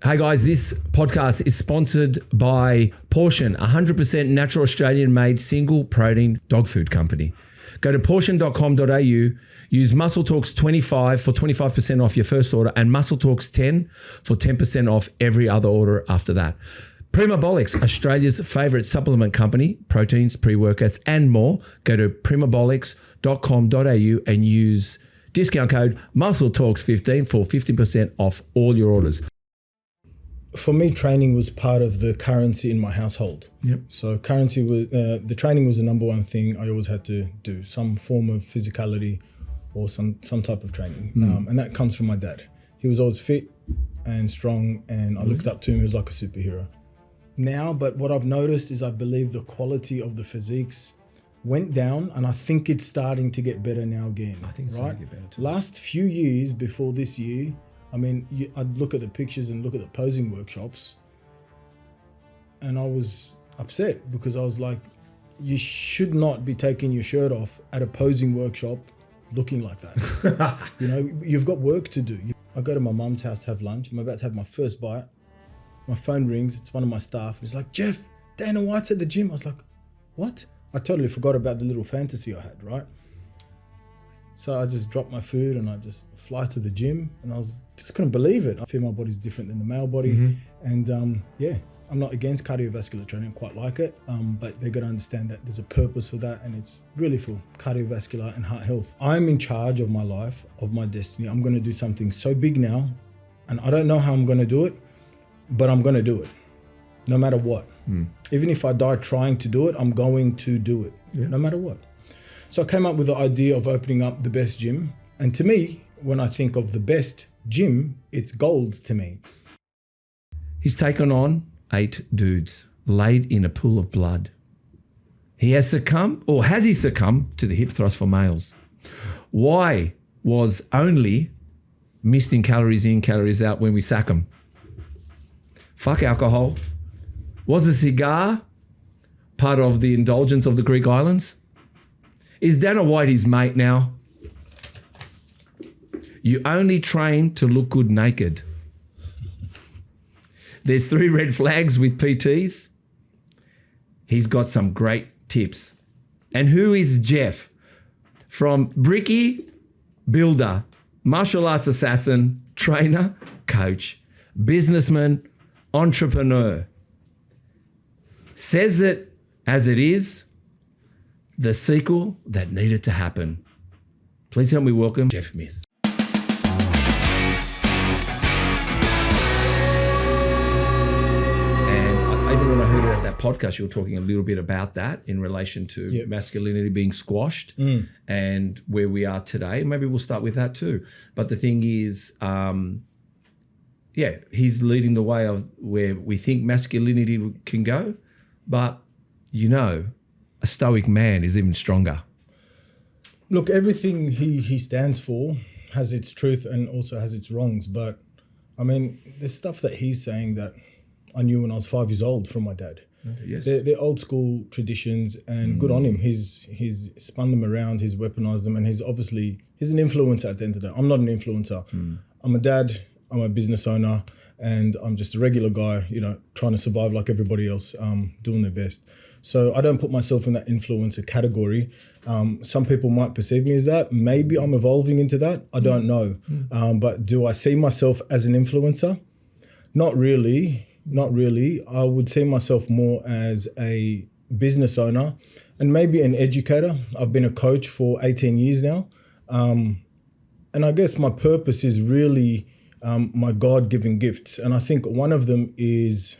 Hey guys, this podcast is sponsored by Pawtion, 100% natural Australian-made single protein dog food company. Go to pawtion.com.au, use Muscle Talks 25 for 25% off your first order and Muscle Talks 10 for 10% off every other order after that. Primabolics, Australia's favourite supplement company, proteins, pre-workouts and more. Go to primabolics.com.au and use discount code MUSCLETALKS15 for 15% off all your orders. For me, training was part of the currency in my household. Yep. So currency was, the training was the number one thing I always had to do, some form of physicality or some type of training. And that comes from my dad. He was always fit and strong and I looked up to him. He was like a superhero. Now, but what I've noticed is I believe the quality of the physiques went down and I think it's starting to get better now again. I think it's starting to get better too. Last few years before this year, I mean, I'd look at the pictures and look at the posing workshops and I was upset because I was like, you should not be taking your shirt off at a posing workshop looking like that. You know, you've got work to do. I go to my mum's house to have lunch. I'm about to have my first bite. My phone rings. It's one of my staff. It's like, Jeff, Dana White's at the gym. I was like, what? I totally forgot about the little fantasy I had, right? So I just dropped my food and I just fly to the gym and I just couldn't believe it. I feel my body's different than the male body. And yeah, I'm not against cardiovascular training, I quite like it, but they got to understand that there's a purpose for that and it's really for cardiovascular and heart health. I'm in charge of my life, of my destiny. I'm going to do something so big now and I don't know how I'm going to do it, but I'm going to do it no matter what. Even if I die trying to do it, I'm going to do it no matter what. So I came up with the idea of opening up the best gym. And to me, when I think of the best gym, it's gold to me. He's taken on 8 dudes, laid in a pool of blood. He has succumbed, or has he succumbed to the hip thrust for males? Why was only missed in, calories out when we sack him? Fuck alcohol. Was a cigar part of the indulgence of the Greek islands? Is Dana White his mate now? You only train to look good naked. There's 3 red flags with PTs. He's got some great tips. And who is Jeff? From Bricky, builder, martial arts assassin, trainer, coach, businessman, entrepreneur. Says it as it is. The sequel that needed to happen. Please help me welcome Jeff Myth. And even when I heard it at that podcast, you were talking a little bit about that in relation to masculinity being squashed and where we are today. Maybe we'll start with that too. But the thing is, he's leading the way of where we think masculinity can go. But, you know, a stoic man is even stronger. Look, everything he stands for has its truth and also has its wrongs. But I mean, there's stuff that he's saying that I knew when I was 5 years old from my dad. Yes. They're old school traditions and good on him. He's spun them around, he's weaponized them, and he's an influencer at the end of the day. I'm not an influencer. I'm a dad, I'm a business owner, and I'm just a regular guy, you know, trying to survive like everybody else, doing their best. So I don't put myself in that influencer category. Some people might perceive me as that. Maybe I'm evolving into that. I don't know. But do I see myself as an influencer? Not really. Not really. I would see myself more as a business owner and maybe an educator. I've been a coach for 18 years now. And I guess my purpose is really my God-given gifts. And I think one of them is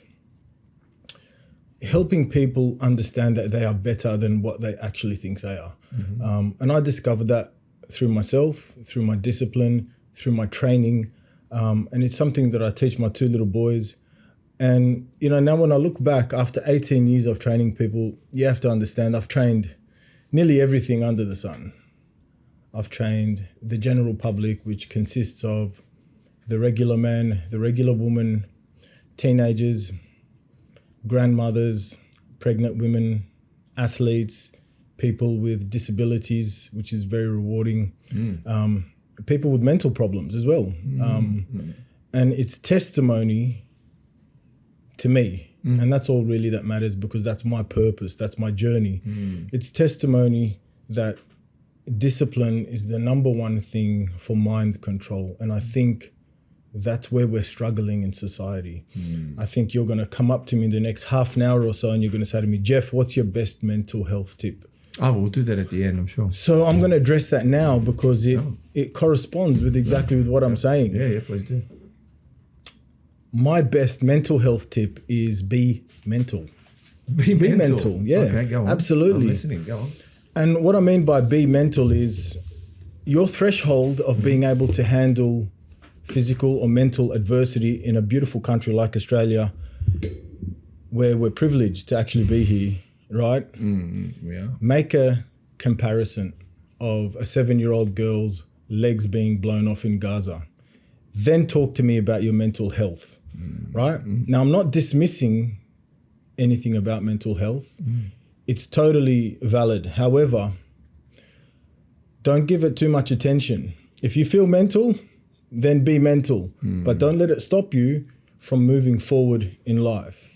helping people understand that they are better than what they actually think they are. And I discovered that through myself, through my discipline, through my training. And it's something that I teach my 2 little boys. And, you know, now when I look back after 18 years of training people, you have to understand I've trained nearly everything under the sun. I've trained the general public, which consists of the regular man, the regular woman, teenagers, grandmothers, pregnant women, athletes, people with disabilities, which is very rewarding, people with mental problems as well. And it's testimony to me. And that's all really that matters, because that's my purpose. That's my journey. It's testimony that discipline is the number one thing for mind control. And I think that's where we're struggling in society. I think you're going to come up to me in the next half an hour or so and you're going to say to me, Jeff, what's your best mental health tip? Oh, we'll do that at the end, I'm sure. So I'm going to address that now because it corresponds with exactly with what I'm saying. Yeah, please do. My best mental health tip is be mental. Be mental. Yeah, okay, go on. Absolutely. I'm listening, go on. And what I mean by be mental is your threshold of being able to handle physical or mental adversity in a beautiful country like Australia, where we're privileged to actually be here, right? We are. Make a comparison of a 7-year-old girl's legs being blown off in Gaza. Then talk to me about your mental health, right? Now, I'm not dismissing anything about mental health. It's totally valid. However, don't give it too much attention. If you feel mental, then be mental, but don't let it stop you from moving forward in life.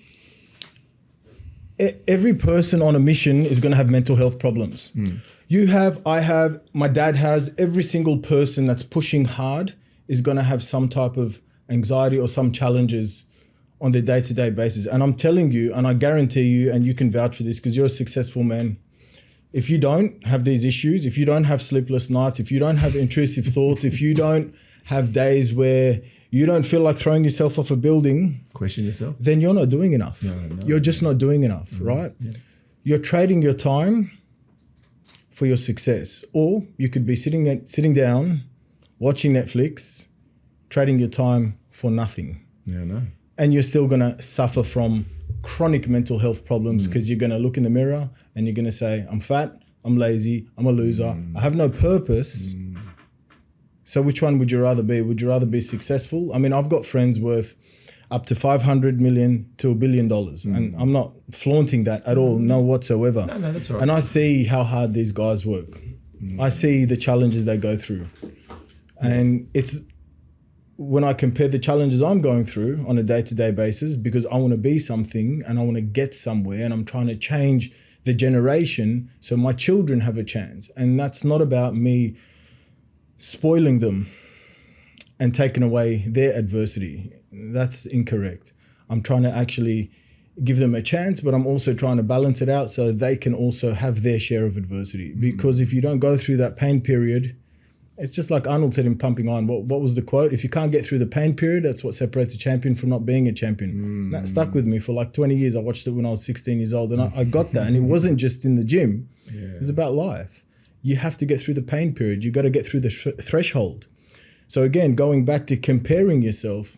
Every person on a mission is going to have mental health problems. You have, I have, my dad has. Every single person that's pushing hard is going to have some type of anxiety or some challenges on their day-to-day basis. And I'm telling you, and I guarantee you, and you can vouch for this because you're a successful man, if you don't have these issues, if you don't have sleepless nights, if you don't have intrusive thoughts, if you don't have days where you don't feel like throwing yourself off a building, question yourself, then you're not doing enough. No, you're just not doing enough, right? Yeah. You're trading your time for your success. Or you could be sitting down, watching Netflix, trading your time for nothing. Yeah, no. And you're still going to suffer from chronic mental health problems because you're going to look in the mirror and you're going to say, I'm fat, I'm lazy, I'm a loser, I have no purpose. So which one would you rather be? Would you rather be successful? I mean, I've got friends worth up to $500 million to $1 billion. And I'm not flaunting that at all, no whatsoever. No, that's all right. And I see how hard these guys work. I see the challenges they go through. And it's when I compare the challenges I'm going through on a day-to-day basis, because I want to be something and I want to get somewhere and I'm trying to change the generation so my children have a chance. And that's not about me spoiling them and taking away their adversity. That's incorrect. I'm trying to actually give them a chance, but I'm also trying to balance it out so they can also have their share of adversity. Because if you don't go through that pain period, it's just like Arnold said in Pumping Iron. What was the quote? If you can't get through the pain period, that's what separates a champion from not being a champion. That stuck with me for like 20 years. I watched it when I was 16 years old and I got that. And it wasn't just in the gym. It was about life. You have to get through the pain period. You got to get through the threshold. So again, going back to comparing yourself,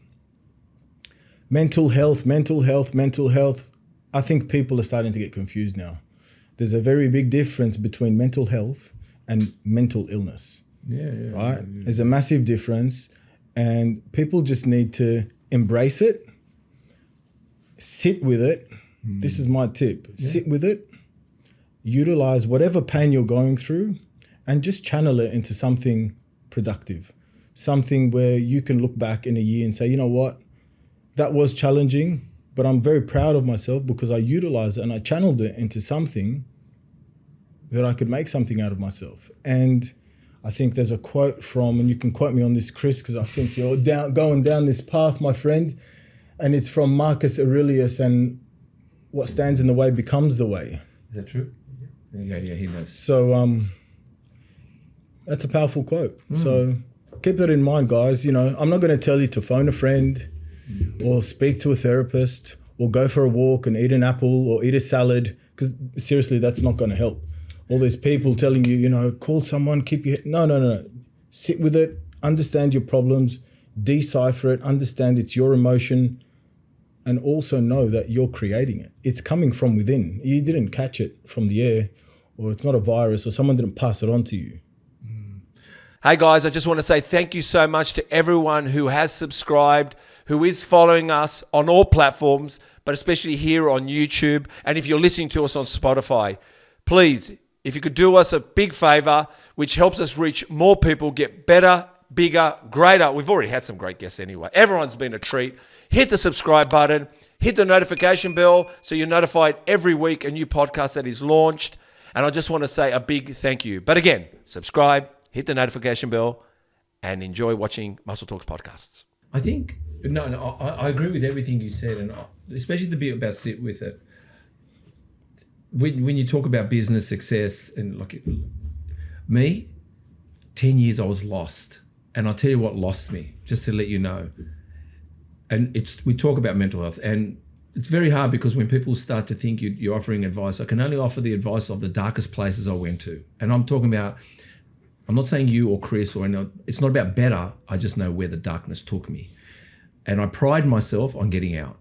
mental health. I think people are starting to get confused now. There's a very big difference between mental health and mental illness. Right? There's a massive difference, and people just need to embrace it, sit with it. This is my tip. Sit with it, utilize whatever pain you're going through, and just channel it into something productive, something where you can look back in a year and say, you know what, that was challenging, but I'm very proud of myself because I utilized it and I channeled it into something that I could make something out of myself. And I think there's a quote from, and you can quote me on this, Chris, because I think you're going down this path, my friend, and it's from Marcus Aurelius, and what stands in the way becomes the way. Is that true? Yeah, he knows. So that's a powerful quote. So keep that in mind, guys. You know, I'm not going to tell you to phone a friend or speak to a therapist or go for a walk and eat an apple or eat a salad, because seriously, that's not going to help. All these people telling you, you know, call someone, keep your... No. Sit with it, understand your problems, decipher it, understand it's your emotion, and also know that you're creating it. It's coming from within. You didn't catch it from the air, or it's not a virus, or someone didn't pass it on to you. Hey guys, I just want to say thank you so much to everyone who has subscribed, who is following us on all platforms, but especially here on YouTube. And if you're listening to us on Spotify, please, if you could do us a big favor, which helps us reach more people, get better, bigger, greater. We've already had some great guests anyway. Everyone's been a treat. Hit the subscribe button. Hit the notification bell so you're notified every week a new podcast that is launched. And I just want to say a big thank you. But again, subscribe, hit the notification bell, and enjoy watching Muscle Talks podcasts. I think, I agree with everything you said, and especially the bit about sit with it. When you talk about business success, and like me, 10 years I was lost. And I'll tell you what lost me, just to let you know. And we talk about mental health, and it's very hard because when people start to think you're offering advice, I can only offer the advice of the darkest places I went to. And I'm talking about, I'm not saying you or Chris or anyone, it's not about better, I just know where the darkness took me. And I pride myself on getting out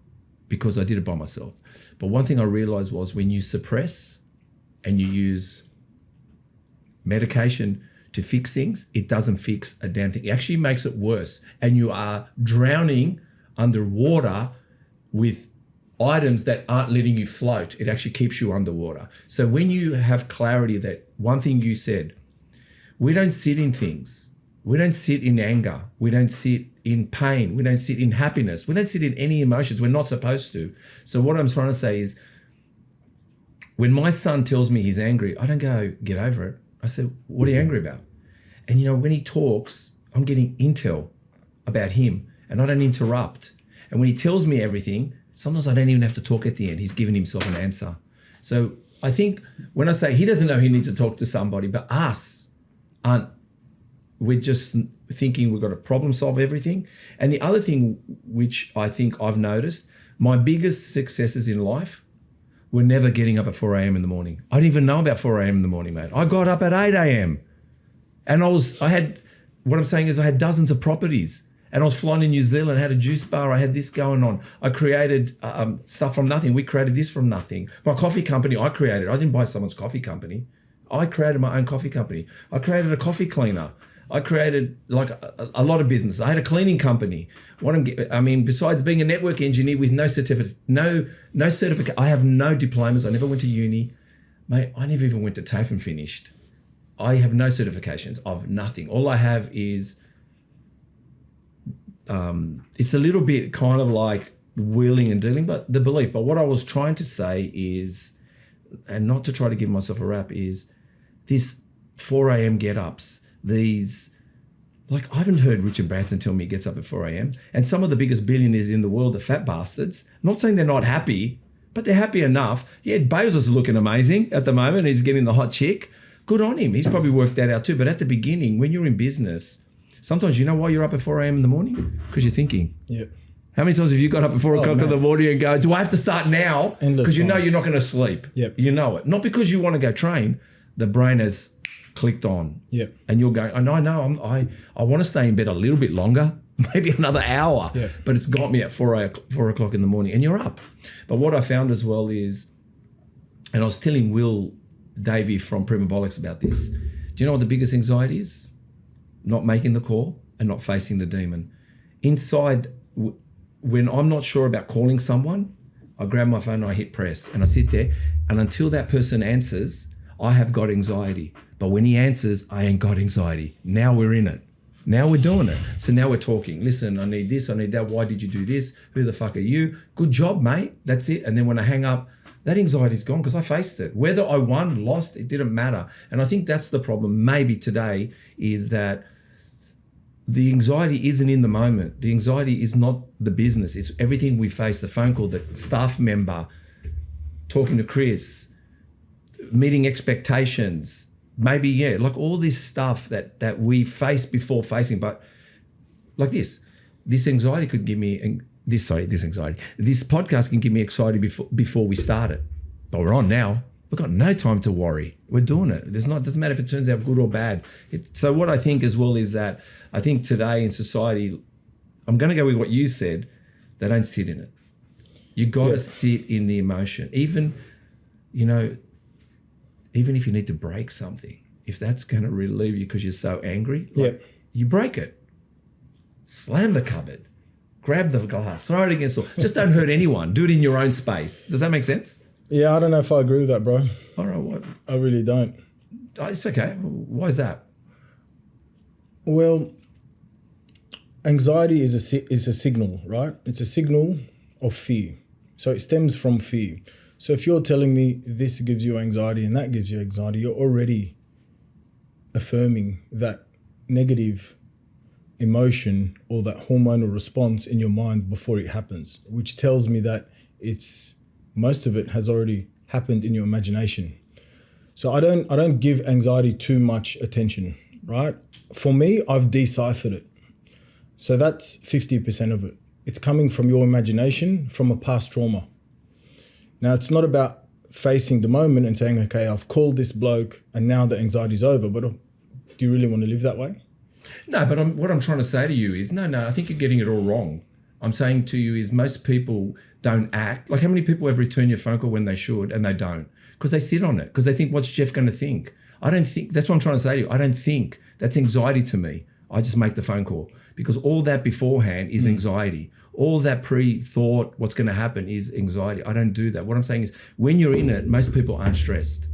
because I did it by myself. But one thing I realized was when you suppress and you use medication to fix things, it doesn't fix a damn thing. It actually makes it worse. And you are drowning underwater with items that aren't letting you float. It actually keeps you underwater. So when you have clarity that one thing you said, we don't sit in things. We don't sit in anger. We don't sit in pain. We don't sit in happiness. We don't sit in any emotions. We're not supposed to. So what I'm trying to say is, when my son tells me he's angry, I don't go, get over it. I said, what are you angry about? And when he talks, I'm getting intel about him and I don't interrupt. And when he tells me everything, sometimes I don't even have to talk at the end. He's given himself an answer. So I think when I say he doesn't know he needs to talk to somebody, but us we're just thinking we've got to problem solve everything. And the other thing which I think I've noticed, my biggest successes in life were never getting up at 4 a.m. in the morning. I didn't even know about 4 a.m. in the morning, mate. I got up at 8 a.m. And I had dozens of properties. And I was flying to New Zealand, I had a juice bar, I had this going on. I created stuff from nothing. We created this from nothing. My coffee company, I created. I didn't buy someone's coffee company. I created my own coffee company. I created a coffee cleaner. I created like a lot of business. I had a cleaning company. Besides being a network engineer with no certificate, I have no diplomas. I never went to uni. Mate, I never even went to TAFE and finished. I have no certifications of nothing. All I have is, it's a little bit kind of like wheeling and dealing, but the belief. But what I was trying to say is, and not to try to give myself a rap, is this 4 a.m. get-ups, these, like, I haven't heard Richard Branson tell me he gets up at 4 a.m. And some of the biggest billionaires in the world are fat bastards. I'm not saying they're not happy, but they're happy enough. Yeah, Bezos is looking amazing at the moment. He's getting the hot chick. Good on him. He's probably worked that out too. But at the beginning, when you're in business, sometimes you know why you're up at 4 a.m. in the morning? Because you're thinking. Yep. How many times have you got up at 4 o'clock in the morning and go, do I have to start now? Because you know you're not going to sleep. Yep. You know it. Not because you want to go train. The brain has clicked on. Yep. And you're going, I want to stay in bed a little bit longer, maybe another hour. Yep. But it's got me at 4 o'clock in the morning and you're up. But what I found as well is, and I was telling Will Davey from Primabolics about this. Do you know what the biggest anxiety is? Not making the call and not facing the demon. Inside, when I'm not sure about calling someone, I grab my phone and I hit press and I sit there, and until that person answers, I have got anxiety. But when he answers, I ain't got anxiety. Now we're in it. Now we're doing it. So now we're talking. Listen, I need this, I need that. Why did you do this? Who the fuck are you? Good job, mate. That's it. And then when I hang up, that anxiety's gone because I faced it. Whether I won, lost, it didn't matter. And I think that's the problem maybe today, is that the anxiety isn't in the moment. The anxiety is not the business. It's everything we face, the phone call, the staff member, talking to Chris, meeting expectations, maybe, like all this stuff that we face before facing. But like this anxiety could give me, this podcast can give me anxiety before we start it. But we're on now. We've got no time to worry. We're doing it. It doesn't matter if it turns out good or bad. So what I think as well is that I think today in society, I'm going to go with what you said, they don't sit in it. You got to sit in the emotion. Even if you need to break something, if that's going to relieve you because you're so angry, you break it. Slam the cupboard. Grab the glass. Throw it against the wall. Just don't hurt anyone. Do it in your own space. Does that make sense? Yeah, I don't know if I agree with that, bro. All right, what? I really don't. It's okay. Why is that? Well, anxiety is a signal, right? It's a signal of fear. So it stems from fear. So if you're telling me this gives you anxiety and that gives you anxiety, you're already affirming that negative emotion or that hormonal response in your mind before it happens, which tells me that most of it has already happened in your imagination. So I don't give anxiety too much attention, right? For me, I've deciphered it. So that's 50% of it. It's coming from your imagination, from a past trauma. Now, it's not about facing the moment and saying, okay, I've called this bloke and now the anxiety's over, but do you really want to live that way? No, but what I'm trying to say to you is, no, I think you're getting it all wrong. I'm saying to you is most people don't act. Like, how many people have returned your phone call when they should and they don't? Because they sit on it, because they think, what's Jeff going to think? I don't think, that's what I'm trying to say to you. I don't think. That's anxiety to me. I just make the phone call, because all that beforehand is anxiety. All that pre-thought, what's going to happen, is anxiety. I don't do that. What I'm saying is, when you're in it, most people aren't stressed.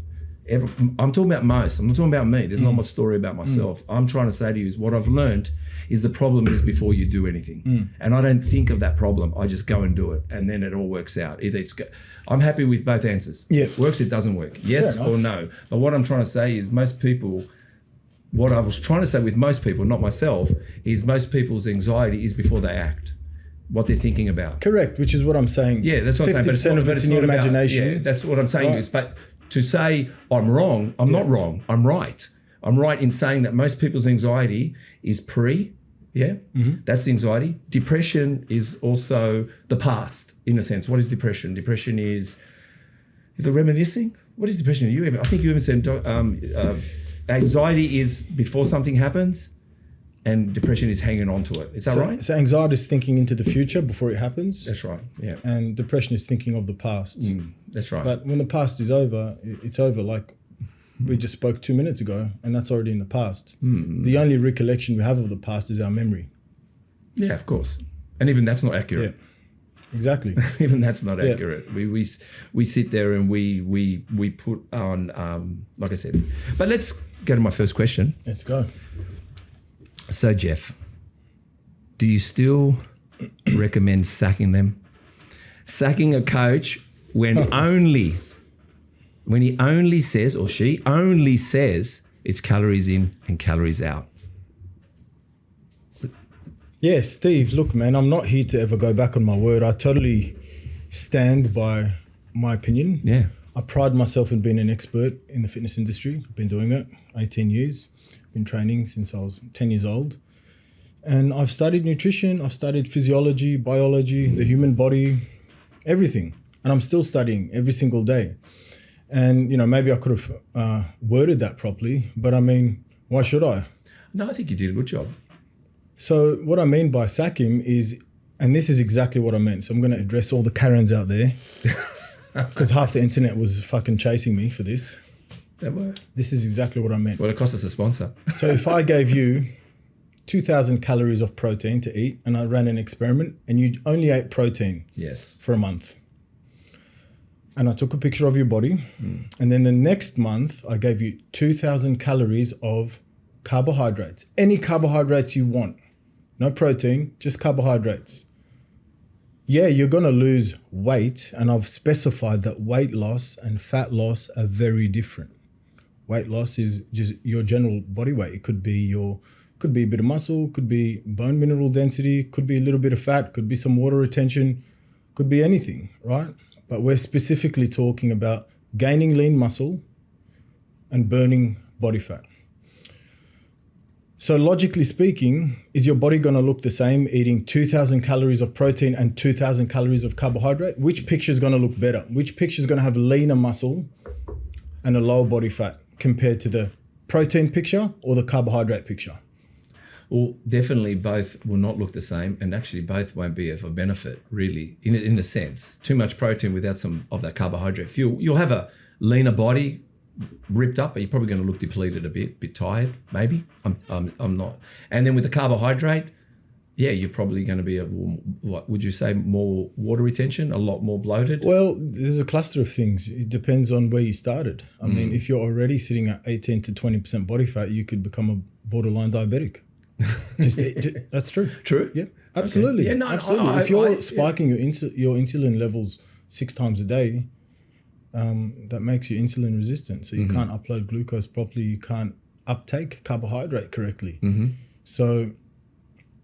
I'm talking about most. I'm not talking about me. There's not much story about myself. I'm trying to say to you is, what I've learned is the problem is before you do anything. And I don't think of that problem. I just go and do it, and then it all works out. I'm happy with both answers. Yeah. Works, it doesn't work. Yes or no. But what I'm trying to say is, most people, what I was trying to say with most people, not myself, is most people's anxiety is before they act, what they're thinking about. Correct, which is what I'm saying. Yeah, that's what I'm saying. 50% of it's in your imagination. Yeah, that's what I'm saying. Right. Is, but to say I'm wrong, I'm not wrong. I'm right. I'm right in saying that most people's anxiety is that's the anxiety. Depression is also the past, in a sense. What is depression? Depression is it reminiscing? What is depression? I think you even said anxiety is before something happens, and depression is hanging on to it. Is that right? So anxiety is thinking into the future before it happens. That's right, yeah. And depression is thinking of the past. That's right. But when the past is over, it's over. Like we just spoke 2 minutes ago, and that's already in the past. The only recollection we have of the past is our memory. Yeah, of course. And even that's not accurate. Yeah, exactly. Even that's not accurate. We sit there and we put on, like I said. But let's go to my first question. Let's go. So, Jeff, do you still recommend sacking them? Sacking a coach when he only says, or she only says, it's calories in and calories out? Yeah, Steve, look, man, I'm not here to ever go back on my word. I totally stand by my opinion. Yeah. I pride myself in being an expert in the fitness industry. I've been doing it 18 years. Been training since I was 10 years old. And I've studied nutrition, I've studied physiology, biology, the human body, everything. And I'm still studying every single day. And, maybe I could have worded that properly, but I mean, why should I? No, I think you did a good job. So what I mean by sack him is, and this is exactly what I meant. So I'm going to address all the Karens out there, because half the internet was fucking chasing me for this. This is exactly what I meant. Well, it cost us a sponsor. So if I gave you 2,000 calories of protein to eat, and I ran an experiment, and you only ate protein for a month, and I took a picture of your body, and then the next month I gave you 2,000 calories of carbohydrates, any carbohydrates you want, no protein, just carbohydrates. Yeah, you're going to lose weight, and I've specified that weight loss and fat loss are very different. Weight loss is just your general body weight. It could be a bit of muscle, could be bone mineral density, could be a little bit of fat, could be some water retention, could be anything, right? But we're specifically talking about gaining lean muscle and burning body fat. So logically speaking, is your body going to look the same eating 2,000 calories of protein and 2,000 calories of carbohydrate? Which picture is going to look better? Which picture is going to have leaner muscle and a lower body fat compared to the protein picture or the carbohydrate picture? Well, definitely both will not look the same, and actually both won't be of a benefit, really, in a sense. Too much protein without some of that carbohydrate fuel. You'll have a leaner body, ripped up, but you're probably going to look depleted a bit tired, maybe. I'm not. And then with the carbohydrate, yeah, you're probably going to be, what would you say, more water retention, a lot more bloated? Well, there's a cluster of things. It depends on where you started. I mean, if you're already sitting at 18 to 20% body fat, you could become a borderline diabetic. That's true. True? Yeah, absolutely. Okay. Yeah, no, absolutely. If you're spiking your insulin levels 6 times a day, that makes you insulin resistant. So you can't upload glucose properly. You can't uptake carbohydrate correctly. So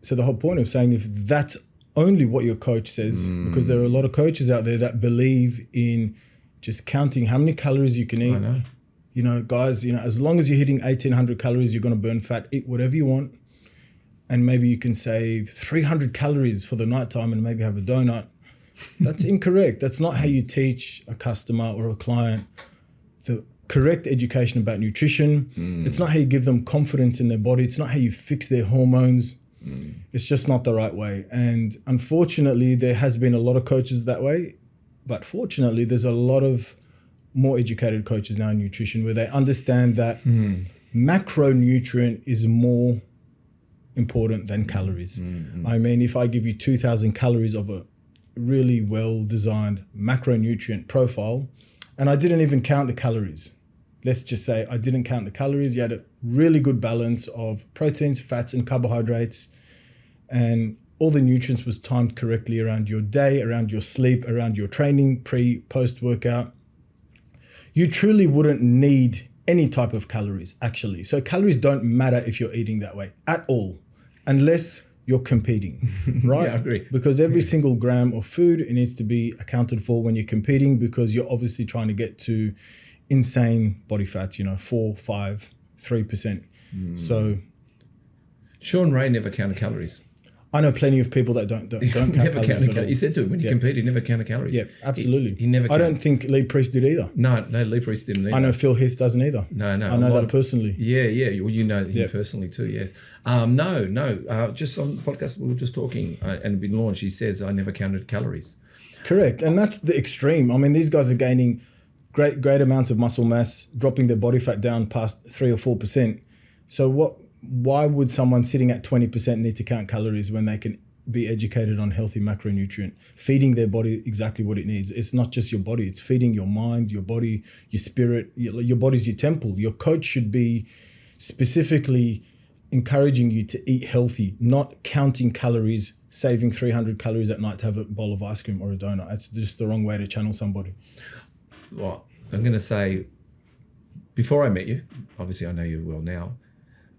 the whole point of saying, if that's only what your coach says, because there are a lot of coaches out there that believe in just counting how many calories you can eat. I know. You know, guys, you know, as long as you're hitting 1,800 calories, you're going to burn fat. Eat whatever you want. And maybe you can save 300 calories for the nighttime and maybe have a donut. That's incorrect. That's not how you teach a customer or a client the correct education about nutrition. It's not how you give them confidence in their body. It's not how you fix their hormones. It's just not the right way. And unfortunately, there has been a lot of coaches that way. But fortunately, there's a lot of more educated coaches now in nutrition where they understand that macronutrient is more important than calories. I mean, if I give you 2,000 calories of a really well-designed macronutrient profile, and I didn't even count the calories. Let's just say I didn't count the calories. You had a really good balance of proteins, fats, and carbohydrates, and all the nutrients was timed correctly around your day, around your sleep, around your training, pre, post-workout. You truly wouldn't need any type of calories, actually. So calories don't matter if you're eating that way at all, unless you're competing, right? Yeah, I agree. Because every single gram of food, it needs to be accounted for when you're competing, because you're obviously trying to get to insane body fats, 4, 5, 3%. So Sean Ray never counted calories. I know plenty of people that don't count Never calories counted at all. He said to him when he competed, he never counted calories. Yeah, absolutely. He never I counted. don't think Lee Priest did either. No, Lee Priest didn't either. I know Phil Heath doesn't either. No. I a know lot that of- personally. Yeah. Well, you know him personally too, yes. No. Just on the podcast, we were just talking and we launched, he says, I never counted calories. Correct. And that's the extreme. I mean, these guys are gaining great amounts of muscle mass, dropping their body fat down past 3 or 4%. So why would someone sitting at 20% need to count calories when they can be educated on healthy macronutrient, feeding their body exactly what it needs? It's not just your body, it's feeding your mind, your body, your spirit. Your body's your temple. Your coach should be specifically encouraging you to eat healthy, not counting calories, saving 300 calories at night to have a bowl of ice cream or a donut. That's just the wrong way to channel somebody. Well, I'm going to say, before I met you, obviously I know you well now,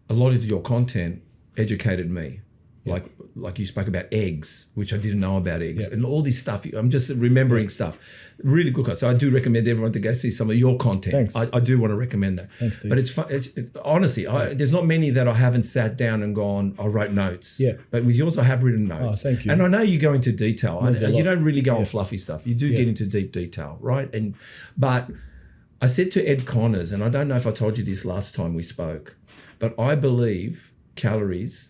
a lot of your content educated me. Like you spoke about eggs, which I didn't know about eggs, and all this stuff. I'm just remembering stuff. Really good content. So I do recommend everyone to go see some of your content. Thanks. I do want to recommend that. Thanks, Steve. But it's fun. Honestly, there's not many that I haven't sat down and gone, I wrote notes. Yeah. But with yours, I have written notes. Oh, thank you. And I know you go into detail. Means a You lot. don't really go on fluffy stuff. You do get into deep detail, right? But I said to Ed Connors, and I don't know if I told you this last time we spoke, but I believe calories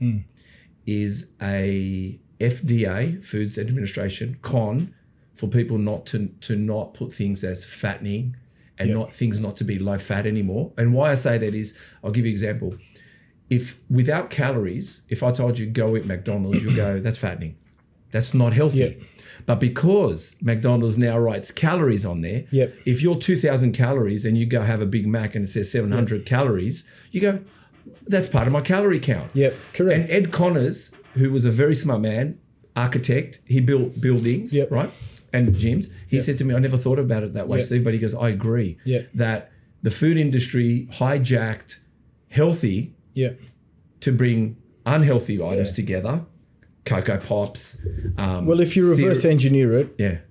is a FDA, Foods Administration, con for people not to not put things as fattening and things not to be low fat anymore. And why I say that is, I'll give you an example. If without calories, if I told you go eat McDonald's, you go, that's fattening. That's not healthy. Yep. But because McDonald's now writes calories on there, if you're 2,000 calories and you go have a Big Mac and it says 700 calories, you go, that's part of my calorie count. Yep, correct. And Ed Connors, who was a very smart man, architect, he built buildings, right? And gyms. He said to me, I never thought about it that way, Steve, but he goes, I agree that the food industry hijacked healthy to bring unhealthy items together, Cocoa Pops. Well, if you reverse engineer it,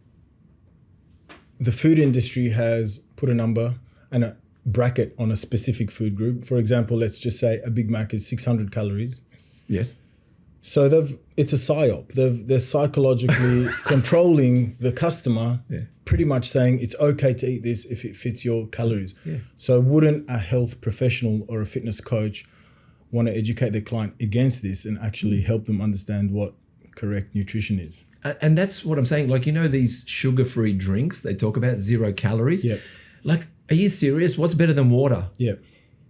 the food industry has put a number and a bracket on a specific food group. For example, let's just say a Big Mac is 600 calories. Yes. So it's a psyop. They're psychologically controlling the customer, pretty much saying it's okay to eat this if it fits your calories. So wouldn't a health professional or a fitness coach want to educate their client against this and actually help them understand what correct nutrition is? And that's what I'm saying. Like, these sugar-free drinks, they talk about 0 calories. Like, are you serious? What's better than water?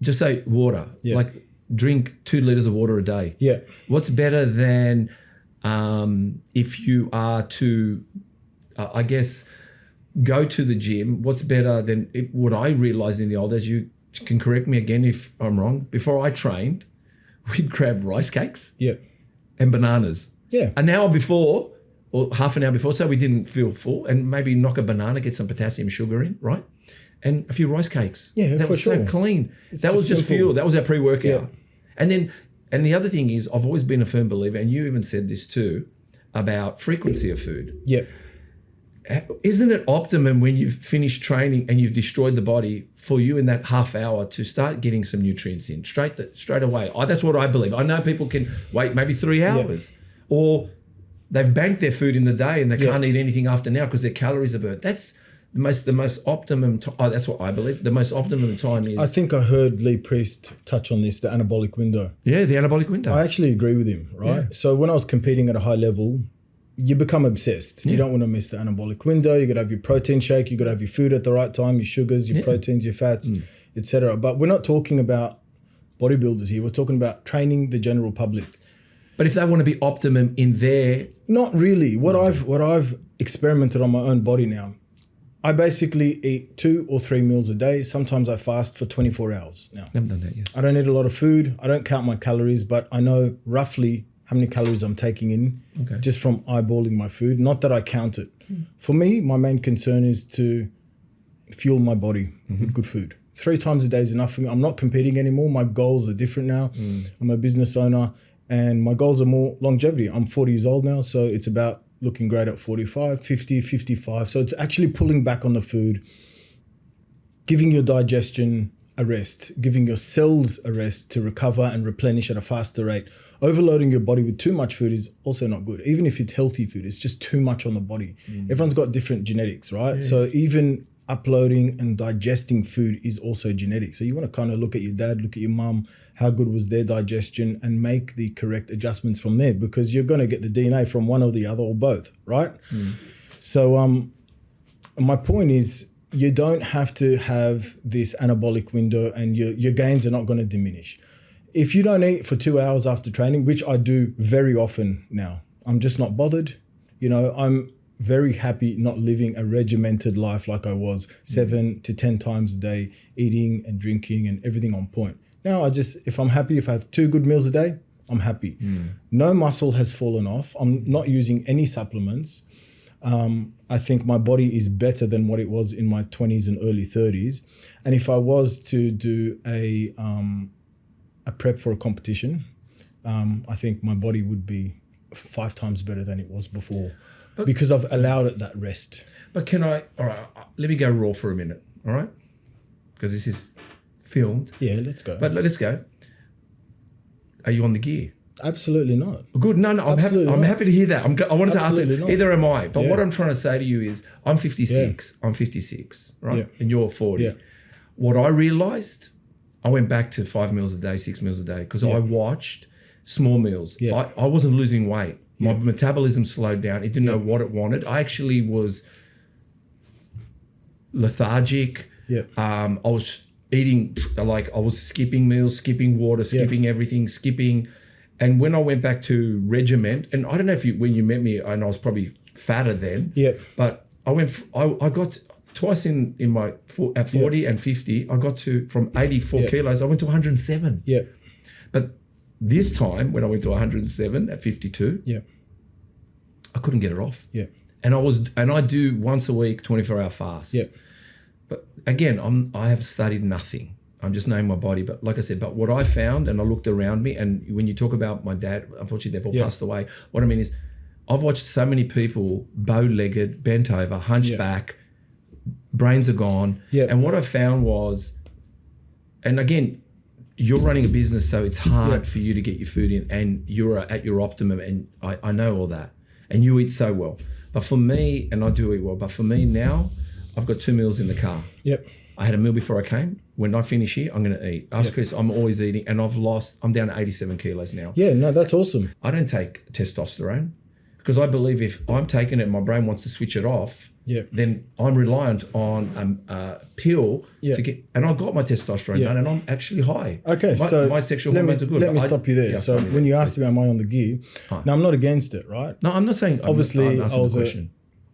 Just say water. Like, drink 2 liters of water a day. What's better than if you are to, I guess, go to the gym? What's better than what I realized in the old days? You can correct me again if I'm wrong. Before I trained, we'd grab rice cakes and bananas. An hour before, or half an hour before, so we didn't feel full, and maybe knock a banana, get some potassium sugar in, right? And a few rice cakes. Yeah, that for was sure. so clean. It's that was just simple. fuel. That was our pre-workout. Yeah. And the other thing is, I've always been a firm believer, and you even said this too, about frequency of food. Yeah. Isn't it optimum when you've finished training and you've destroyed the body for you in that half hour to start getting some nutrients in straight away? That's what I believe. I know people can wait maybe 3 hours, or they've banked their food in the day and they can't eat anything after now because their calories are burnt. That's the most optimum. That's what I believe. The most optimum time is. I think I heard Lee Priest touch on this, the anabolic window. Yeah, the anabolic window. I actually agree with him, right? Yeah. So when I was competing at a high level, you become obsessed. You don't want to miss the anabolic window. You got to have your protein shake. You got to have your food at the right time, your sugars, your proteins, your fats, etc. But we're not talking about bodybuilders here. We're talking about training the general public. But if they want to be optimum in their... Not really. What I've experimented on my own body now, I basically eat 2 or 3 meals a day. Sometimes I fast for 24 hours now. I haven't done that, yes. I don't eat a lot of food. I don't count my calories, but I know roughly how many calories I'm taking in just from eyeballing my food. Not that I count it. For me, my main concern is to fuel my body with good food. 3 times a day is enough for me. I'm not competing anymore. My goals are different now. I'm a business owner and my goals are more longevity. I'm 40 years old now, so it's about looking great at 45, 50, 55. So it's actually pulling back on the food, giving your digestion a rest, giving your cells a rest to recover and replenish at a faster rate. Overloading your body with too much food is also not good. Even if it's healthy food, it's just too much on the body. Everyone's got different genetics, right? Yeah. So even uploading and digesting food is also genetic. So you want to kind of look at your dad, look at your mum, how good was their digestion, and make the correct adjustments from there, because you're going to get the DNA from one or the other or both, right? So my point is, you don't have to have this anabolic window and your gains are not going to diminish. If you don't eat for 2 hours after training, which I do very often now, I'm just not bothered. You know, I'm very happy not living a regimented life like I was 7 to 10 times a day, eating and drinking and everything on point. Now if I'm happy, if I have 2 good meals a day, I'm happy. No muscle has fallen off. I'm not using any supplements. I think my body is better than what it was in my 20s and early 30s. And if I was to do a prep for a competition, I think my body would be 5 times better than it was before, because I've allowed it that rest. But all right, let me go raw for a minute, all right? Because this is filmed. Yeah, let's go. But let's go. Are you on the gear? Absolutely not. Good. No, I'm happy to hear that. I wanted to ask it. Not. Either am I. But what I'm trying to say to you is, I'm 56. I'm 56, right? Yeah. And you're 40. Yeah. What I realized, I went back to 5 meals a day, 6 meals a day, because I watched small meals. Yeah. I wasn't losing weight. My metabolism slowed down. It didn't know what it wanted. I actually was lethargic. Yeah. I was eating, like I was skipping meals, skipping water, skipping everything, And when I went back to regiment, and I don't know if when you met me, and I was probably fatter then. Yeah. But I got twice in my at 40 and 50. I got to from 84 kilos. I went to 107. Yeah. But this time when I went to 107 at 52, I couldn't get it off. Yeah. And I do once a week 24-hour fast. Yeah. But again, I have studied nothing. I'm just knowing my body. But like I said, but what I found, and I looked around me, and when you talk about my dad, unfortunately they've all passed away. What I mean is, I've watched so many people bow-legged, bent over, hunched back, brains are gone. Yeah. And what I found was, and again, you're running a business, so it's hard for you to get your food in, and you're at your optimum, and I know all that. And you eat so well. But for me, and I do eat well, but for me now, I've got 2 meals in the car. Yep. I had a meal before I came. When I finish here, I'm going to eat. Ask Chris, I'm always eating, and I'm down to 87 kilos now. Yeah, no, that's awesome. I don't take testosterone because I believe if I'm taking it and my brain wants to switch it off, then I'm reliant on a pill to get, and I got my testosterone done, and I'm actually high. Okay, my sexual hormones are good. Let me stop you there. So when you asked me, am I on the gear? Now, I'm not against it, right? No, I'm not saying. Obviously, I was a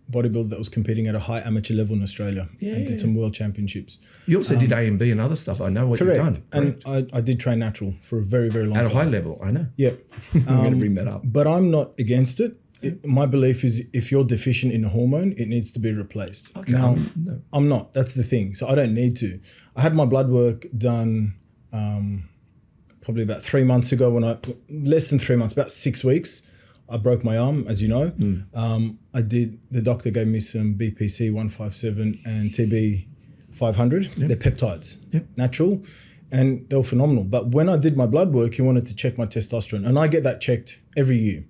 bodybuilder that was competing at a high amateur level in Australia and did some world championships. You also did A&B and other stuff. I know what you've done. And I did train natural for a very, very long time. At a high level, I know. Yeah. I'm going to bring that up. But I'm not against it. my belief is if you're deficient in a hormone, it needs to be replaced. Okay. Now, No. I'm not. That's the thing. So I don't need to. I had my blood work done probably about 3 months ago less than 3 months, about 6 weeks. I broke my arm, as you know. The doctor gave me some BPC 157 and TB 500. Yep. They're peptides, natural, and they were phenomenal. But when I did my blood work, he wanted to check my testosterone, and I get that checked every year.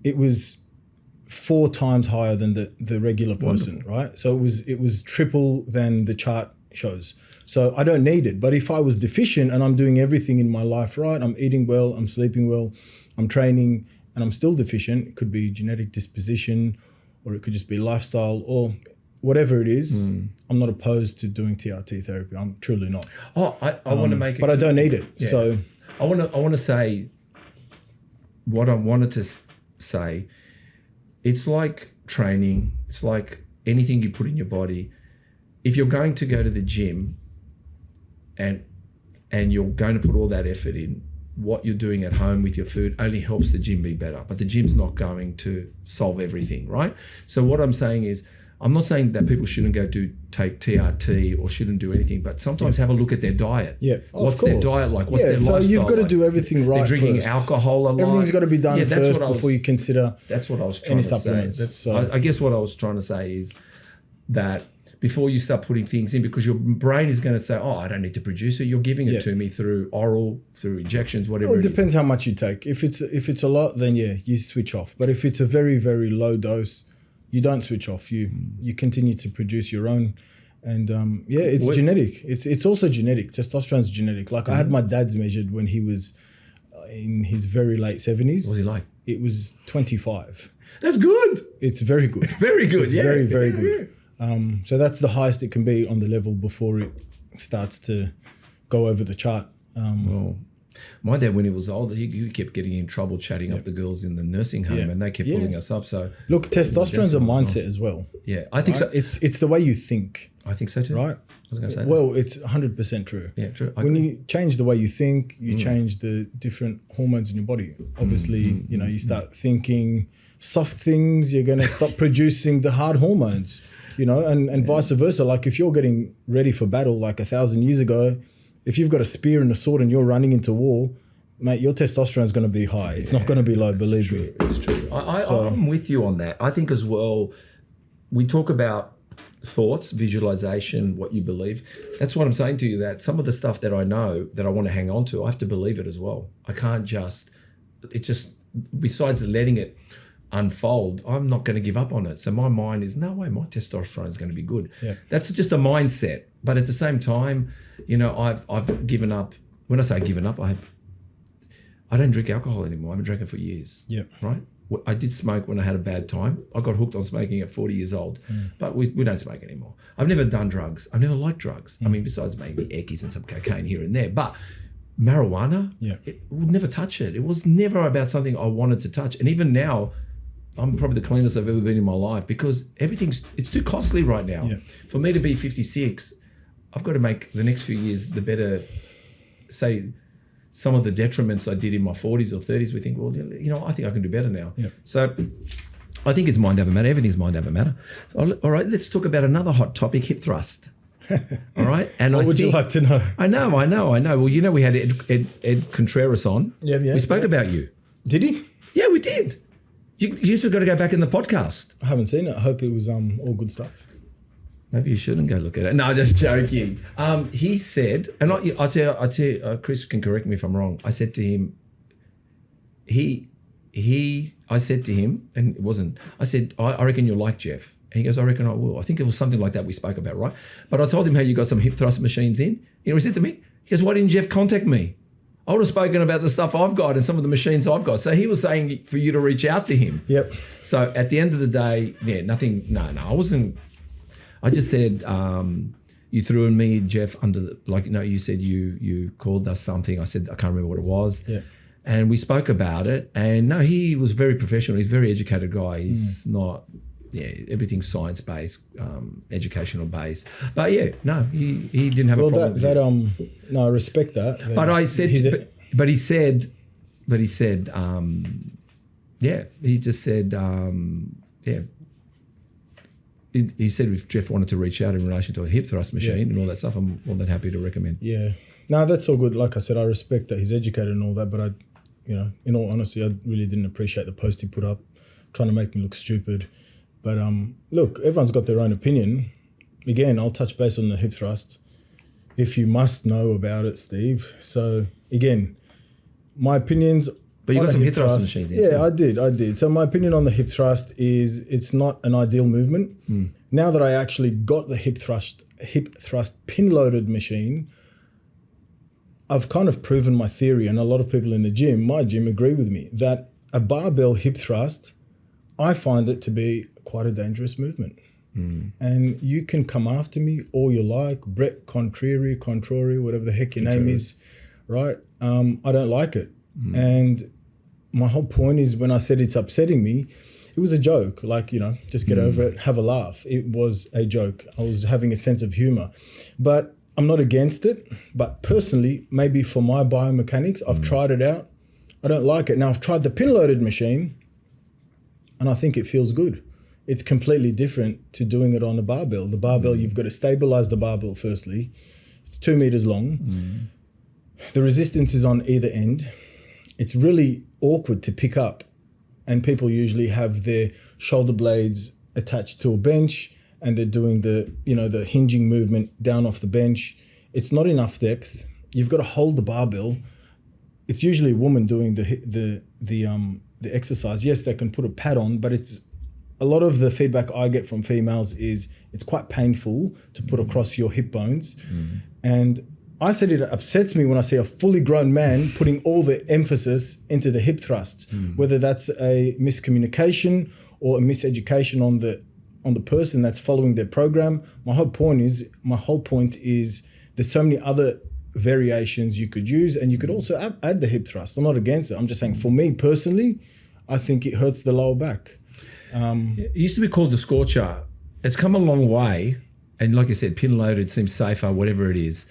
It was 4 times higher than the regular person, right? So it was triple than the chart shows. So I don't need it. But if I was deficient and I'm doing everything in my life right, I'm eating well, I'm sleeping well, I'm training, and I'm still deficient, it could be genetic disposition, or it could just be lifestyle, or whatever it is, I'm not opposed to doing TRT therapy. I'm truly not. Oh, I want to make it but I don't need it. Yeah. So I want to say what I wanted to say. It's like training. It's like anything you put in your body. If you're going to go to the gym and you're going to put all that effort in, what you're doing at home with your food only helps the gym be better. But the gym's not going to solve everything, right? So what I'm saying is, I'm not saying that people shouldn't take TRT or shouldn't do anything, but sometimes have a look at their diet. Yeah, what's their diet like? What's their lifestyle? So you've got to do everything right. They're drinking first. alcohol a lot. Everything's got to be done first before you consider. That's what I was trying to say. I guess what I was trying to say is that before you start putting things in, because your brain is going to say, "Oh, I don't need to produce it. You're giving it to me through oral, through injections, whatever." It depends how much you take. If it's a lot, then you switch off. But if it's a very, very low dose, you don't switch off. You continue to produce your own, and it's genetic. It's also genetic. Testosterone's genetic. Like I had my dad's measured when he was in his very late 70s. What was he like? It was 25. That's good. It's very good. Very good. It's very, very good. So that's the highest it can be on the level before it starts to go over the chart. Well, my dad, when he was older, he kept getting in trouble chatting up the girls in the nursing home, and they kept pulling us up. So look, testosterone's a mindset as well. Yeah, I think so. It's the way you think. I think so too. Right? I was going to say well, it's 100% true. Yeah, true. When you change the way you think, you change the different hormones in your body. Obviously, you start thinking soft things, you're going to stop producing the hard hormones. And vice versa. Like if you're getting ready for battle like 1,000 years ago, if you've got a spear and a sword and you're running into war, mate, your testosterone is going to be high. It's not going to be low, believe me. It's true. I'm with you on that. I think as well, we talk about thoughts, visualization, what you believe. That's what I'm saying to you, that some of the stuff that I know that I want to hang on to, I have to believe it as well. I can't besides letting it unfold, I'm not going to give up on it. So my mind is, no way, my testosterone is going to be good. Yeah. That's just a mindset. But at the same time, I've given up. When I say given up, I don't drink alcohol anymore. I haven't drank it for years. Yeah. Right? I did smoke when I had a bad time. I got hooked on smoking at 40 years old, but we don't smoke anymore. I've never done drugs. I've never liked drugs. I mean, besides maybe eckies and some cocaine here and there, but marijuana, it would never touch it. It was never about something I wanted to touch. And even now, I'm probably the cleanest I've ever been in my life because it's too costly right now. Yeah. For me to be 56, I've got to make the next few years the better, say, some of the detriments I did in my 40s or 30s, we think, well, I think I can do better now. Yeah. So I think it's mind over matter. Everything's mind over matter. All right, let's talk about another hot topic, hip thrust. All right. And what would you like to know? I know. Well, we had Ed Contreras on. Yeah. We spoke about you. Did he? Yeah, we did. You just got to go back in the podcast. I haven't seen it. I hope it was all good stuff. Maybe you shouldn't go look at it. No, just joking. He said, and I tell you, Chris can correct me if I'm wrong. I said to him, I said to him, and it wasn't, I said, I reckon you'll like Jeff. And he goes, I reckon I will. I think it was something like that we spoke about, right? But I told him how you got some hip thrust machines in. You know what he said to me? He goes, why didn't Jeff contact me? I would have spoken about the stuff I've got and some of the machines I've got. So he was saying for you to reach out to him. Yep. So at the end of the day, nothing, I wasn't, I just said, you threw in me, Jeff, you said you called us something. I said, I can't remember what it was. Yeah. And we spoke about it. And no, he was very professional. He's a very educated guy. He's not, everything's science-based, educational-based. But he didn't have a problem. No, I respect that. But I said, he said, Yeah, he just said, yeah. He said if Jeff wanted to reach out in relation to a hip thrust machine and all that stuff, I'm more than happy to recommend. Yeah. No, that's all good. Like I said, I respect that he's educated and all that, but in all honesty, I really didn't appreciate the post he put up, trying to make me look stupid. But look, everyone's got their own opinion. Again, I'll touch base on the hip thrust. If you must know about it, Steve. So again, my opinions. But you got some hip thrust machines. Yeah, I did. So my opinion on the hip thrust is it's not an ideal movement. Now that I actually got the hip thrust pin loaded machine, I've kind of proven my theory, and a lot of people in my gym agree with me, that a barbell hip thrust, I find it to be quite a dangerous movement. And you can come after me all you like, Brett Contrary, whatever the heck your name is, right? I don't like it. And my whole point is, when I said it's upsetting me, it was a joke. Like, just get over it, have a laugh. It was a joke. I was having a sense of humor. But I'm not against it. But personally, maybe for my biomechanics, I've tried it out. I don't like it. Now, I've tried the pin-loaded machine, and I think it feels good. It's completely different to doing it on a barbell. The barbell, you've got to stabilize the barbell firstly. It's 2 meters long. The resistance is on either end. It's really awkward to pick up, and people usually have their shoulder blades attached to a bench, and they're doing the hinging movement down off the bench. It's not enough depth. You've got to hold the barbell. It's usually a woman doing the exercise. Yes, they can put a pad on, but it's a lot of the feedback I get from females is it's quite painful to put across your hip bones. And I said it upsets me when I see a fully grown man putting all the emphasis into the hip thrusts, whether that's a miscommunication or a miseducation on the person that's following their program. My whole point is there's so many other variations you could use, and you could also add the hip thrust. I'm not against it. I'm just saying, for me personally, I think it hurts the lower back. It used to be called the Scorcher. It's come a long way. And like I said, pin loaded seems safer, whatever it is.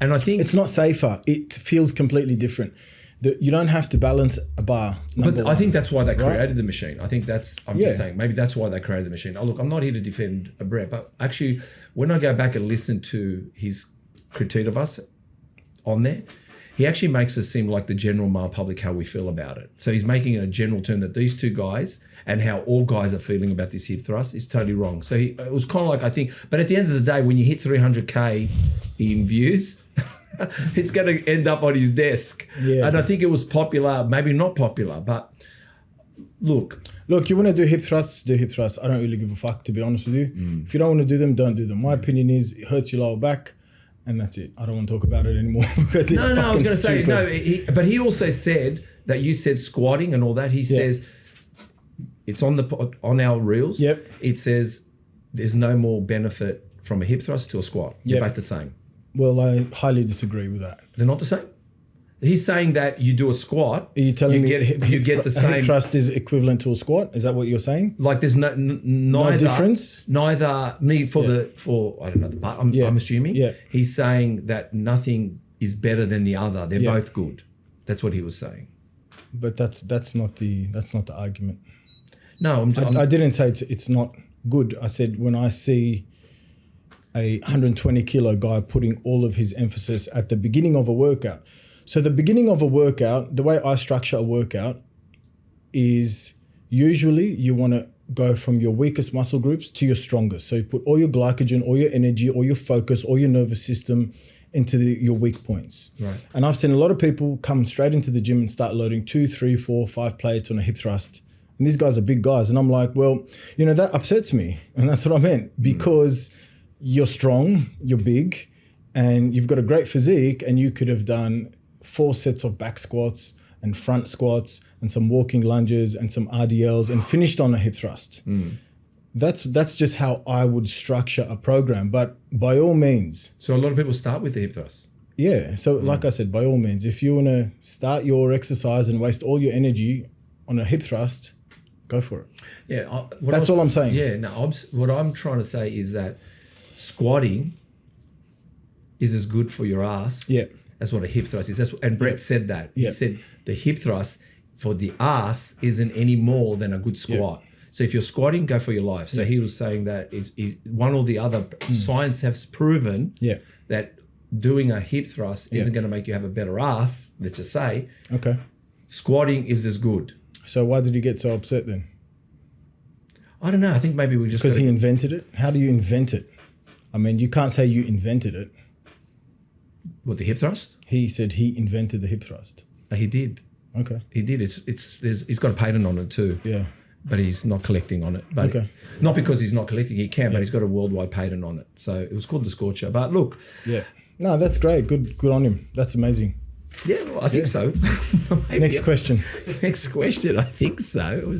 And I think it's not safer. It feels completely different. You don't have to balance a bar. But I think that's why they created the machine. I think just saying, maybe that's why they created the machine. Oh, look, I'm not here to defend a Brett, but actually, when I go back and listen to his critique of us on there, he actually makes us seem like the general male public, how we feel about it. So he's making it a general term that these two guys and how all guys are feeling about this hip thrust is totally wrong. So it was kind of like, I think, but at the end of the day, when you hit 300K in views, it's going to end up on his desk. Yeah. And I think it was popular, maybe not popular, but look, you want to do hip thrusts, do hip thrusts. I don't really give a fuck, to be honest with you. If you don't want to do them, don't do them. My opinion is it hurts your lower back. And that's it. I don't want to talk about it anymore because it's fucking I was going to say, stupid. but he also said that you said squatting and all that. He says it's on our reels. Yep. It says there's no more benefit from a hip thrust to a squat. They're both the same. Well, I highly disagree with that. They're not the same? He's saying that you do a squat. Are you telling me you get the same? Hip thrust is equivalent to a squat? Is that what you're saying? Like there's no difference? Neither me for I don't know the part. I'm assuming. Yeah. He's saying that nothing is better than the other. They're both good. That's what he was saying. But that's not the argument. No, I didn't say it's not good. I said when I see a 120 kilo guy putting all of his emphasis at the beginning of a workout. So the beginning of a workout, the way I structure a workout is usually you want to go from your weakest muscle groups to your strongest. So you put all your glycogen, all your energy, all your focus, all your nervous system into your weak points. Right. And I've seen a lot of people come straight into the gym and start loading 2, 3, 4, 5 plates on a hip thrust. And these guys are big guys. And I'm like, well, that upsets me. And that's what I meant. Because you're strong, you're big, and you've got a great physique, and you could have done 4 sets of back squats and front squats and some walking lunges and some RDLs and finished on a hip thrust. That's just how I would structure a program. But by all means. So a lot of people start with the hip thrust. Yeah. So like I said, by all means, if you want to start your exercise and waste all your energy on a hip thrust, go for it. Yeah. That's all I'm saying. Yeah. No, what I'm trying to say is that squatting is as good for your ass. Yeah. That's what a hip thrust is. And Brett said that. He said the hip thrust for the ass isn't any more than a good squat. So if you're squatting, go for your life. So he was saying that it's one or the other. Science has proven that doing a hip thrust isn't going to make you have a better ass, let's just say. Okay. Squatting is as good. So why did he get so upset then? I don't know. I think maybe we just because he invented it. How do you invent it? I mean, you can't say you invented it. What, the hip thrust? He said he invented the hip thrust. He did. Okay. He did. He's got a patent on it too. Yeah. But he's not collecting on it. But not because he's not collecting, he can, but he's got a worldwide patent on it. So it was called the Scorcher. But look. Yeah. No, that's great. Good on him. That's amazing. Yeah, well, I think so. Next question. Next question. I think so.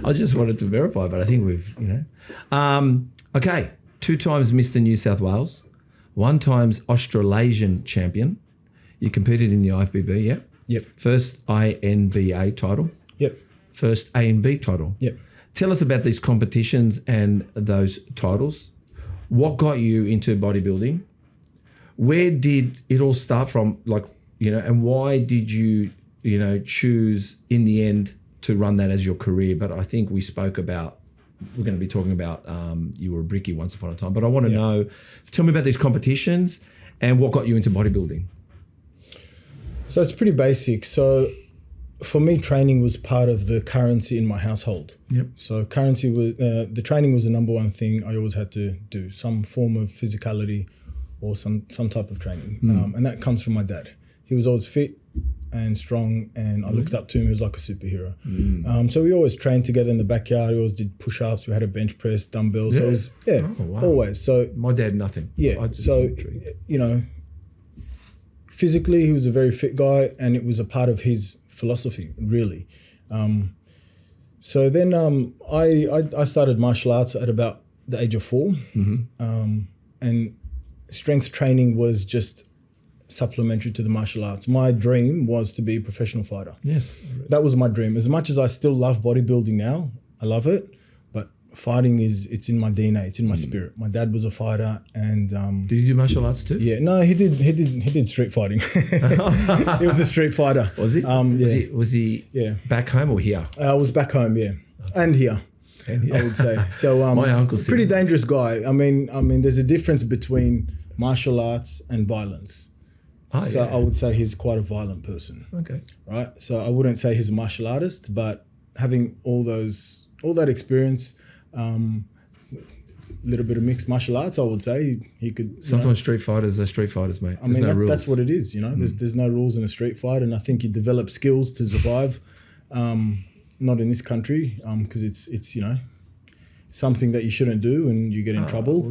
I just wanted to verify, but I think we've, okay. 2 times Mr. New South Wales, 1 times Australasian champion. You competed in the IFBB, yeah? Yep. First INBA title. Yep. First ANB title. Yep. Tell us about these competitions and those titles. What got you into bodybuilding? Where did it all start from? And why did you, choose in the end to run that as your career? But I think we spoke about, we're going to be talking about you were a brickie once upon a time. But I want to know, tell me about these competitions and what got you into bodybuilding. So it's pretty basic. So for me, training was part of the currency in my household. Yep. So currency was, the training was the number one thing I always had to do, some form of physicality or some type of training. And that comes from my dad. He was always fit and strong, and I looked up to him. He was like a superhero. So we always trained together in the backyard. We always did push-ups. We had a bench press, dumbbells. So it was, always. So my dad, nothing. Yeah. So, physically, he was a very fit guy, and it was a part of his philosophy, really. So then I started martial arts at about the age of 4. And strength training was just supplementary to the martial arts. My dream was to be a professional fighter. Yes. That was my dream. As much as I still love bodybuilding now, I love it, but fighting it's in my DNA, it's in my spirit. My dad was a fighter, and did you do martial arts too? Yeah, no, he did street fighting. He was a street fighter. Was he? Was he back home or here? I was back home, and here. I would say. So my uncle's pretty dangerous guy. I mean, there's a difference between martial arts and violence. I would say he's quite a violent person. Okay. Right. So I wouldn't say he's a martial artist, but having all that experience, little bit of mixed martial arts, I would say he could. Sometimes street fighters are street fighters, mate. There's no rules. That's what it is. There's no rules in a street fight, and I think you develop skills to survive. Not in this country, because it's something that you shouldn't do and you get in trouble.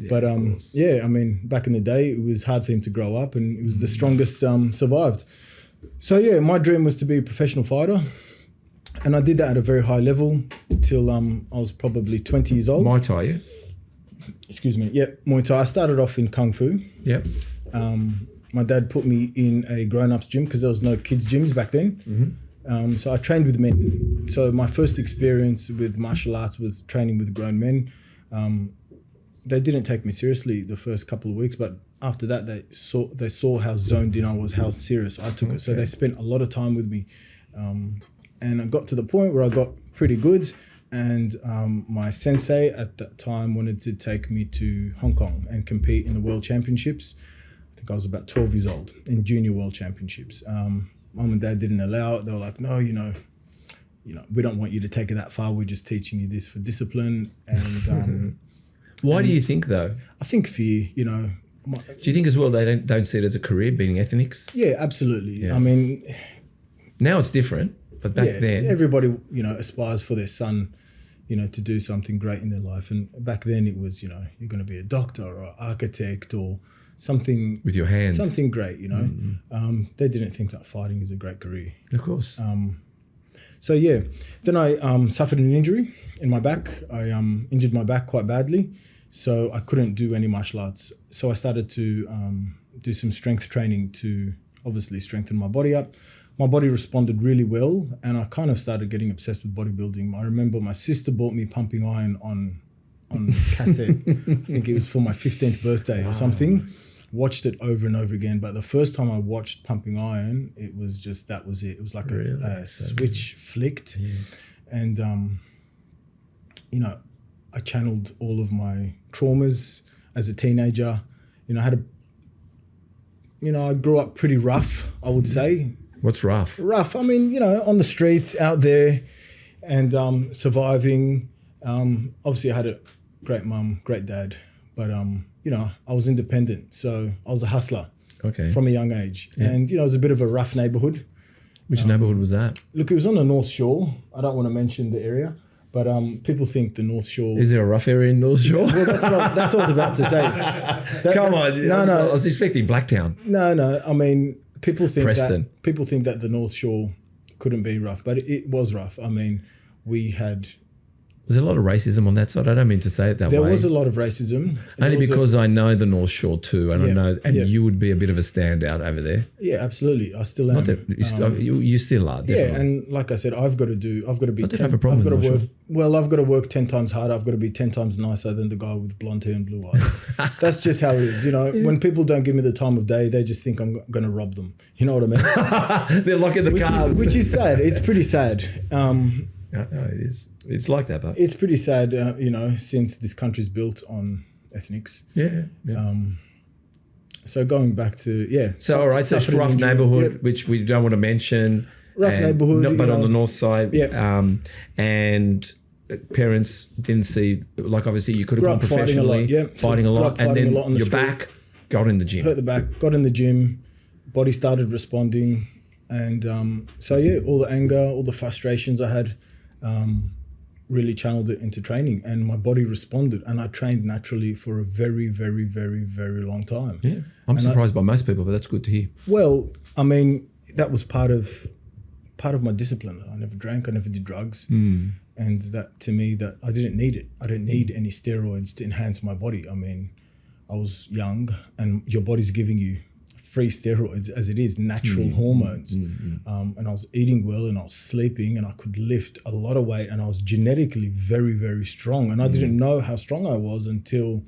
But back in the day, it was hard for him to grow up, and it was the strongest survived. So my dream was to be a professional fighter, and I did that at a very high level till I was probably 20 years old. Muay Thai, yeah? Excuse me. Yep, Muay Thai. I started off in Kung Fu. Yep. My dad put me in a grown-ups gym because there was no kids gyms back then. So I trained with men. So my first experience with martial arts was training with grown men. They didn't take me seriously the first couple of weeks, but after that they saw how zoned in I was, how serious I took it. So they spent a lot of time with me. And I got to the point where I got pretty good, and my sensei at that time wanted to take me to Hong Kong and compete in the World Championships. I think I was about 12 years old, in Junior World Championships. Mum and Dad didn't allow it. They were like, no, we don't want you to take it that far. We're just teaching you this for discipline. And why do you think though? I think fear. Do you think as well they don't see it as a career, being ethnics? Yeah, absolutely. Yeah. I mean, now it's different, but back then everybody aspires for their son, to do something great in their life. And back then it was, you're going to be a doctor or an architect or something with your hands, something great. They didn't think that fighting is a great career. Of course. Then I suffered an injury in my back. I injured my back quite badly, so I couldn't do any martial arts. So I started to do some strength training to obviously strengthen my body up. My body responded really well, and I kind of started getting obsessed with bodybuilding. I remember my sister bought me Pumping Iron on cassette. I think it was for my 15th birthday or something. watched it over and over again. But the first time I watched Pumping Iron, it was just, that was it. It was like a switch flicked. Yeah. And, you know, I channeled all of my traumas as a teenager. You know, I grew up pretty rough, I would say. What's rough? Rough. I mean, you know, on the streets out there and surviving. Obviously I had a great mum, great dad, but, you know, I was independent. So I was a hustler from a young age. Yeah. And, you know, it was a bit of a rough neighborhood. Which neighborhood was that? Look, it was on the North Shore. I don't want to mention the area, but people think the North Shore. Is there a rough area in North Shore? Well, that's what I was about to say. Come on. No. I was expecting Blacktown. No. I mean, people think Preston. that the North Shore couldn't be rough, but it was rough. I mean, we had... Was there a lot of racism on that side? I don't mean to say it that way. There was a lot of racism. Only because I know the North Shore too, and I know, and you would be a bit of a standout over there. Yeah, absolutely. I still am. Not that you still are. Definitely. Yeah, and like I said, I've got to be. I don't have a problem with North Shore. Well, I've got to work 10 times harder. I've got to be 10 times nicer than the guy with blonde hair and blue eyes. That's just how it is. You know, when people don't give me the time of day, they just think I'm going to rob them. You know what I mean? They're locking the cars. Which is sad. It's pretty sad. No, it is. It's like that, but it's pretty sad, you know, since this country's built on ethnics. Yeah. So going back to So all right, so rough neighborhood, which we don't want to mention. Rough neighborhood, but on the north side. Yeah. And parents didn't see, like obviously you could have gone professionally, fighting a lot, and then your back got in the gym. Hurt the back, got in the gym, body started responding, and all the anger, all the frustrations I had. Really channeled it into training, and my body responded, and I trained naturally for a very, very, very, very long time. Yeah, I'm surprised by most people, but that's good to hear. Well, I mean, that was part of my discipline. I never drank, I never did drugs, and that to me, that I didn't need it. I didn't need any steroids to enhance my body. I mean, I was young, and your body's giving you free steroids as it is, natural hormones. And I was eating well, and I was sleeping, and I could lift a lot of weight, and I was genetically very, very strong. And I didn't know how strong I was until,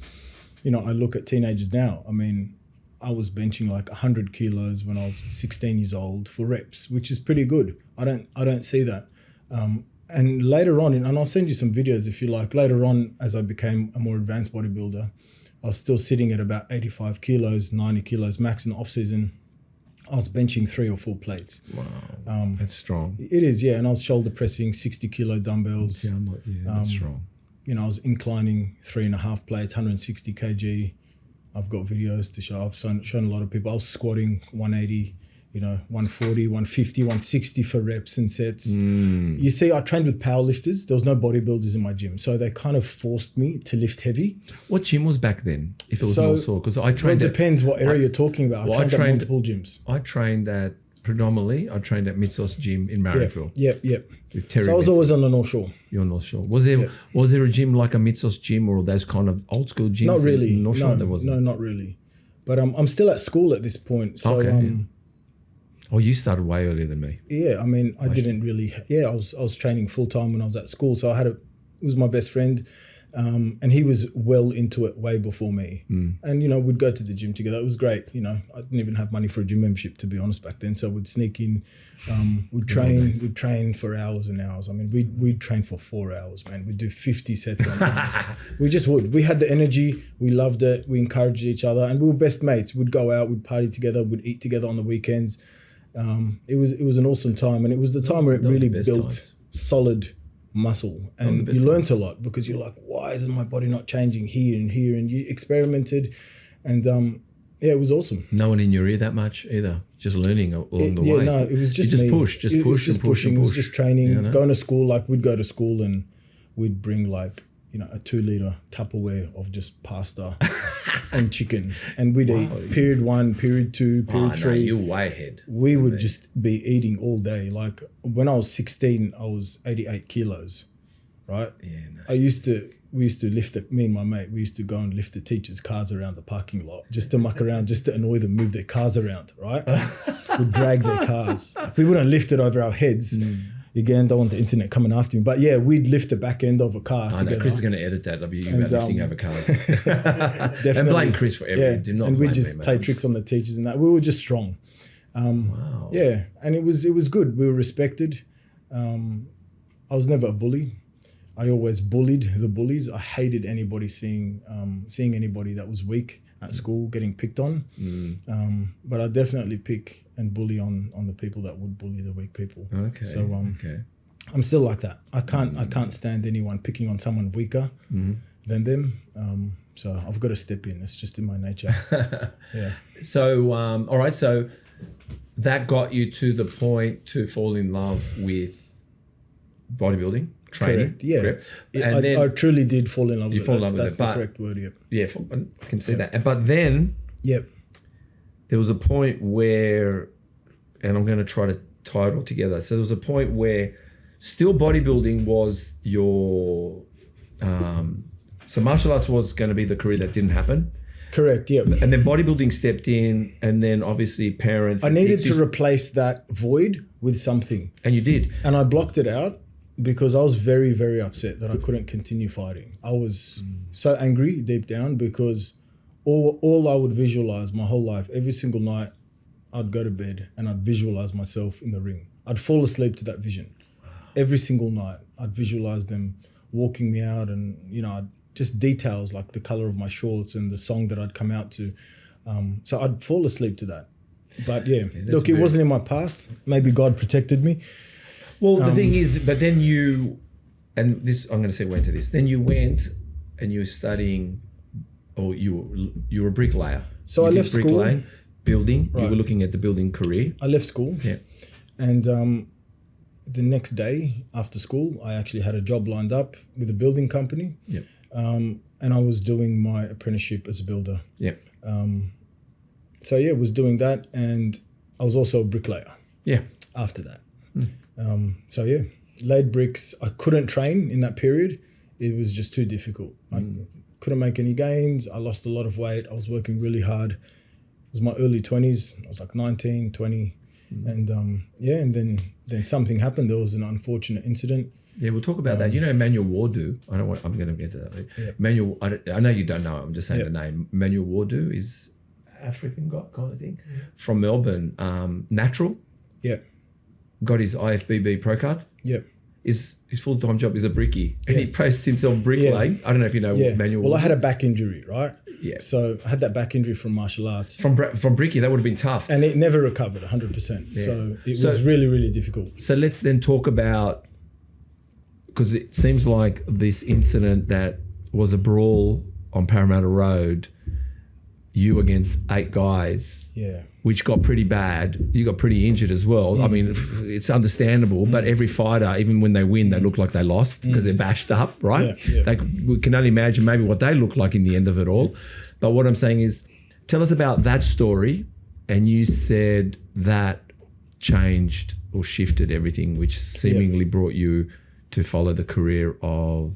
you know, I look at teenagers now. I mean, I was benching like 100 kilos when I was 16 years old for reps, which is pretty good. I don't see that. And later on, and I'll send you some videos if you like, later on as I became a more advanced bodybuilder, I was still sitting at about 85 kilos, 90 kilos max in the off season. I was benching 3 or 4 plates. Wow, that's strong. It is, yeah. And I was shoulder pressing 60 kilo dumbbells. Yeah, that's strong. You know, I was inclining 3.5 plates, 160 kg. I've got videos to show. I've shown a lot of people. I was squatting 180, you know, 140, 150, 160 for reps and sets. You see, I trained with powerlifters. There was no bodybuilders in my gym. So they kind of forced me to lift heavy. What gym was back then, if it was North Shore? Because I trained it depends what area you're talking about. I trained at multiple gyms. I trained at Mitsos Gym in Marrickville. Yep. With Terry. So I was always on the North Shore. You're North Shore. Was there a gym like a Mitsos Gym or those kind of old school gyms? Not really. In North Shore? There wasn't. No, not really. But I'm still at school at this point. So Oh, you started way earlier than me. Yeah, I mean, I didn't really. Yeah, I was training full time when I was at school. So it was my best friend, and he was well into it way before me. And you know, we'd go to the gym together. It was great. You know, I didn't even have money for a gym membership, to be honest, back then. So we'd sneak in, we'd train for hours and hours. I mean, we'd train for 4 hours, man. We'd do 50 sets on us. We just would. We had the energy. We loved it. We encouraged each other, and we were best mates. We'd go out. We'd party together. We'd eat together on the weekends. It was an awesome time, and it was the time where it really built solid muscle, and you learnt a lot, because you're like, why is my body not changing here and here? And you experimented, and it was awesome. No one in your ear that much either, just learning along the way. Yeah, no, it was just me. Push. It was just training, going to school. Like we'd go to school and we'd bring like, you know, a 2-liter Tupperware of just pasta and chicken, and we'd eat period 1, period 2, period 3. No, you're way ahead. We would just be eating all day. Like when I was 16, I was 88 kilos, right? Yeah. No. We used to lift it. Me and my mate, we used to go and lift the teachers' cars around the parking lot just to muck around, just to annoy them, move their cars around, right? We'd drag their cars. We wouldn't lift it over our heads. Again, don't want the internet coming after me. But yeah, we'd lift the back end of a car I know together. Chris is going to edit that. That'll be you about lifting over cars. Definitely. And blame Chris for everything. Do not and we blame just me, play mate. tricks on the teachers and that. We were just strong. Wow. Yeah, and it was good. We were respected. I was never a bully. I always bullied the bullies. I hated anybody seeing anybody that was weak at school getting picked on. But I definitely pick and bully on the people that would bully the weak people. Okay. So okay. I'm still like that. I can't stand anyone picking on someone weaker than them. So I've got to step in. It's just in my nature. Yeah. So, all right. So that got you to the point to fall in love with bodybuilding training. Correct. Yeah. Correct? And I truly did fall in love with it. fall in love with That's it, the but- correct word. Yep. Yeah, I can see that. But then Yep. there was a point where, and I'm going to try to tie it all together. So there was a point where still bodybuilding was your, so martial arts was going to be the career that didn't happen. Correct. Yep. And then bodybuilding stepped in, and then obviously parents. I needed to replace that void with something. And you did. And I blocked it out because I was very, very upset that I couldn't continue fighting. I was so angry deep down because all I would visualize my whole life, every single night, I'd go to bed and I'd visualize myself in the ring. I'd fall asleep to that vision. Every single night, I'd visualize them walking me out and, I'd just details like the color of my shorts and the song that I'd come out to. So I'd fall asleep to that. But yeah look, it wasn't in my path. Maybe God protected me. Well, the thing is, but then you, and this, I'm going to segue into this. Then you went and you were studying, or you were a bricklayer. So I left school. Bricklaying, building. Right. You were looking at the building career. I left school. Yeah. And the next day after school, I actually had a job lined up with a building company. Yeah. And I was doing my apprenticeship as a builder. Yeah. So yeah, was doing that, and I was also a bricklayer. Yeah. After that. So yeah, laid bricks. I couldn't train in that period. It was just too difficult. I couldn't make any gains. I lost a lot of weight. I was working really hard. It was my early 20s. I was like 19, 20. And and then something happened. There was an unfortunate incident. Yeah, we'll talk about that. Emmanuel Wardu. I'm going to get to that. Yeah. Emmanuel, I know you don't know. I'm just saying the name. Emmanuel Wardu is African guy kind of thing from Melbourne. Natural. Yeah. Got his IFBB pro card. Yeah. His full-time job is a brickie, and he praised himself bricklaying. I don't know if you know what Emmanuel. Well, I had a back injury, right? Yeah. So I had that back injury from martial arts. From brickie, that would have been tough. And it never recovered 100%. So it was really, really difficult. So let's then talk about, because it seems like this incident that was a brawl on Parramatta Road, you against 8 guys, which got pretty bad. You got pretty injured as well. I mean, it's understandable, but every fighter, even when they win, they look like they lost because they're bashed up, right? Yeah. We can only imagine maybe what they look like in the end of it all. But what I'm saying is, tell us about that story. And you said that changed or shifted everything, which seemingly brought you to follow the career of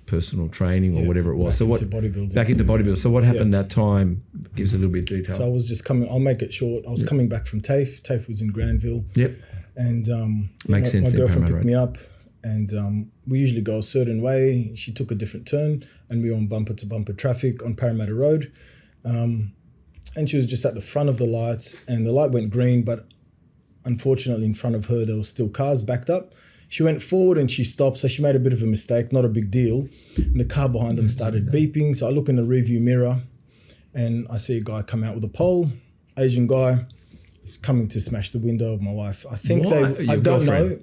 personal training or whatever it was. Back into bodybuilding. Back into bodybuilding. So what happened that time? Give us a little bit of detail. So I was just coming, I'll make it short. I was coming back from TAFE. TAFE was in Granville. Yep. And Makes sense. My girlfriend Parramatta picked me up, and we usually go a certain way. She took a different turn, and we were on bumper to bumper traffic on Parramatta Road. And she was just at the front of the lights, and the light went green, but unfortunately in front of her there was still cars backed up. She went forward and she stopped, so she made a bit of a mistake, not a big deal. And the car behind them started beeping, so I look in the rearview mirror and I see a guy come out with a pole, Asian guy. He's coming to smash the window of my wife. I think I don't know.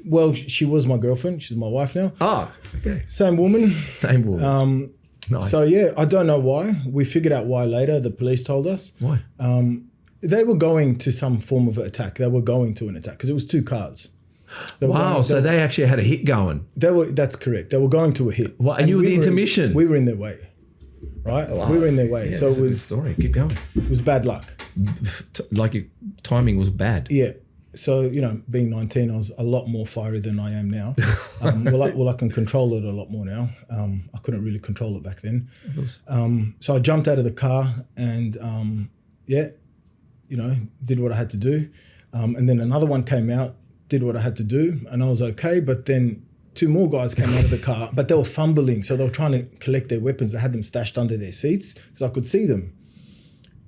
Well, she was my girlfriend. She's my wife now. Ah, okay. Same woman. Same woman. Nice. So yeah, I don't know why. We figured out why later. The police told us. Why? They were going to some form of attack. They were going to an attack because it was 2 cars. So they actually had a hit going. That's correct. They were going to a hit. Well, and you were the intermission. We were in their way, right? Wow. We were in their way. Yeah, so it a good was story. Keep going. It was bad luck. Like your timing was bad. Yeah. So, being 19, I was a lot more fiery than I am now. I can control it a lot more now. I couldn't really control it back then. So I jumped out of the car and, did what I had to do. And then another one came out, did what I had to do, and I was okay. But then 2 more guys came out of the car, but they were fumbling. So they were trying to collect their weapons. They had them stashed under their seats because I could see them.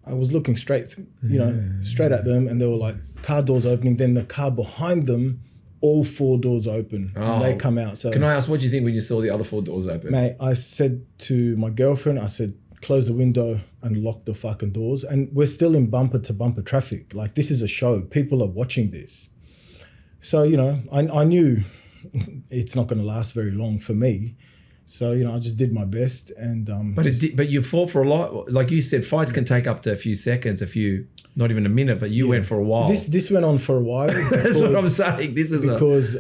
I was looking straight at them, and they were like, car doors opening. Then the car behind them, all 4 doors open, and they come out. So can I ask, what do you think when you saw the other 4 doors open? Mate, I said to my girlfriend, I said, close the window and lock the fucking doors. And we're still in bumper to bumper traffic. Like, this is a show. People are watching this. So, you know, I knew it's not going to last very long for me. So, you know, I just did my best. And but you fought for a lot. Like you said, fights can take up to a few seconds, not even a minute, but you went for a while. This went on for a while. That's what I'm saying. This is because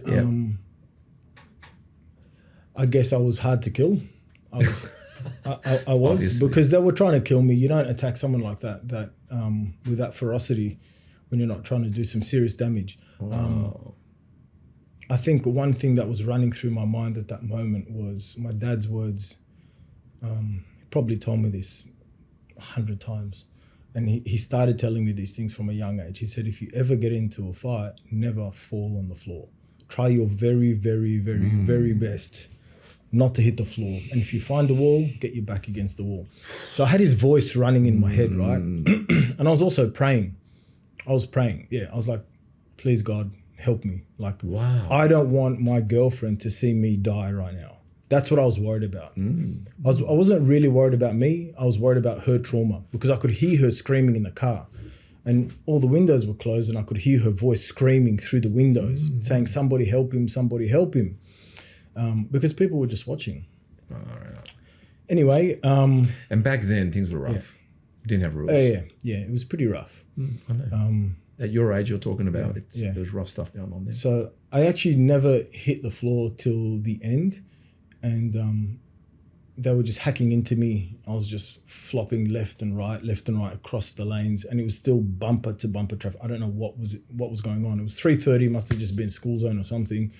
I guess I was hard to kill. I was Obviously. because they were trying to kill me. You don't attack someone like that with that ferocity when you're not trying to do some serious damage. Wow. I think one thing that was running through my mind at that moment was my dad's words. He probably told me this 100 times. And he started telling me these things from a young age. He said, if you ever get into a fight, never fall on the floor. Try your very, very, very, very best not to hit the floor. And if you find a wall, get your back against the wall. So I had his voice running in my head, right? And I was also praying. I was praying. Yeah, I was like, please, God, help me. Like, wow. I don't want my girlfriend to see me die right now. That's what I was worried about. I wasn't really worried about me. I was worried about her trauma because I could hear her screaming in the car and all the windows were closed and I could hear her voice screaming through the windows saying, somebody help him, somebody help him. Because people were just watching. All right. Anyway. And back then things were rough. Yeah. You didn't have rules. Yeah, it was pretty rough. I know. At your age you're talking about, there's rough stuff going on there. So I actually never hit the floor till the end. And they were just hacking into me. I was just flopping left and right across the lanes, and it was still bumper to bumper traffic. I don't know what was going on. It was 3:30, must have just been school zone or something.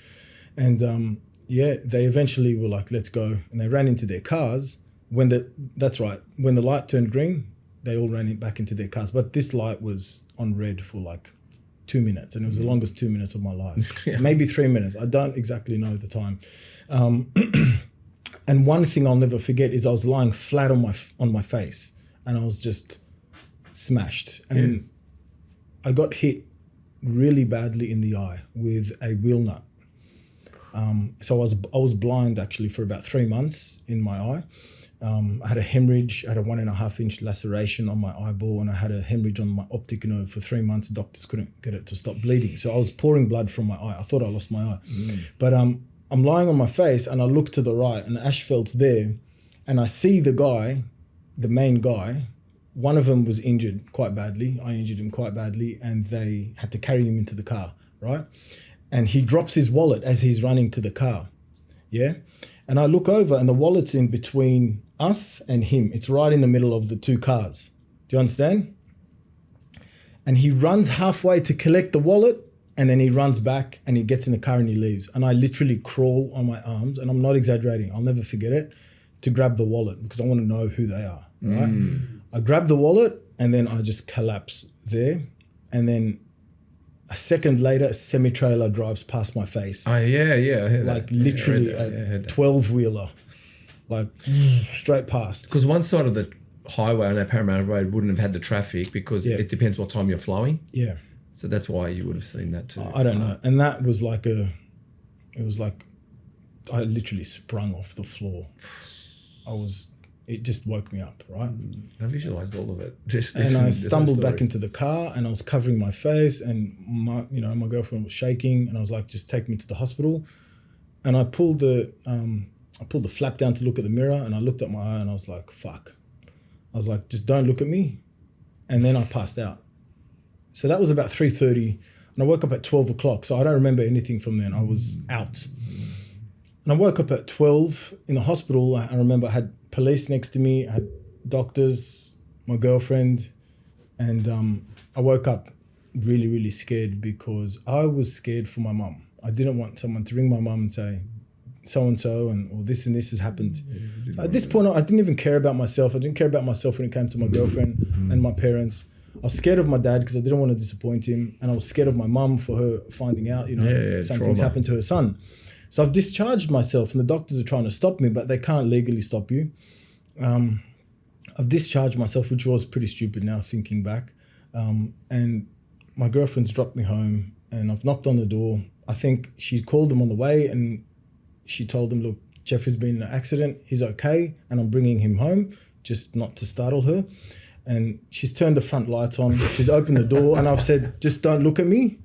And they eventually were like, let's go. And they ran into their cars. When the light turned green, they all ran back into their cars. But this light was on red for like 2 minutes, and it was the longest 2 minutes of my life. Maybe 3 minutes. I don't exactly know the time. And one thing I'll never forget is I was lying flat on my face, and I was just smashed. And I got hit really badly in the eye with a wheel nut. So I was blind actually for about 3 months in my eye. I had a hemorrhage. I had a 1.5 inch laceration on my eyeball, and I had a hemorrhage on my optic nerve for 3 months. Doctors couldn't get it to stop bleeding. So I was pouring blood from my eye. I thought I lost my eye. But I'm lying on my face, and I look to the right, and Asphalt's there, and I see the main guy. One of them was injured quite badly. I injured him quite badly, and they had to carry him into the car, right? And he drops his wallet as he's running to the car, yeah? And I look over, and the wallet's in between us and him. It's right in the middle of the 2 cars. Do you understand? And he runs halfway to collect the wallet, and then he runs back and he gets in the car and he leaves. And I literally crawl on my arms, and I'm not exaggerating, I'll never forget it, to grab the wallet because I want to know who they are, right? I grab the wallet, and then I just collapse there. And then a second later, a semi-trailer drives past my face. Oh, yeah, I heard like that. literally I heard that. a 12-wheeler, like straight past. Because one side of the highway on our Parramatta Road wouldn't have had the traffic because it depends what time you're flowing. Yeah. So that's why you would have seen that too. I don't know. And that was like I literally sprung off the floor. It just woke me up, right? I visualized all of it. And I stumbled back into the car, and I was covering my face, and my girlfriend was shaking, and I was like, just take me to the hospital. And I pulled the flap down to look at the mirror, and I looked at my eye, and I was like, fuck. I was like, just don't look at me. And then I passed out. So that was about 3:30, and I woke up at 12 o'clock. So I don't remember anything from then. I was out. And I woke up at 12 in the hospital. I remember I had police next to me, I had doctors, my girlfriend, and I woke up really, really scared because I was scared for my mum. I didn't want someone to ring my mum and say, so-and-so, or this and this has happened. At this point, I didn't even care about myself. I didn't care about myself when it came to my girlfriend and my parents. was scared of my dad because I didn't want to disappoint him, and I was scared of my mum for her finding out, something's happened to her son. So I've discharged myself, and the doctors are trying to stop me, but they can't legally stop you. I've discharged myself, which was pretty stupid now thinking back. And my girlfriend's dropped me home, and I've knocked on the door. I think she called them on the way, and she told them, look, Jeffrey's been in an accident. He's okay, and I'm bringing him home, just not to startle her. And she's turned the front lights on. She's opened the door, and I've said, just don't look at me.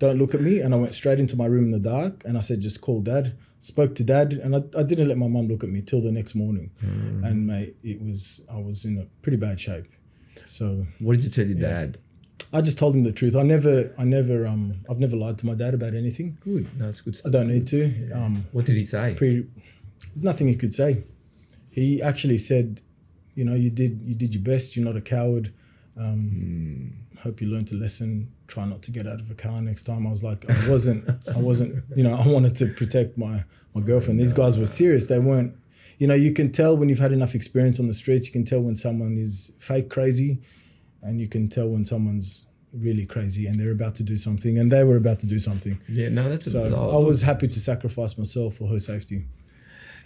Don't look at me. And I went straight into my room in the dark, and I said, just call Dad. Spoke to Dad, and I didn't let my mum look at me till the next morning. And mate, I was in a pretty bad shape. So What did you tell your dad? I just told him the truth. I've never lied to my dad about anything. Good. No, it's good stuff. I don't need to. What did he say? There's nothing he could say. He actually said, you did your best. You're not a coward. Hope you learned a lesson. Try not to get out of a car next time. I was like, I wasn't. I wanted to protect my girlfriend. These guys were serious. They weren't. You can tell when you've had enough experience on the streets. You can tell when someone is fake crazy, and you can tell when someone's really crazy and they're about to do something, and they were about to do something. Yeah, no, that's so. I was happy to sacrifice myself for her safety.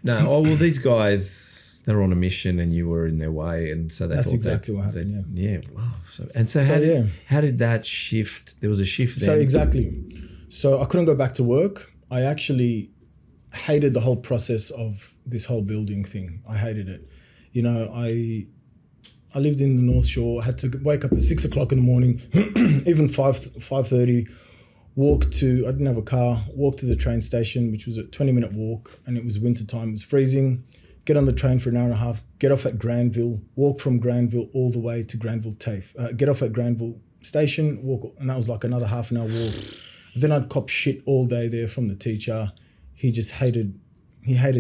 No, well, these guys, they're on a mission, and you were in their way, and so that's exactly what happened. Yeah, wow. How did that shift? There was a shift then. So exactly. So I couldn't go back to work. I actually hated the whole process of this whole building thing. I hated it. I lived in the North Shore. I had to wake up at 6 o'clock in the morning, even 5:30. I didn't have a car, walk to the train station, which was a 20-minute walk, and it was winter time. It was freezing. Get on the train for an hour and a half, get off at Granville, walk from Granville all the way to Granville TAFE. Get off at Granville station, walk, and that was like another half an hour walk. Then I'd cop shit all day there from the teacher. He hated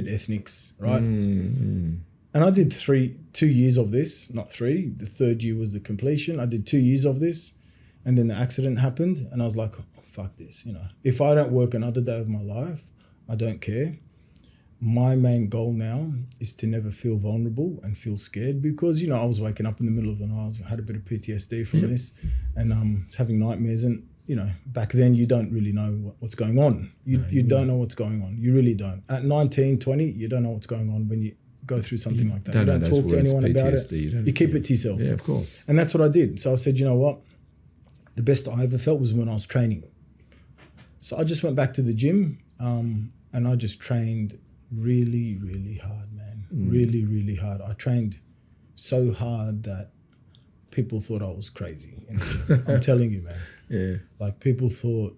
ethnics, right? And I did 2 years of this, not 3. The third year was the completion. I did 2 years of this, and then the accident happened, and I was like, oh, fuck this, If I don't work another day of my life, I don't care. My main goal now is to never feel vulnerable and feel scared, because, I was waking up in the middle of the night. I had a bit of PTSD from this, and having nightmares. And, back then you don't really know what's going on. You don't know what's going on. You really don't. At 19, 20, you don't know what's going on when you go through something like that. You don't talk to anyone about it. You keep it to yourself. Yeah, of course. And that's what I did. So I said, you know what? The best I ever felt was when I was training. So I just went back to the gym, and I just trained really, really hard, man. Really, really hard. I trained so hard that people thought I was crazy in the gym. I'm telling you, man. Yeah. Like, people thought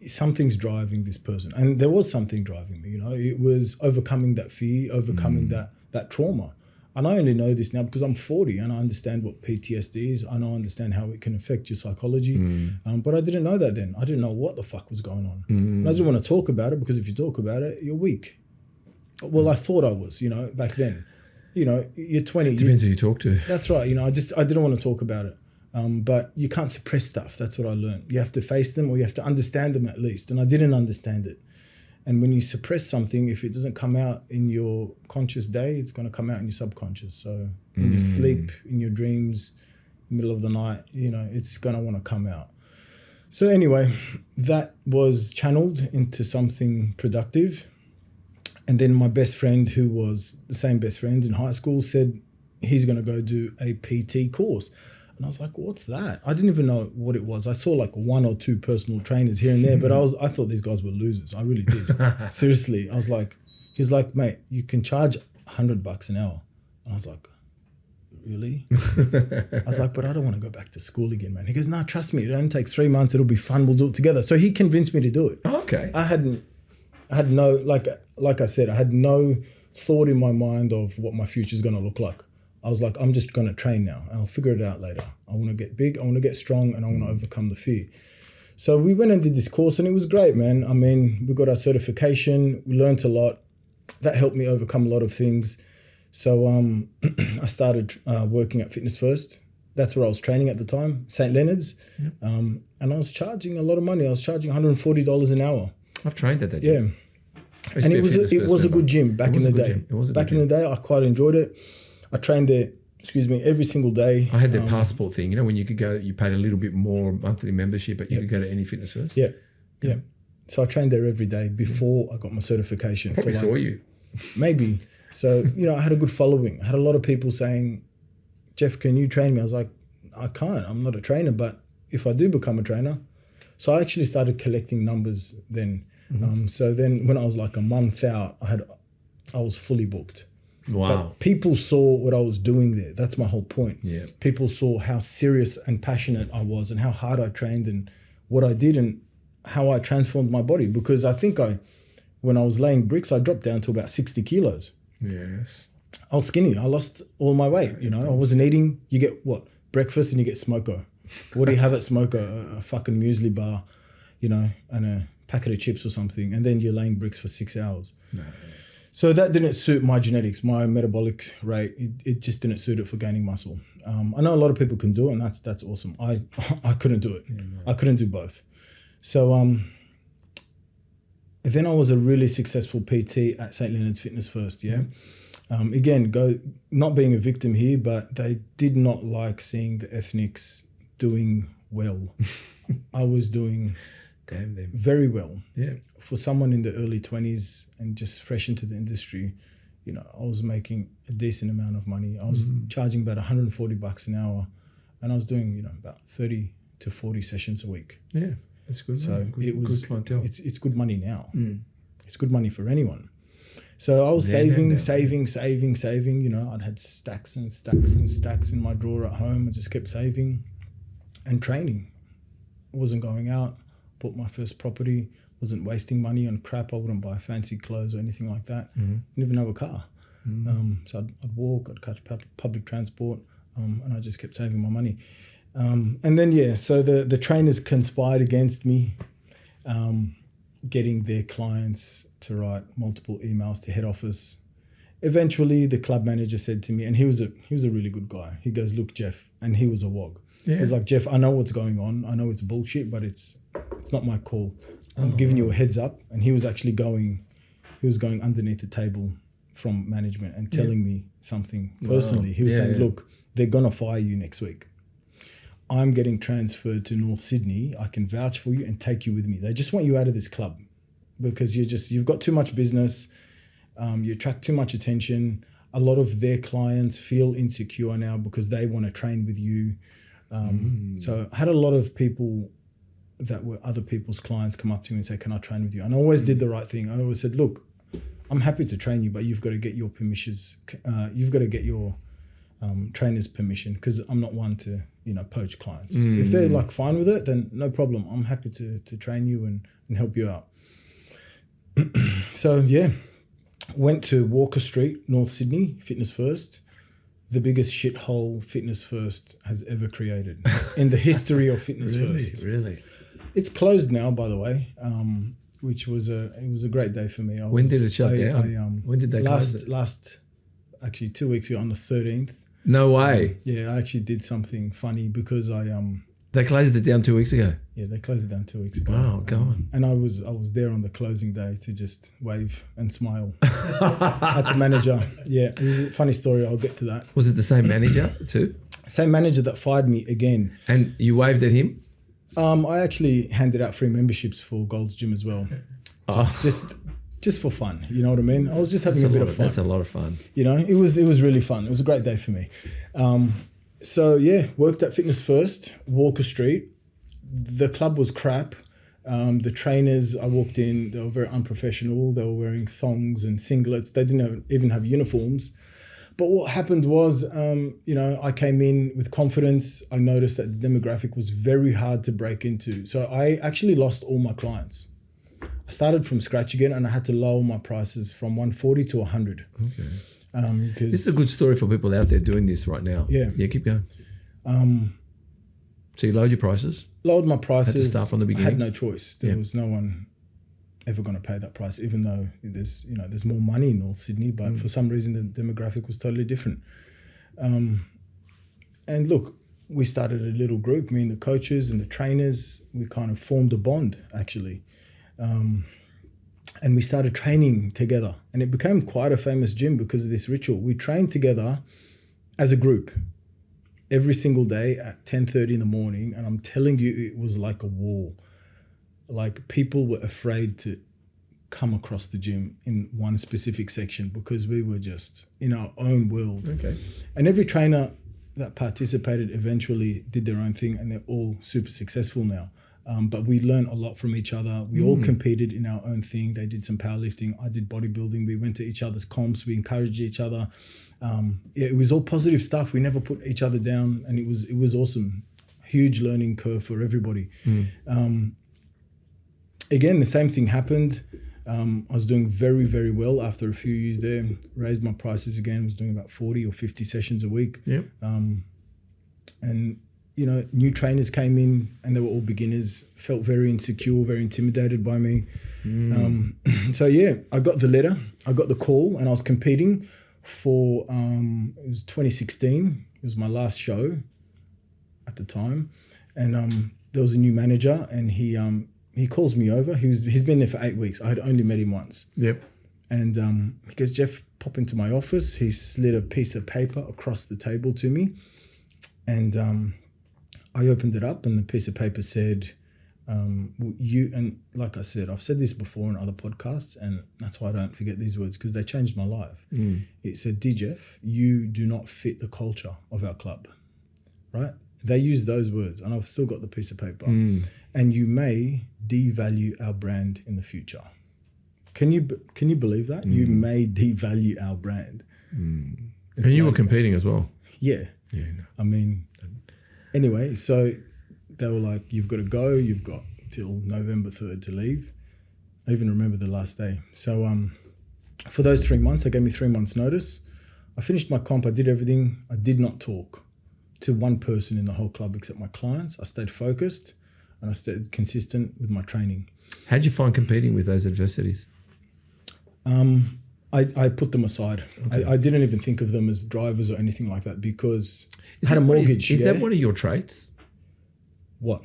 something's driving this person. And there was something driving me, It was overcoming that fear, overcoming that trauma. And I only know this now because I'm 40 and I understand what PTSD is. I understand how it can affect your psychology. But I didn't know that then. I didn't know what the fuck was going on. And I didn't want to talk about it, because if you talk about it, you're weak. Well, I thought I was, back then. You're 20. It depends who you talk to. That's right. I didn't want to talk about it. But you can't suppress stuff. That's what I learned. You have to face them, or you have to understand them at least. And I didn't understand it. And when you suppress something, if it doesn't come out in your conscious day, it's going to come out in your subconscious. So in your sleep, in your dreams, middle of the night, it's going to want to come out. So anyway, that was channeled into something productive. And then my best friend, who was the same best friend in high school, said he's going to go do a PT course. And I was like, what's that? I didn't even know what it was. I saw like 1 or 2 personal trainers here and there, but I thought these guys were losers. I really did. Seriously. He was like, mate, you can charge $100 an hour. And I was like, really? I was like, but I don't want to go back to school again, man. He goes, no, trust me. It only takes 3 months. It'll be fun. We'll do it together. So he convinced me to do it. Okay. I had no, like I said, I had no thought in my mind of what my future is going to look like. I was like, I'm just going to train now, and I'll figure it out later. I want to get big, I want to get strong, and I want to overcome the fear. So we went and did this course, and it was great, man. I mean, we got our certification, we learned a lot. That helped me overcome a lot of things. So I started working at Fitness First. That's where I was training at the time, St. Leonard's. Yep. And I was charging a lot of money. I was charging $140 an hour. I've trained at that gym. Yeah. And it was a good gym back in the day. Back in the day, I quite enjoyed it. I trained there every single day. I had that passport thing, you know, when you could go, you paid a little bit more monthly membership, but you could go to any fitness first. Yeah. So I trained there every day before I got my certification. Probably saw you. Maybe. So, you know, I had a good following. I had a lot of people saying, Jeff, can you train me? I was like, I can't. I'm not a trainer, but if I do become a trainer. So I actually started collecting numbers then. So then when I was like a month out, I was fully booked. Wow. But people saw what I was doing there. That's my whole point. Yeah. People saw how serious and passionate I was and how hard I trained and what I did and how I transformed my body. Because I think when I was laying bricks, I dropped down to about 60 kilos. Yes. I was skinny. I lost all my weight. You know, I wasn't eating. You get what? Breakfast and you get smoko. What do you have at smoko? A fucking muesli bar, you know, and a packet of chips or something. And then you're laying bricks for 6 hours. No. So that didn't suit my genetics, my metabolic rate. It just didn't suit it for gaining muscle. I know a lot of people can do it, and that's awesome. I couldn't do it. Yeah, no. I couldn't do both. So then I was a really successful PT at St. Leonard's Fitness First, yeah. Again, not being a victim here, but they did not like seeing the ethnics doing well. I was doing very well. Yeah. For someone in the early 20s and just fresh into the industry, you know, I was making a decent amount of money. I was charging about $140 an hour, and I was doing, you know, about 30 to 40 sessions a week. Yeah, that's good. So good clientele. It's good money now. It's good money for anyone. So I was saving. You know, I'd had stacks and stacks and stacks in my drawer at home. I just kept saving and training. I wasn't going out. Bought my first property. Wasn't wasting money on crap. I wouldn't buy fancy clothes or anything like that. Didn't even have a car. So I'd walk. I'd catch public transport, and I just kept saving my money. And then so the trainers conspired against me, getting their clients to write multiple emails to head office. Eventually, the club manager said to me, and he was a really good guy. He goes, "Look, Jeff," and he was a wog. Yeah. He's like, "Jeff, I know what's going on. I know it's bullshit, but it's not my call. I'm giving you a heads up." And he was actually going underneath the table from management and telling me something personally. He was saying, "Look, they're gonna fire you next week. I'm getting transferred to North Sydney. I can vouch for you and take you with me. They just want you out of this club because you've got too much business. You attract too much attention. A lot of their clients feel insecure now because they want to train with you." So I had a lot of people that were other people's clients come up to me and say, "Can I train with you?" And I always did the right thing. I always said, "Look, I'm happy to train you, but you've got to get your permissions. You've got to get your trainer's permission because I'm not one to, you know, poach clients. If they're like fine with it, then no problem. I'm happy to train you and help you out." So went to Walker Street, North Sydney, Fitness First. The biggest shithole Fitness First has ever created in the history of Fitness First. Really? It's closed now, by the way, which was a great day for me. When did it shut down? When did they close it? Actually 2 weeks ago on the 13th. No way. I actually did something funny because They closed it down 2 weeks ago? Yeah, they closed it down 2 weeks ago. Wow, go on. And I was there on the closing day to just wave and smile at the manager. Yeah, it was a funny story. I'll get to that. Was it the same manager too? Same manager that fired me again. And you waved at him? I actually handed out free memberships for Gold's Gym as well. Just for fun, you know what I mean? I was just having a bit of fun. That's a lot of fun. You know, it was really fun. It was a great day for me. Worked at Fitness First, Walker Street. The club was crap. The trainers, I walked in, they were very unprofessional. They were wearing thongs and singlets. They didn't even have uniforms. But what happened was, I came in with confidence. I noticed that the demographic was very hard to break into. So I actually lost all my clients. I started from scratch again and I had to lower my prices from 140 to 100. Okay. This is a good story for people out there doing this right now. Yeah. Yeah, keep going. So you lowered your prices? Lowered my prices. Had to start from the beginning? I had no choice. There was no one ever going to pay that price, even though there's more money in North Sydney, but for some reason the demographic was totally different. And look, we started a little group, me and the coaches and the trainers. We kind of formed a bond, actually. And we started training together, and it became quite a famous gym because of this ritual. We trained together as a group, every single day at 10:30 in the morning. And I'm telling you, it was like a war. Like people were afraid to come across the gym in one specific section because we were just in our own world. Okay. And every trainer that participated eventually did their own thing, and they're all super successful now. But we learned a lot from each other. We all competed in our own thing. They did some powerlifting. I did bodybuilding. We went to each other's comps. We encouraged each other. It was all positive stuff. We never put each other down, and it was awesome. Huge learning curve for everybody. Again, the same thing happened. I was doing very, very well after a few years there. Raised my prices again. Was doing about 40 or 50 sessions a week. Yep. And new trainers came in, and they were all beginners. Felt very insecure, very intimidated by me. So yeah, I got the letter. I got the call, and I was competing for. It was 2016. It was my last show at the time, and there was a new manager, and he calls me over. He's been there for 8 weeks. I had only met him once. Yep. And he goes, Jeff, pop into my office. He slid a piece of paper across the table to me. And I opened it up, and the piece of paper said, and like I said, I've said this before in other podcasts, and that's why I don't forget these words, because they changed my life. It said, "Dear Jeff, you do not fit the culture of our club." Right? They used those words, and I've still got the piece of paper. And you may devalue our brand in the future. Can you believe that? You may devalue our brand. And you were competing as well. Yeah. Yeah. I mean, anyway, so they were like, "You've got to go. You've got till November 3rd to leave." I even remember the last day. So for those 3 months, they gave me 3 months notice. I finished my comp. I did everything. I did not talk to one person in the whole club except my clients. I stayed focused, and I stayed consistent with my training. How'd you find competing with those adversities? I put them aside. Okay. I didn't even think of them as drivers or anything like that, because I had a mortgage. Is that one of your traits? What?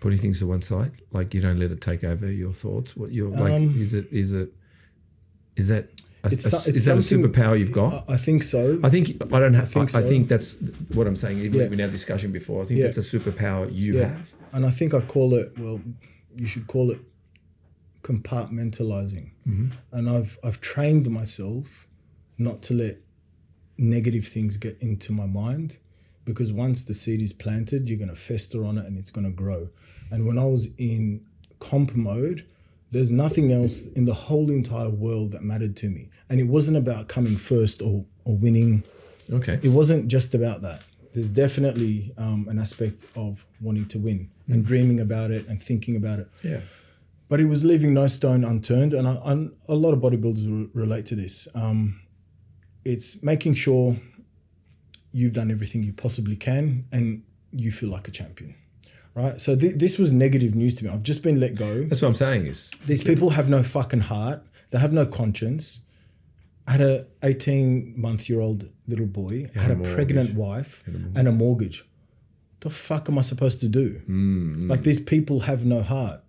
Putting things to one side, like you don't let it take over your thoughts. What you're like? Is that a superpower you've got? I think so. I think that's what I'm saying. Even in our discussion before, I think that's a superpower you have. And I think I call it. Well, you should call it compartmentalizing. And I've trained myself not to let negative things get into my mind, because once the seed is planted, you're going to fester on it and it's going to grow. And when I was in comp mode, there's nothing else in the whole entire world that mattered to me. And it wasn't about coming first or winning. Okay. It wasn't just about that. There's definitely an aspect of wanting to win and dreaming about it and thinking about it. Yeah. But it was leaving no stone unturned. And a lot of bodybuilders will relate to this. It's making sure you've done everything you possibly can and you feel like a champion, right? So this was negative news to me. I've just been let go. That's what I'm saying is. These people have no fucking heart. They have no conscience. I had a 18-month-old little boy. I had a pregnant wife and a mortgage. What the fuck am I supposed to do? Like, these people have no heart.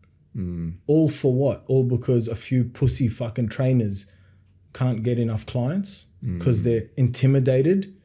All for what? All because a few pussy fucking trainers can't get enough clients because they're intimidated.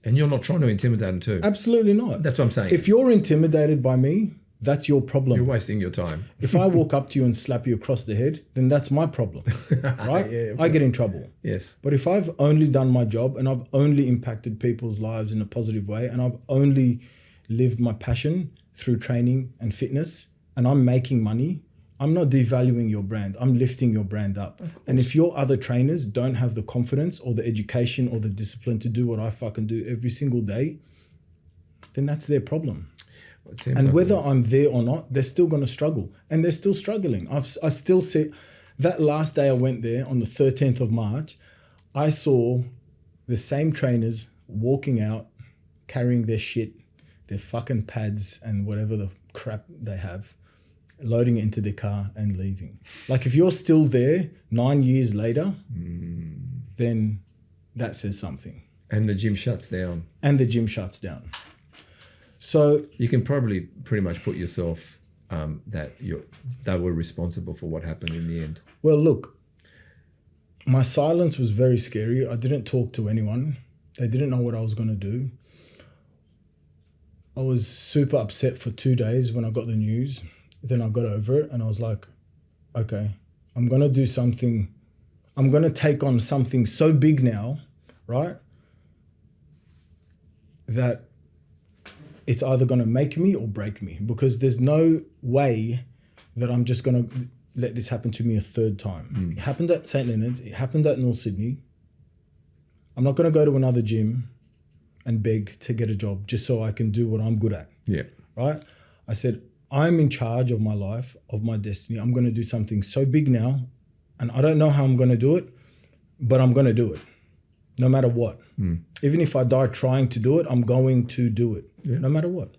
And you're not trying to intimidate them too. Absolutely not. That's what I'm saying. If you're intimidated by me, that's your problem. You're wasting your time. If I walk up to you and slap you across the head, then that's my problem, right? Yeah, I get in trouble. Yes. But if I've only done my job and I've only impacted people's lives in a positive way, and I've only lived my passion through training and fitness, and I'm making money, I'm not devaluing your brand. I'm lifting your brand up. And if your other trainers don't have the confidence or the education or the discipline to do what I fucking do every single day, then that's their problem. And whether I'm there or not, they're still going to struggle. And they're still struggling. I still see that last day I went there on the 13th of March, I saw the same trainers walking out, carrying their shit, their fucking pads and whatever the crap they have, loading it into their car and leaving. Like, if you're still there 9 years later, then that says something. And the gym shuts down. So you can probably pretty much put yourself that they were responsible for what happened in the end. Well, look, my silence was very scary. I didn't talk to anyone. They didn't know what I was going to do. I was super upset for 2 days when I got the news. Then I got over it and I was like, okay, I'm going to do something. I'm going to take on something so big now, right? That it's either going to make me or break me, because there's no way that I'm just going to let this happen to me a third time. It happened at St. Leonard's. It happened at North Sydney. I'm not going to go to another gym and beg to get a job just so I can do what I'm good at. Yeah. Right? I said, I'm in charge of my life, of my destiny. I'm going to do something so big now, and I don't know how I'm going to do it, but I'm going to do it no matter what. Even if I die trying to do it, I'm going to do it no matter what.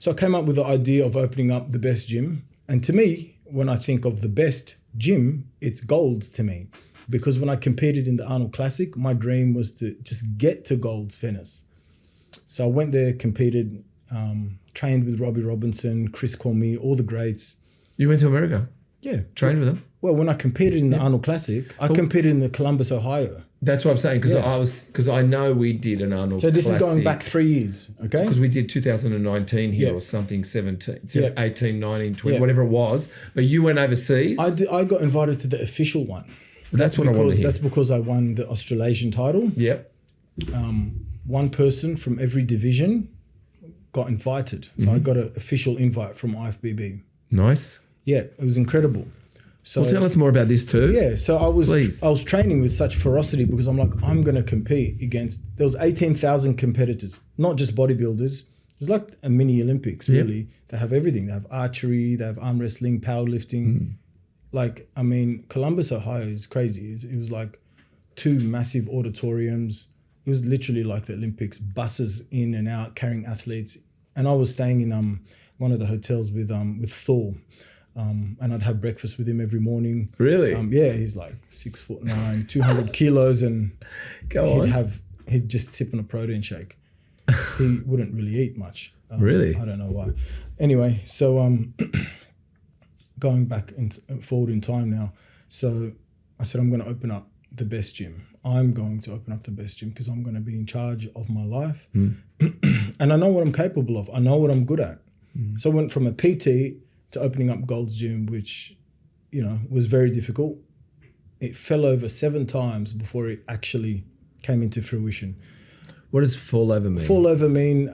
So I came up with the idea of opening up the best gym. And to me, when I think of the best gym, it's Gold's to me. Because when I competed in the Arnold Classic, my dream was to just get to Gold's Venice. So I went there, competed, trained with Robbie Robinson, Chris Cormier, all the greats. You went to America? Yeah. Trained with them? Well, when I competed in the Arnold Classic, I competed in the Columbus, Ohio. That's what I'm saying, because I know we did an Arnold So this Classic. is going back 3 years, okay? Because we did 2019 here or something, 17, 18, 19, 20, whatever it was. But you went overseas. I got invited to the official one. That's what I want to hear. That's because I won the Australasian title. Yep. One person from every division got invited. So I got an official invite from IFBB. Nice. Yeah, it was incredible. So Well, tell us more about this too. yeah, so I Please. was training with such ferocity because I'm like, I'm going to compete against, there was 18,000 competitors, not just bodybuilders. It's like a mini Olympics, really. They have everything. They have archery, they have arm wrestling, powerlifting. Like, I mean, Columbus, Ohio is crazy. It was like 2 massive auditoriums. It was literally like the Olympics, buses in and out carrying athletes. And I was staying in one of the hotels with Thor. And I'd have breakfast with him every morning. Really? Yeah, he's like 6'9", 200 kilos, and he'd just sip on a protein shake. He wouldn't really eat much. Really? I don't know why. Anyway, so going back forward in time now. So I said, I'm going to open up the best gym. I'm going to open up the best gym because I'm going to be in charge of my life. And I know what I'm capable of. I know what I'm good at. So I went from a PT to opening up Gold's Gym, which, you know, was very difficult. It fell over 7 times before it actually came into fruition. What does fall over mean? Fall over mean,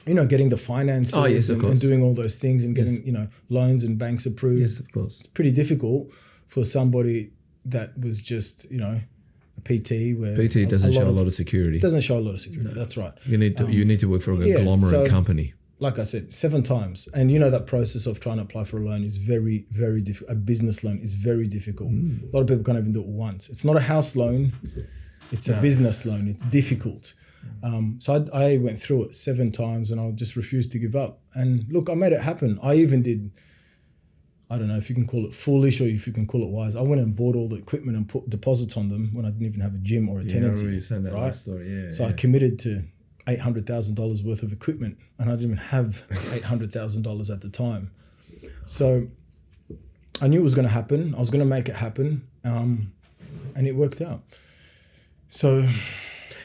you know, getting the finances and doing all those things and getting, you know, loans and banks approved. Yes, of course. It's pretty difficult for somebody that was just, you know, a PT where PT doesn't show a lot of security. Doesn't show a lot of security. No. That's right. You need to work for a conglomerate company. Like I said, 7 times. And you know that process of trying to apply for a loan is very, very difficult. A business loan is very difficult. A lot of people can't even do it once. It's not a house loan. It's a business loan. It's difficult. So I went through it 7 times and I just refused to give up. And look, I made it happen. I even did, I don't know if you can call it foolish or if you can call it wise. I went and bought all the equipment and put deposits on them when I didn't even have a gym or a tenancy. I remember you saying that last story. So I committed to $800,000 worth of equipment, and I didn't even have $800,000 at the time. So I knew it was going to happen. I was going to make it happen, and it worked out. So,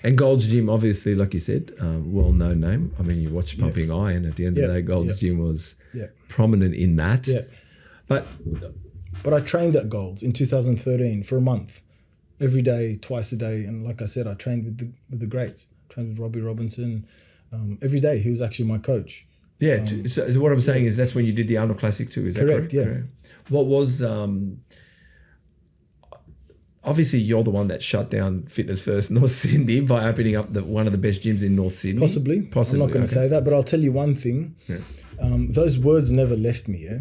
and Gold's Gym, obviously, like you said, well-known name. I mean, you watch Pumping Iron. At the end of the day, Gold's Gym was prominent in that. Yeah. But I trained at Gold's in 2013 for a month, every day, twice a day, and like I said, I trained with the greats. Trained with Robbie Robinson every day. He was actually my coach. Yeah. So what I'm saying is that's when you did the Arnold Classic too. Is that correct? Yeah. Correct. What was obviously you're the one that shut down Fitness First North Sydney by opening up one of the best gyms in North Sydney. Possibly. I'm not going to say that, but I'll tell you one thing. Yeah. Those words never left me. Yeah.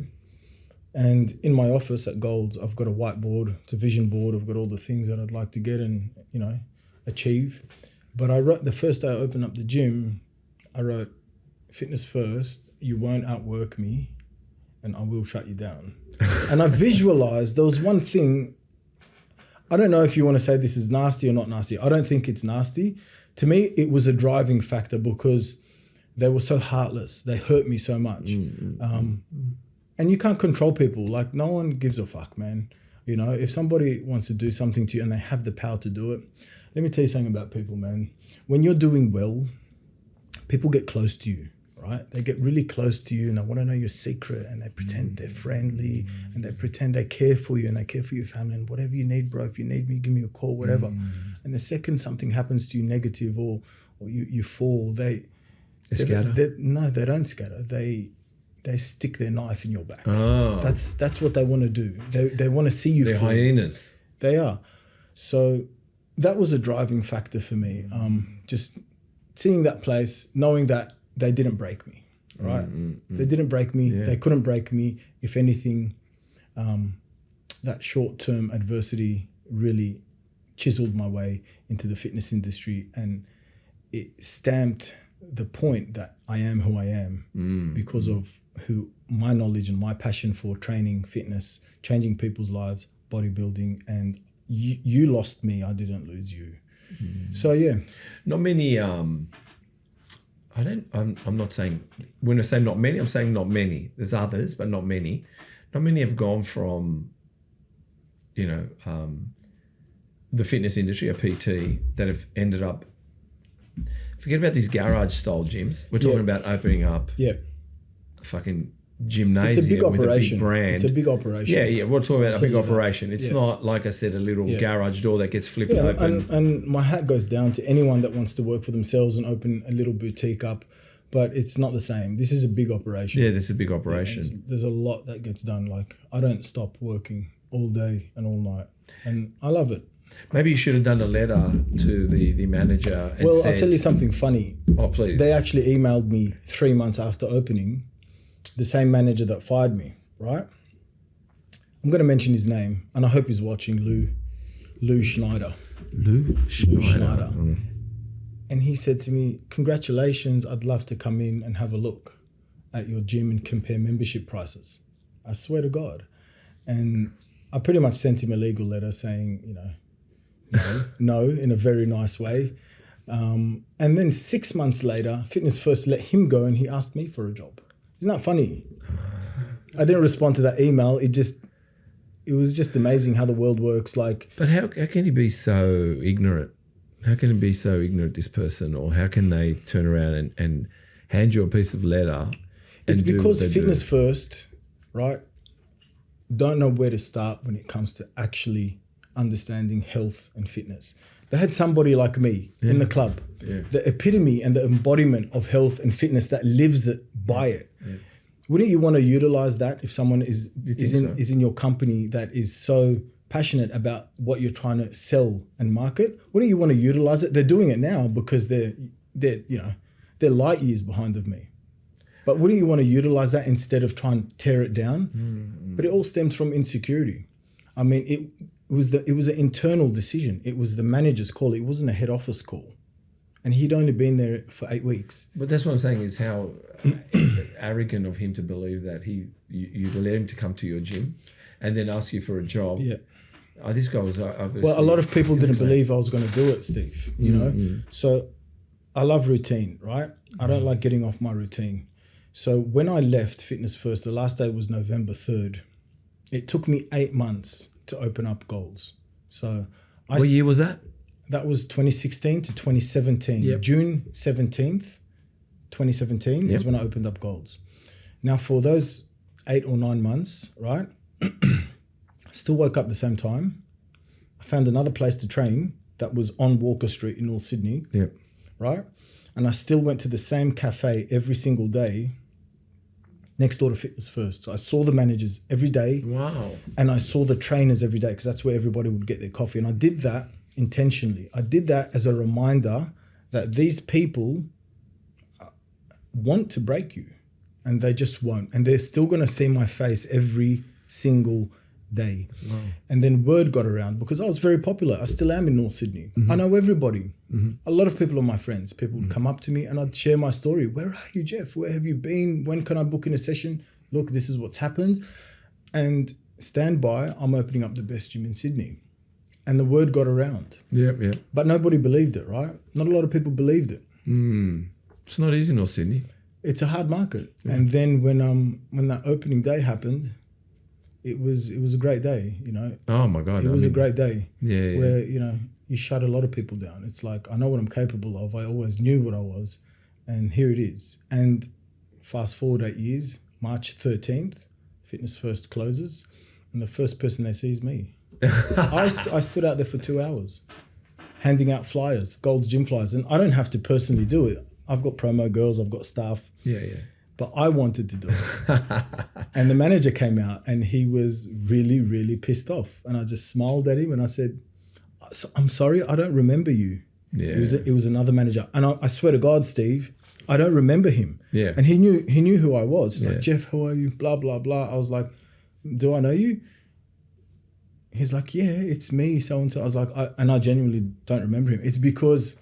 And in my office at Gold's, I've got a whiteboard. It's a vision board. I've got all the things that I'd like to get and achieve. But I wrote, the first day I opened up the gym, I wrote, Fitness First, you won't outwork me and I will shut you down. And I visualized there was one thing, I don't know if you want to say this is nasty or not nasty. I don't think it's nasty. To me, it was a driving factor because they were so heartless. They hurt me so much. And you can't control people. Like, no one gives a fuck, man. You know, if somebody wants to do something to you and they have the power to do it, Let me tell you something about people, man. When you're doing well, people get close to you, right? They get really close to you and they want to know your secret, and they pretend they're friendly, and they pretend they care for you, and they care for your family, and whatever you need, bro, if you need me, give me a call, whatever. And the second something happens to you negative or you fall, they scatter? No, they don't scatter. They stick their knife in your back. Oh. That's what they want to do. They want to see you They're fall. hyenas. They are. So that was a driving factor for me. Just seeing that place, knowing that they didn't break me, right? They didn't break me. Yeah. They couldn't break me. If anything, that short-term adversity really chiseled my way into the fitness industry, and it stamped the point that I am who I am because of my knowledge and my passion for training, fitness, changing people's lives, bodybuilding, and you lost me, I didn't lose you. So yeah. Not many. I'm not saying, when I say not many, I'm saying not many. There's others, but not many. Not many have gone from, the fitness industry, a PT, that have ended up. Forget about these garage style gyms. We're talking about opening up. Yeah. A fucking gymnasium It's a big with operation. a big brand. It's a big operation. Yeah. We're talking about a big you that. operation. It's not, like I said, a little garage door that gets flipped open. And my hat goes down to anyone that wants to work for themselves and open a little boutique up, but it's not the same. This is a big operation. Yeah, this is a big operation. There's a lot that gets done. Like, I don't stop working all day and all night, and I love it. Maybe you should have done a letter to the manager and Well, said, I'll tell you something funny. Oh, please. They actually emailed me 3 months after opening, the same manager that fired me, right? I'm going to mention his name, and I hope he's watching, Lou Schneider. Lou Schneider. And he said to me, congratulations, I'd love to come in and have a look at your gym and compare membership prices. I swear to God. And I pretty much sent him a legal letter saying, no, in a very nice way. And then 6 months later, Fitness First let him go and he asked me for a job. Isn't that funny? I didn't respond to that email. It was just amazing how the world works. Like, But how can he be so ignorant? How can he be so ignorant, this person? Or how can they turn around and hand you a piece of letter? it's and do because what they Fitness do? First, right, don't know where to start when it comes to actually understanding health and fitness. They had somebody like me in the club, the epitome and the embodiment of health and fitness that lives it by it. Yeah. Wouldn't you want to utilize that if someone is in your company that is so passionate about what you're trying to sell and market? Wouldn't you want to utilize it? They're doing it now because they're light years behind of me. But wouldn't you want to utilize that instead of trying to tear it down? But it all stems from insecurity. I mean, it was an internal decision. It was the manager's call. It wasn't a head office call. And he'd only been there for 8 weeks. But that's what I'm saying, is how arrogant of him to believe that you'd let him to come to your gym and then ask you for a job. Yeah. This guy was obviously... Well, a lot of people didn't believe I was going to do it, Steve, you know? So I love routine, right? I don't like getting off my routine. So when I left Fitness First, the last day was November 3rd. It took me 8 months to open up Goals. So what year was that? That was 2016 to 2017. Yep. June 17th, 2017 is when I opened up Goals. Now for those 8 or 9 months, right? Still woke up at the same time. I found another place to train that was on Walker Street in North Sydney. Yep. Right? And I still went to the same cafe every single day next door to Fitness First. So I saw the managers every day. Wow. And I saw the trainers every day because that's where everybody would get their coffee. And I did that intentionally. I did that as a reminder that these people want to break you and they just won't. And they're still going to see my face every single day. Wow. And then word got around because I was very popular. I still am in North Sydney. I know everybody. A lot of people are my friends. People would come up to me and I'd share my story. Where are you, Jeff? Where have you been? When can I book in a session? Look, this is what's happened. And stand by, I'm opening up the best gym in Sydney. And the word got around. Yep. But nobody believed it, right? Not a lot of people believed it. It's not easy in North Sydney. It's a hard market. And then when that opening day happened, it was a great day, you know. Oh my God. It was a great day. Yeah. Where, you know, you shut a lot of people down. It's like, I know what I'm capable of. I always knew what I was. And here it is. And fast forward 8 years, March 13th, Fitness First closes. And the first person they see is me. I stood out there for 2 hours handing out flyers, Gold's Gym flyers. And I don't have to personally do it. I've got promo girls, I've got staff. Yeah. But I wanted to do it. And the manager came out and he was really, really pissed off. And I just smiled at him and I said, I'm sorry, I don't remember you. Yeah. It was another manager. And I swear to God, Steve, I don't remember him. Yeah. And he knew who I was. He's Yeah. like, Jeff, how are you? Blah, blah, blah. I was like, do I know you? He's like, yeah, it's me, so-and-so. I was like, I genuinely don't remember him. It's because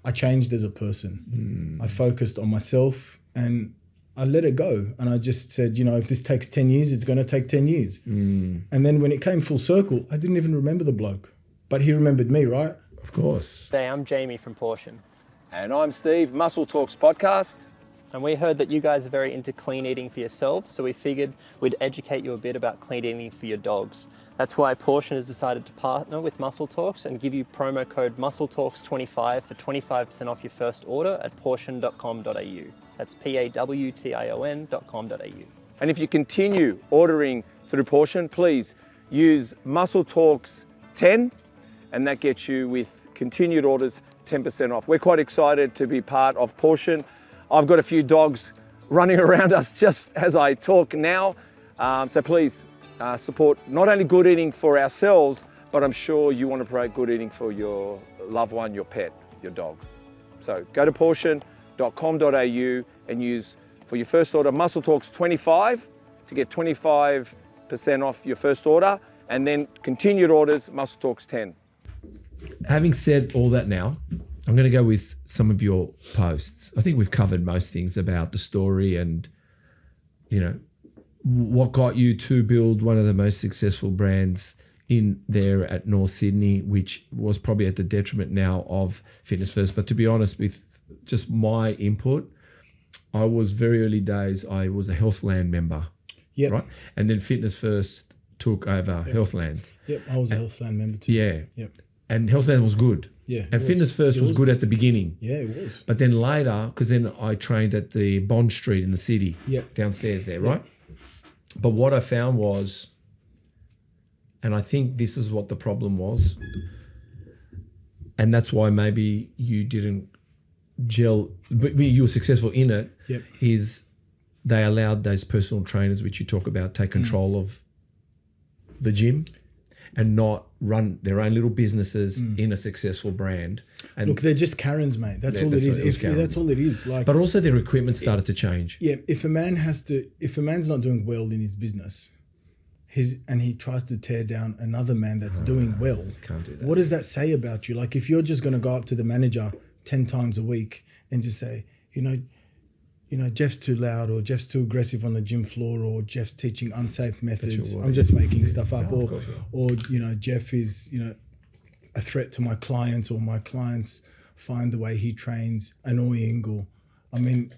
I changed as a person. I focused on myself and I let it go. And I just said, you know, if this takes 10 years, it's going to take 10 years. And then when it came full circle, I didn't even remember the bloke. But he remembered me, right? Of course. Hey, I'm Jamie from Pawtion. And I'm Steve, Muscle Talks Podcast. And we heard that you guys are very into clean eating for yourselves, so we figured we'd educate you a bit about clean eating for your dogs. That's why Pawtion has decided to partner with Muscle Talks and give you promo code MuscleTalks25 for 25% off your first order at pawtion.com.au. That's pawtion.com.au. And if you continue ordering through Pawtion, please use Muscle Talks 10, and that gets you with continued orders 10% off. We're quite excited to be part of Pawtion. I've got a few dogs running around us just as I talk now. So please support not only good eating for ourselves, but I'm sure you want to promote good eating for your loved one, your pet, your dog. So go to pawtion.com.au and use for your first order Muscle Talks 25 to get 25% off your first order, and then continued orders Muscle Talks 10. Having said all that now, I'm going to go with some of your posts. I think we've covered most things about the story and, you know, what got you to build one of the most successful brands in there at North Sydney, which was probably at the detriment now of Fitness First. But to be honest, with just my input, I was very early days, I was a Healthland member. Yep. Right. And then Fitness First took over Healthland. Yep. I was a Healthland member too. Yeah. Yep. And Healthland was good. Yeah. And Fitness First was good at the beginning. Yeah, it was. But then later, because then I trained at the Bond Street in the city, downstairs there, right? But what I found was, and I think this is what the problem was, and that's why maybe you didn't gel, but you were successful in it, is they allowed those personal trainers, which you talk about, take control of the gym and not run their own little businesses in a successul brand. And look, they're just Karens, mate. That's all it is. That's all it is. Like, but also their equipment started to change. Yeah, if a man's not doing well in his business, and he tries to tear down another man that's doing well, Can't do that. what does that say about you? Like, if you're just going to go up to the manager 10 times a week and just say, you know, Jeff's too loud, or Jeff's too aggressive on the gym floor, or Jeff's teaching unsafe methods. I'm just making stuff up, or you know, Jeff is, you know, a threat to my clients, or my clients find the way he trains annoying, or, I mean,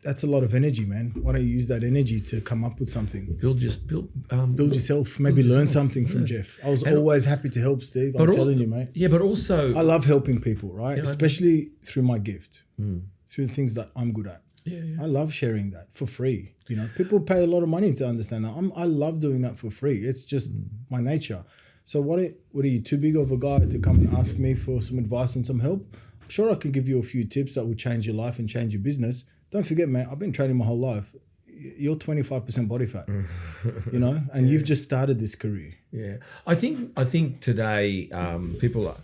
that's a lot of energy, man. Why don't you use that energy to come up with something? Build yourself. Maybe learn something from Jeff. I was always happy to help, Steve. I'm telling you, mate. Yeah, but also I love helping people, right? Especially through my gift, through the things that I'm good at. I love sharing that for free. You know, people pay a lot of money to understand that. I love doing that for free. It's just my nature. So what are you, too big of a guy to come and ask me for some advice and some help? I'm sure I can give you a few tips that will change your life and change your business. Don't forget, mate, I've been training my whole life. You're 25% body fat, you know, and you've just started this career. Yeah, I think today people are.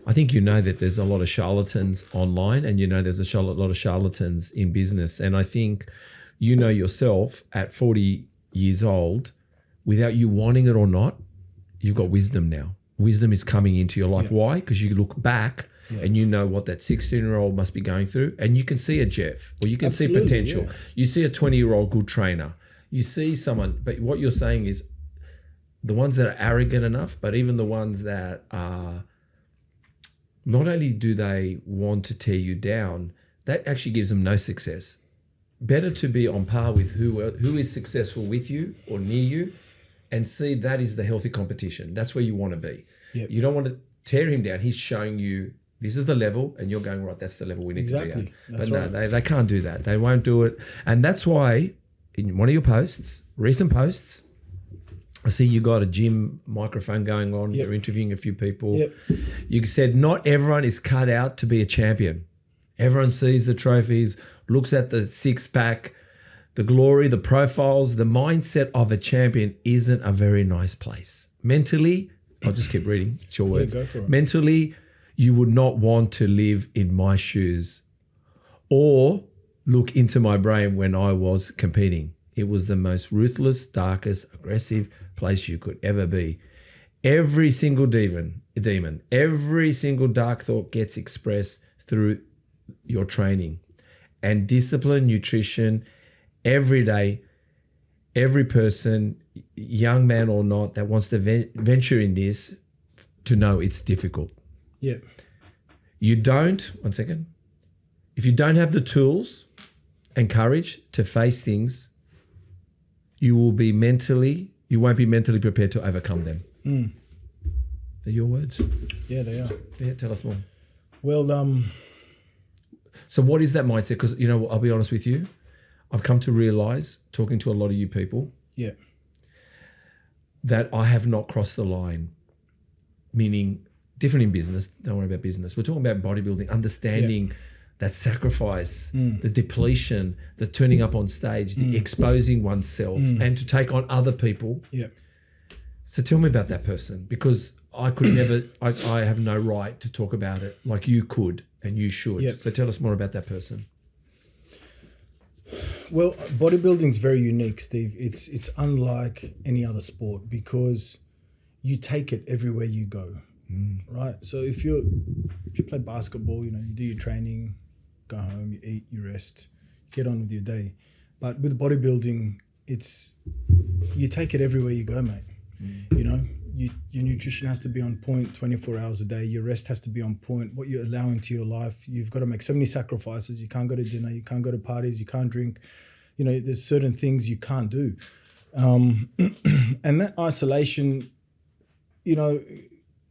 I think you know that there's a lot of charlatans online, and you know there's a lot of charlatans in business. And I think you know yourself at 40 years old, without you wanting it or not, you've got wisdom now. Wisdom is coming into your life. Why? Because you look back and you know what that 16-year-old must be going through, and you can see a Jeff, or you can see potential. You see a 20-year-old good trainer. You see someone, but what you're saying is the ones that are arrogant enough, but even the ones that are, not only do they want to tear you down, that actually gives them no success. Better to be on par with who is successful with you or near you, and see that is the healthy competition. That's where you want to be. Yep. You don't want to tear him down. He's showing you this is the level, and you're going, right, that's the level we need to be at. That's but no, right. they can't do that. They won't do it. And that's why in one of your posts, recent posts, I see you got a gym microphone going on. Yep. You're interviewing a few people. Yep. You said not everyone is cut out to be a champion. Everyone sees the trophies, looks at the six-pack, the glory, the profiles. The mindset of a champion isn't a very nice place. Mentally, I'll just keep reading. It's your words. Go for it. Mentally, you would not want to live in my shoes or look into my brain when I was competing. It was the most ruthless, darkest, aggressive place you could ever be. Every single demon, every single dark thought gets expressed through your training and discipline, nutrition, every day. Every person, young man or not, that wants to venture in this, to know it's difficult. Yeah. You don't, one second, if you don't have the tools and courage to face things, you won't be mentally prepared to overcome them. They're your words. Yeah, they are. Yeah, tell us more. Well, So what is that mindset? Because, you know, I'll be honest with you, I've come to realize, talking to a lot of you people, yeah. that I have not crossed the line, meaning different in business. Don't worry about business. We're talking about bodybuilding, understanding that sacrifice, the depletion, the turning up on stage, the exposing oneself and to take on other people. Yeah. So tell me about that person, because I could never, I have no right to talk about it like you could and you should. Yep. So tell us more about that person. Well, bodybuilding is very unique, Steve. It's unlike any other sport because you take it everywhere you go, right? So if you play basketball, you know, you do your training, go home, you eat, you rest, get on with your day. But with bodybuilding, you take it everywhere you go, mate. You know, your nutrition has to be on point 24 hours a day. Your rest has to be on point. What you're allowing to your life, you've got to make so many sacrifices. You can't go to dinner. You can't go to parties. You can't drink. You know, there's certain things you can't do. And that isolation, you know,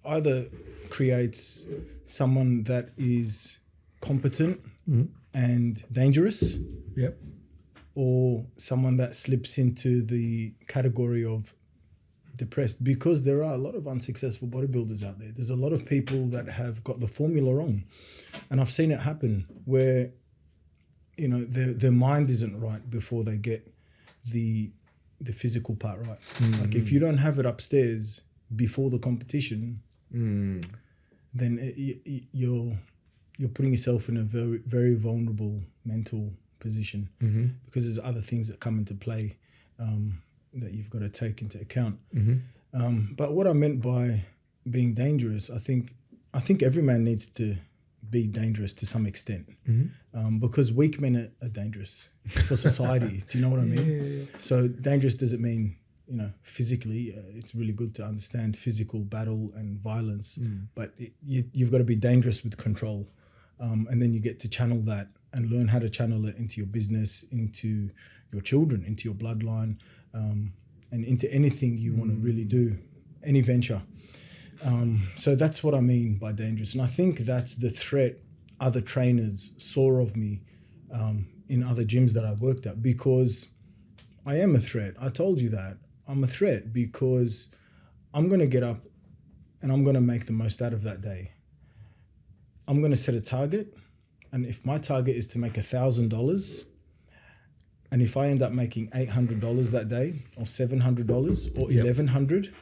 either creates someone that is competent and dangerous, Yep. or someone that slips into the category of depressed, because there are a lot of unsuccessful bodybuilders out there. There's a lot of people that have got the formula wrong, and I've seen it happen where, you know, their mind isn't right before they get the physical part right. Like if you don't have it upstairs before the competition, then you're putting yourself in a very, very vulnerable mental position, because there's other things that come into play that you've got to take into account. But what I meant by being dangerous, I think every man needs to be dangerous to some extent, because weak men are dangerous for society. Do you know what I mean? Yeah. So dangerous doesn't mean, you know, physically. It's really good to understand physical battle and violence, but you've got to be dangerous with control, and then you get to channel that and learn how to channel it into your business, into your children, into your bloodline, and into anything you want to really do, any venture. So that's what I mean by dangerous. And I think that's the threat other trainers saw of me in other gyms that I worked at, because I am a threat. I told you that. I'm a threat because I'm going to get up and I'm going to make the most out of that day. I'm going to set a target. And if my target is to make $1,000, and if I end up making $800 that day, or $700 or $1,100,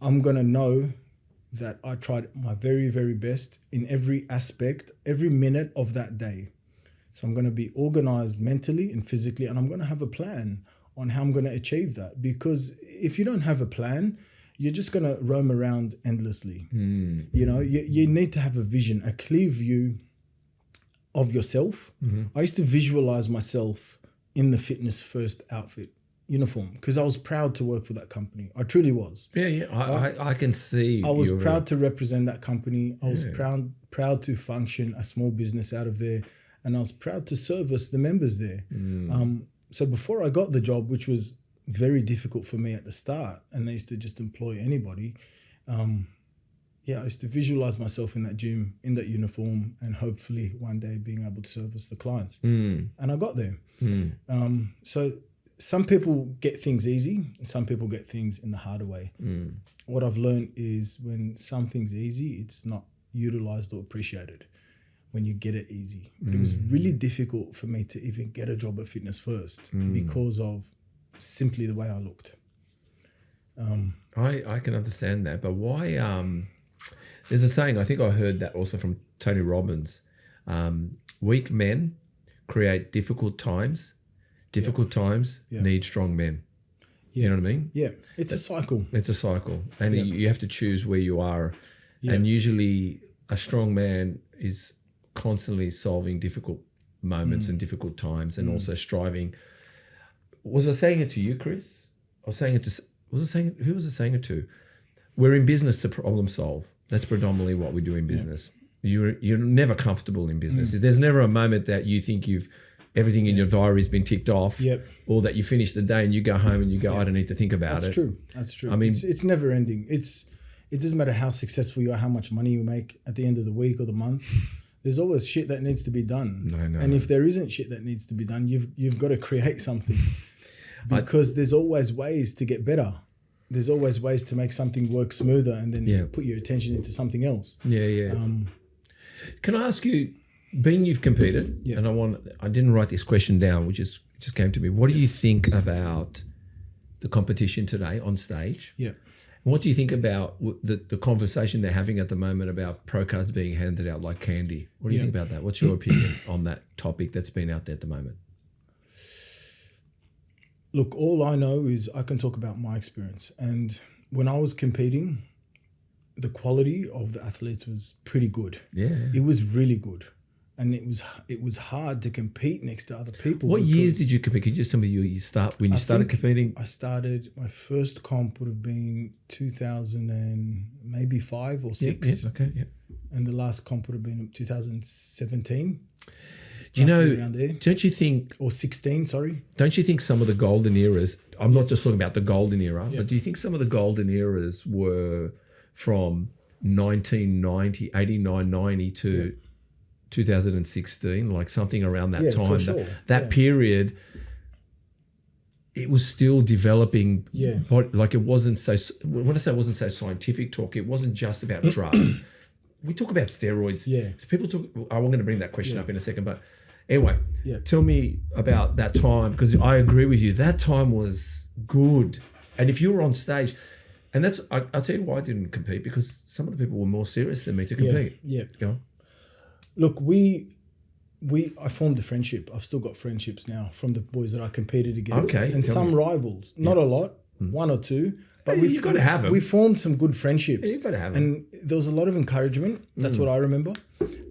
I'm going to know that I tried my very, very best in every aspect, every minute of that day. So I'm going to be organized mentally and physically, and I'm going to have a plan on how I'm going to achieve that. Because if you don't have a plan, you're just going to roam around endlessly. You know, you need to have a vision, a clear view of yourself. I used to visualize myself in the Fitness First outfit uniform because I was proud to work for that company. I truly was. I can see. I was proud to represent that company. I was proud to function a small business out of there, and I was proud to service the members there. So before I got the job, which was very difficult for me at the start, and I used to just employ anybody. I used to visualize myself in that gym, in that uniform, and hopefully one day being able to service the clients. And I got there. So some people get things easy, and some people get things in the harder way. What I've learned is when something's easy, it's not utilized or appreciated when you get it easy. But it was really difficult for me to even get a job at Fitness First because of simply the way I looked. I can understand that, but why? There's a saying, I think I heard that also from Tony Robbins. Weak men create difficult times. Difficult times need strong men. You know what I mean? Yeah, it's a cycle. It's a cycle, and you have to choose where you are. And usually, a strong man is constantly solving difficult moments and difficult times, and also striving. Was I saying it to you, Chris? I was saying it to. Who was I saying it to? We're in business to problem solve. That's predominantly what we do in business. You're never comfortable in business. There's never a moment that you think everything in your diary has been ticked off, or that you finish the day and you go home and you go, I don't need to think about it. That's true. I mean, it's never ending. It doesn't matter how successful you are, how much money you make at the end of the week or the month. There's always shit that needs to be done. And if there isn't shit that needs to be done, you've got to create something, because there's always ways to get better. There's always ways to make something work smoother, and then put your attention into something else. Can I ask you, being you've competed, and I didn't write this question down, which just came to me. What do you think about the competition today on stage? And what do you think about the conversation they're having at the moment about pro cards being handed out like candy? What do you think about that? What's your opinion on that topic that's been out there at the moment? Look, all I know is I can talk about my experience. And when I was competing, the quality of the athletes was pretty good. It was really good. And it was hard to compete next to other people. What years did you compete? Could you just tell me you started competing? My first comp would have been 2005 or 6. And the last comp would have been 2017. Don't you think... Or 16, sorry. Don't you think some of the golden eras... I'm not just talking about the golden era, but do you think some of the golden eras were from 1990, 89, 90 to 2016, like something around that time? For sure. That period, it was still developing. Like it wasn't so... When I say it wasn't so scientific talk, it wasn't just about drugs. We talk about steroids. So people talk... I'm going to bring that question up in a second, but... Anyway, tell me about that time, because I agree with you. That time was good. And if you were on stage, and that's, I'll tell you why I didn't compete, because some of the people were more serious than me to compete. Go on. Look, I formed a friendship. I've still got friendships now from the boys that I competed against. And some rivals, not a lot, one or two. But you've got to have them. We formed some good friendships. You've got to have them. And there was a lot of encouragement. That's what I remember.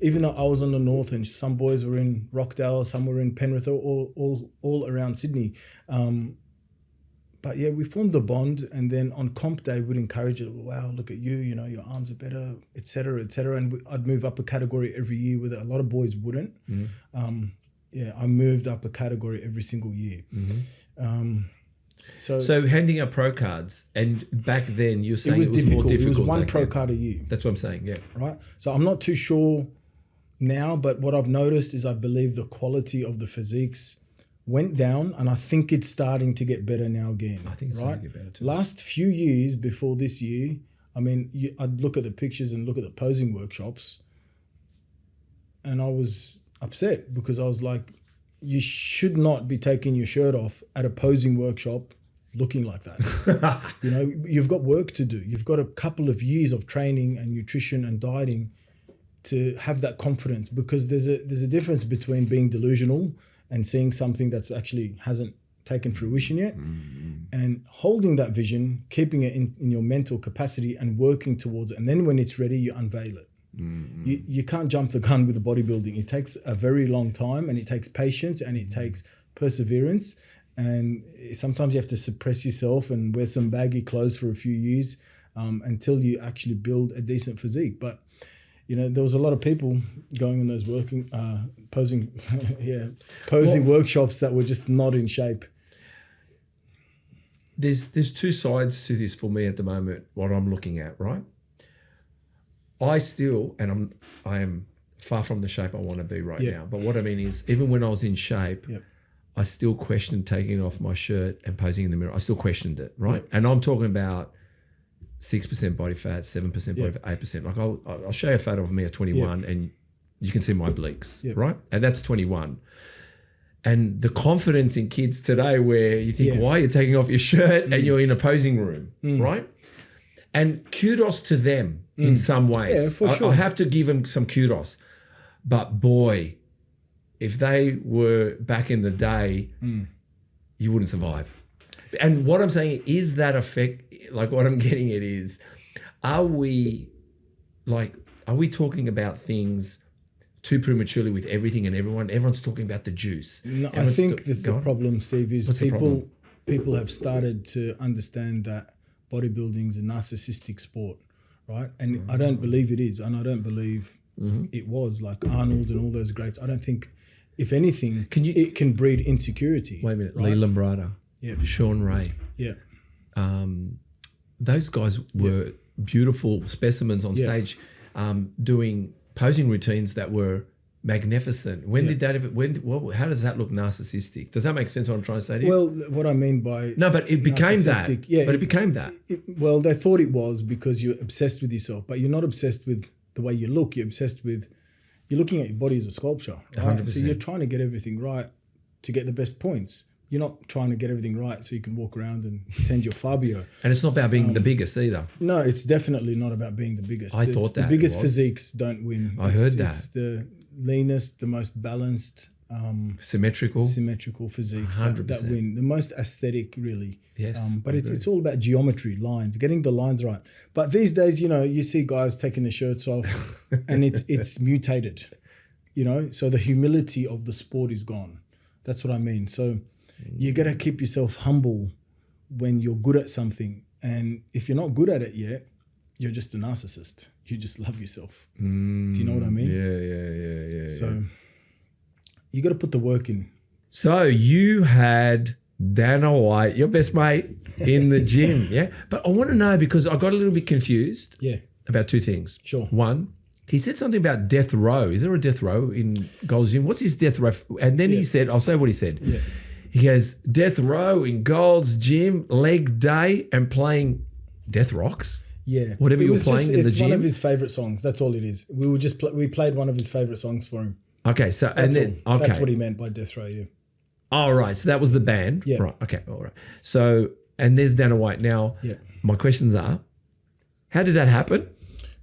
Even though I was on the north and some boys were in Rockdale, some were in Penrith, all around Sydney. But we formed a bond. And then on comp day, we'd encourage it. Wow, look at you, your arms are better, et cetera, et cetera. And I'd move up a category every year with it. A lot of boys wouldn't. I moved up a category every single year. So handing out pro cards, and back then you're saying it was difficult. more difficult. It was one pro card a year. That's what I'm saying, Right? So I'm not too sure now, but what I've noticed is I believe the quality of the physiques went down, and I think it's starting to get better now again. I think it's starting to get better too. Last few years before this year, I'd look at the pictures and look at the posing workshops, and I was upset because I was like, you should not be taking your shirt off at a posing workshop looking like that. You've got work to do. You've got a couple of years of training and nutrition and dieting to have that confidence, because there's a difference between being delusional and seeing something that's actually hasn't taken fruition yet, and holding that vision, keeping it in your mental capacity and working towards it. And then when it's ready, you unveil it. You can't jump the gun with the bodybuilding. It takes a very long time, and it takes patience, and it takes perseverance. And sometimes you have to suppress yourself and wear some baggy clothes for a few years until you actually build a decent physique. But there was a lot of people going in those posing workshops that were just not in shape. there's two sides to this for me at the moment, what I'm looking at, right? I still, and I am far from the shape I want to be right now. But what I mean is, even when I was in shape, I still questioned taking off my shirt and posing in the mirror. I still questioned it, right? And I'm talking about 6% body fat, 7% body fat, 8%. Like I'll show you a photo of me at 21 and you can see my obliques, right? And that's 21. And the confidence in kids today where you think, why are you taking off your shirt and you're in a posing room, right? And kudos to them in some ways. Yeah, for sure. I have to give them some kudos. But boy, if they were back in the day, you wouldn't survive. And what I'm saying is that effect, like what I'm getting at is, are we talking about things too prematurely with everything and everyone? Everyone's talking about the juice. No, I think that the problem, Steve, is people have started to understand that bodybuilding is a narcissistic sport, right? And I don't believe it is, and I don't believe it was, like Arnold and all those greats. I don't think, if anything, it can breed insecurity. Wait a minute, right? Lee Lambrada, Sean Ray. Those guys were beautiful specimens on stage, doing posing routines that were magnificent. When did that how does that look narcissistic? Does that make sense what I'm trying to say to you? Well, what I mean by but it became that. But it became that. Well, they thought it was because you're obsessed with yourself, but you're not obsessed with the way you look. You're obsessed with, you're looking at your body as a sculpture, right? 100%. So you're trying to get everything right to get the best points. You're not trying to get everything right so you can walk around and pretend you're Fabio. And it's not about being the biggest either. No, it's definitely not about being the biggest. I thought that the biggest physiques don't win. I heard that. It's the leanest, the most balanced, symmetrical physiques that win. The most aesthetic, really. Yes. But it's all about geometry, lines, getting the lines right. But these days, you see guys taking their shirts off and it's mutated, so the humility of the sport is gone. That's what I mean. So you got to keep yourself humble when you're good at something. And if you're not good at it yet, you're just a narcissist. You just love yourself. Do you know what I mean? Yeah. So you got to put the work in. So you had Dana White, your best mate, in the gym, yeah? But I want to know, because I got a little bit confused about two things. Sure. One, he said something about death row. Is there a death row in Gold's Gym? What's his death row? And then he said, I'll say what he said. Yeah. He goes, death row in Gold's Gym, leg day, and playing death rocks. Yeah. Whatever you're playing in the gym. It's one of his favorite songs. That's all it is. We were just we played one of his favorite songs for him. Okay. So that's what he meant by death row. Yeah. All right. So that was the band. Yeah. Right. Okay. All right. So, and there's Dana White. Now, my questions are, how did that happen?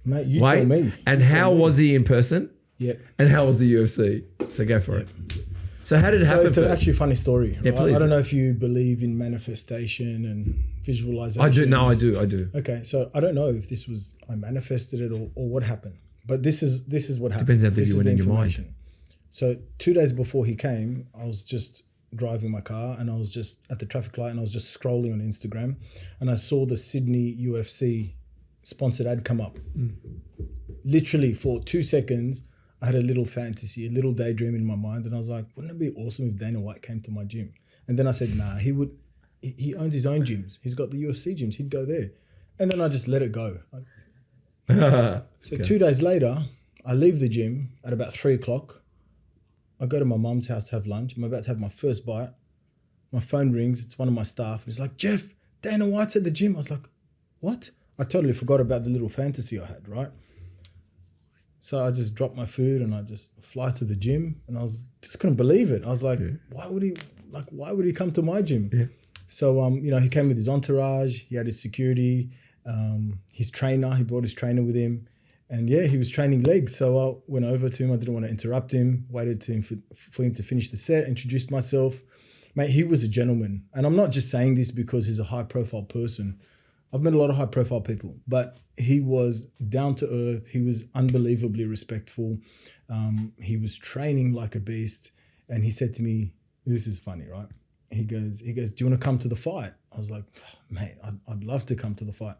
Mate, you tell me. And how was he in person? Yeah. And how was the UFC? So go for it. So how did it happen? It's actually a funny story. Yeah, right? please. I don't know if you believe in manifestation and visualization. I do. No, I do. Okay, so I don't know if this was I manifested it or what happened, but this is what happened. Depends how deep you went in your mind. So 2 days before he came, I was just driving my car and I was just at the traffic light and I was just scrolling on Instagram and I saw the Sydney UFC sponsored ad come up. Literally for 2 seconds, I had a little fantasy, a little daydream in my mind, and I was like, wouldn't it be awesome if Dana White came to my gym? And then I said, nah, he would. He owns his own gyms. He's got the UFC gyms. He'd go there. And then I just let it go. So 2 days later, I leave the gym at about 3 o'clock. I go to my mum's house to have lunch. I'm about to have my first bite. My phone rings. It's one of my staff. It's like, Jeff, Dana White's at the gym. I was like, what? I totally forgot about the little fantasy I had, right? So I just dropped my food and I just fly to the gym and I just couldn't believe it. I was like, why would he come to my gym? Yeah. So, he came with his entourage, he had his security, his trainer, he brought his trainer with him. And he was training legs. So I went over to him. I didn't want to interrupt him, waited for him to finish the set, introduced myself. Mate, he was a gentleman. And I'm not just saying this because he's a high profile person. I've met a lot of high profile people, but he was down to earth. He was unbelievably respectful. He was training like a beast. And he said to me, this is funny, right? He goes, do you want to come to the fight? I was like, mate, I'd love to come to the fight.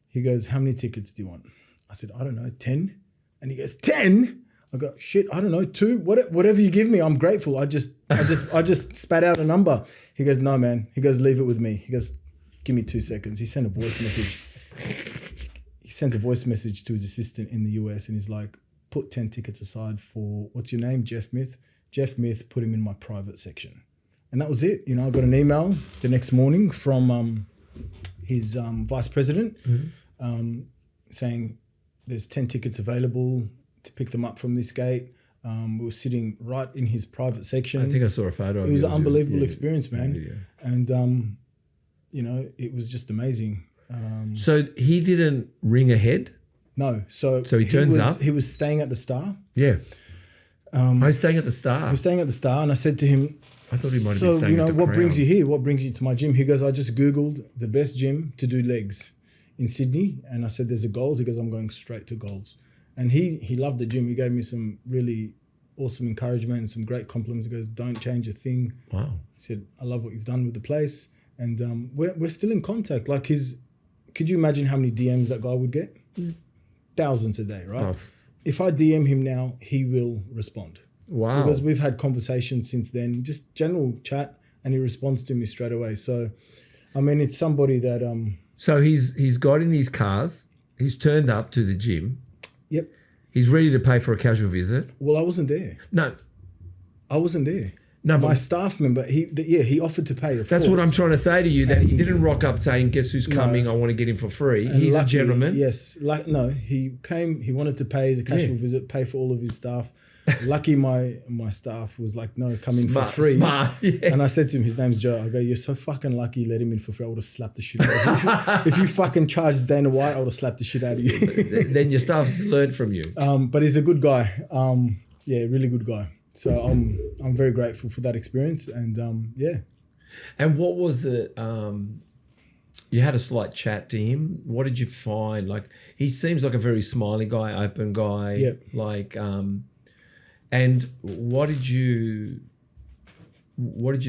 He goes, how many tickets do you want? I said, I don't know, 10. And he goes, 10? I go, shit, I don't know, 2. Whatever you give me, I'm grateful. I just spat out a number. He goes, no, man. He goes, leave it with me. He goes, give me 2 seconds. He sent a voice message. He sends a voice message to his assistant in the US, and he's like, put 10 tickets aside for, what's your name? Jeff Myth. Jeff Myth, put him in my private section. And that was it. You know, I got an email the next morning from his vice president saying there's 10 tickets available to pick them up from this gate. We were sitting right in his private section. I think I saw a photo. It was an unbelievable experience, man. And, you know, it was just amazing. So he didn't ring ahead? No. So he turns up? He was staying at the Star. Yeah. I was staying at the Star. He was staying at the Star, and I said to him, I thought he might have so, been staying you know, at the what Crown. brings you here? What brings you to my gym? He goes, I just Googled the best gym to do legs in Sydney. And I said, there's a Goals. He goes, I'm going straight to Goals. And he loved the gym. He gave me some really awesome encouragement and some great compliments. He goes, don't change a thing. Wow. I said, I love what you've done with the place. And we're still in contact. Like could you imagine how many DMs that guy would get? Thousands a day, right? Oh. If I DM him now, he will respond. Wow. Because we've had conversations since then, just general chat, and he responds to me straight away. So, I mean, it's somebody that... So he's got in his cars. He's turned up to the gym. Yep. He's ready to pay for a casual visit. Well, I wasn't there. No. I wasn't there. No, My but staff member, he offered to pay. that's what I'm trying to say to you, that he didn't rock up saying, guess who's coming, I want to get him for free. And He's a luckily, gentleman. Yes. He came, he wanted to pay as a casual visit, pay for all of his staff. Lucky my staff was like, no, come in for free. Smart, yeah. And I said to him, his name's Joe. I go, you're so fucking lucky you let him in for free. I would have slapped the shit out of you. If you fucking charged Dana White, I would have slapped the shit out of you. Then your staff's learned from you. But he's a good guy. Yeah, really good guy. So I'm very grateful for that experience. And yeah. And what was it? You had a slight chat to him. What did you find? Like, he seems like a very smiley guy, open guy. Yep. Like, and what did you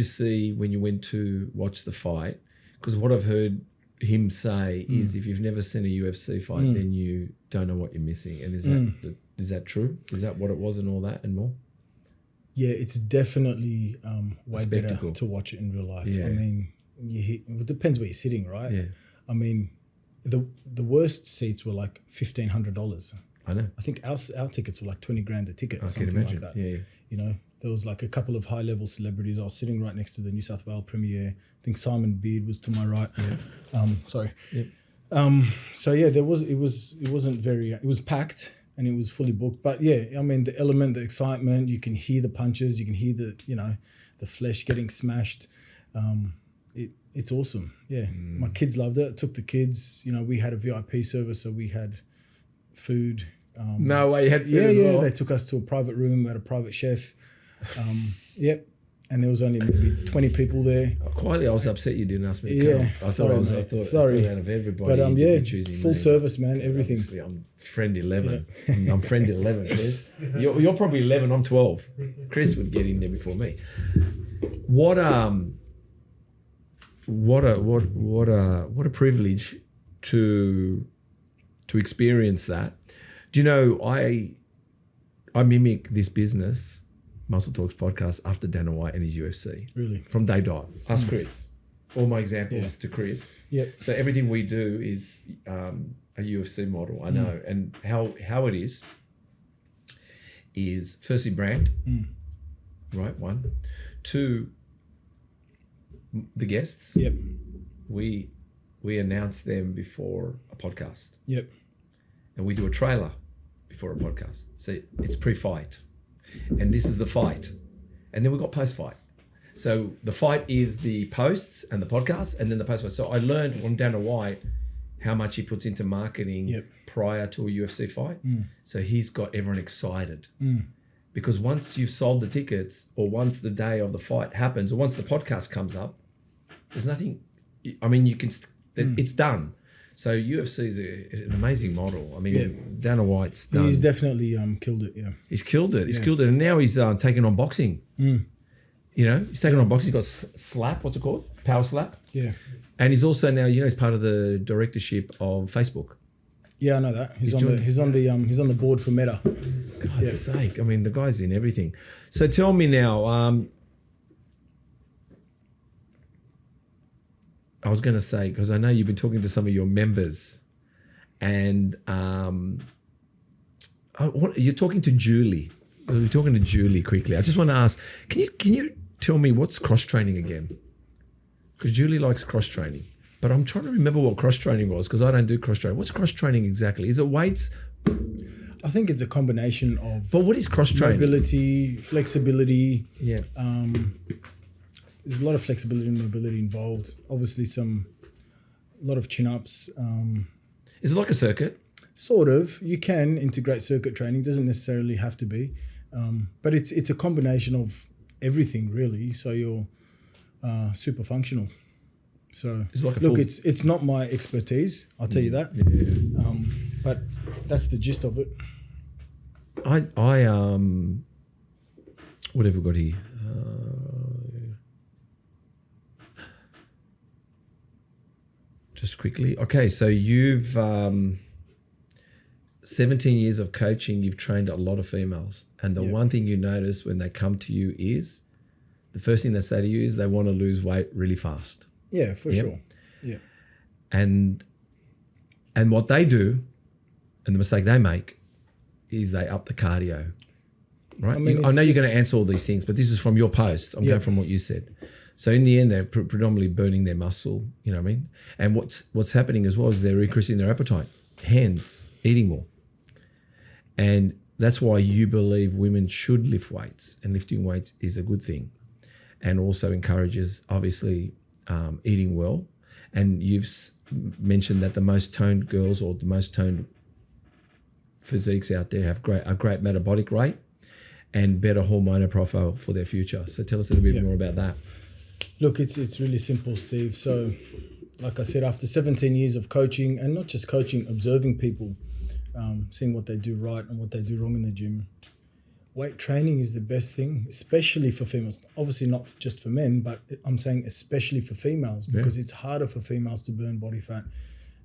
see when you went to watch the fight? Because what I've heard him say is, if you've never seen a UFC fight, then you don't know what you're missing. And is that true? Is that what it was, and all that and more? Yeah, it's definitely way better spectacle to watch it in real life. Yeah. I mean, it depends where you're sitting, right? Yeah. I mean, the worst seats were like $1,500. I know. I think our tickets were like 20 grand a ticket or I can something imagine. like that. Yeah. You know, there was like a couple of high level celebrities. I was sitting right next to the New South Wales Premier. I think Simon Beard was to my right. Yeah. Sorry. Yep. So yeah, it was packed and it was fully booked. But yeah, I mean, the element, the excitement, you can hear the punches, you can hear the flesh getting smashed. It's awesome. Yeah. My kids loved it. I took the kids, we had a VIP service, so we had food. No way, you had food Yeah, as yeah. well? They took us to a private room. We had a private chef. Yep. And there was only maybe 20 people there. Quietly, I was upset you didn't ask me to Yeah, come. I sorry, thought mate. Sorry. out of everybody, But you'd yeah, be choosing full me. service, man. Everything. Obviously, I'm friend 11. I'm friend 11, Chris. You're probably 11. I'm 12. Chris would get in there before me. What a privilege to experience that. Do you know, I mimic this business, Muscle Talks podcast, after Dana White and his UFC. Really? From day dot. Ask Chris. All my examples to Chris. Yep. So everything we do is a UFC model. I know. And how it is firstly brand, right? 1. 2, the guests. Yep. We announce them before a podcast. Yep. And we do a trailer before a podcast. So it's pre-fight. And this is the fight. And then we've got post-fight. So the fight is the posts and the podcast, and then the post-fight. So I learned from Dana White how much he puts into marketing prior to a UFC fight. So he's got everyone excited. Because once you've sold the tickets, or once the day of the fight happens, or once the podcast comes up, there's nothing, I mean, you can, it's done. So UFC is an amazing model. I mean, Dana White's done. He's definitely killed it, yeah. He's killed it. He's killed it. And now he's taking on boxing. He's taking on boxing. He's got Slap, what's it called? Power Slap. Yeah. And he's also now, he's part of the directorship of Facebook. Yeah, I know that. He's on the board for Meta. God's sake. I mean, the guy's in everything. So tell me now, I was going to say, because I know you've been talking to some of your members, and you're talking to Julie. We're talking to Julie quickly. I just want to ask, can you tell me what's cross training again? Because Julie likes cross training, but I'm trying to remember what cross training was, because I don't do cross training. What's cross training exactly? Is it weights? I think it's a combination of. But what is cross training? Mobility, flexibility. Yeah. There's a lot of flexibility and mobility involved. Obviously, a lot of chin-ups. Is it like a circuit? Sort of. You can integrate circuit training. Doesn't necessarily have to be, but it's a combination of everything really. So you're super functional. So It's like a look, full- it's not my expertise. I'll tell you that. Yeah. But that's the gist of it. I what have we got here? Just quickly. Okay, so you've 17 years of coaching, you've trained a lot of females. And the one thing you notice when they come to you is, the first thing they say to you is they want to lose weight really fast. Yeah, for sure. Yeah. And what they do, and the mistake they make, is they up the cardio. Right? I mean, I know you're just- going to answer all these things, but this is from your posts. I'm going from what you said. So in the end, they're predominantly burning their muscle, you know what I mean? And what's happening as well is they're increasing their appetite, hence eating more. And that's why you believe women should lift weights, and lifting weights is a good thing, and also encourages, obviously, eating well. And you've mentioned that the most toned girls, or the most toned physiques out there, have a great metabolic rate and better hormonal profile for their future. So tell us a little bit more about that. Look, it's really simple, Steve. So, like I said, after 17 years of coaching, and not just coaching, observing people, seeing what they do right and what they do wrong in the gym, weight training is the best thing, especially for females. Obviously not just for men, but I'm saying especially for females, because it's harder for females to burn body fat.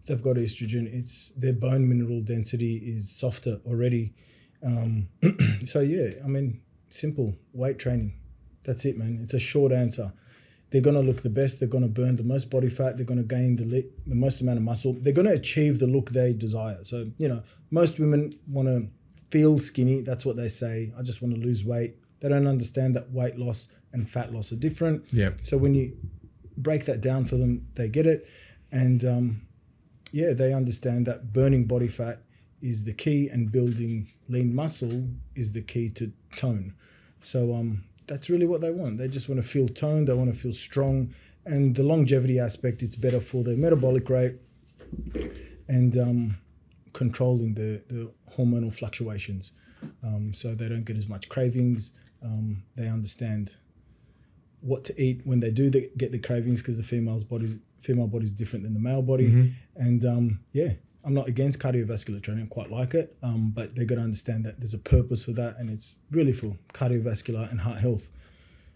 They've got estrogen. Their bone mineral density is softer already. So yeah, I mean, simple weight training. That's it, man. It's a short answer. They're going to look the best. They're going to burn the most body fat. They're going to gain the most amount of muscle. They're going to achieve the look they desire. So, most women want to feel skinny. That's what they say. I just want to lose weight. They don't understand that weight loss and fat loss are different. Yeah. So when you break that down for them, they get it. And they understand that burning body fat is the key, and building lean muscle is the key to tone. So that's really what they want. They just want to feel toned. They want to feel strong. And the longevity aspect, it's better for their metabolic rate and controlling the hormonal fluctuations. So they don't get as much cravings. They understand what to eat when they do get the cravings, because the female body is different than the male body. Mm-hmm. And I'm not against cardiovascular training. I quite like it, but they've got to understand that there's a purpose for that, and it's really for cardiovascular and heart health.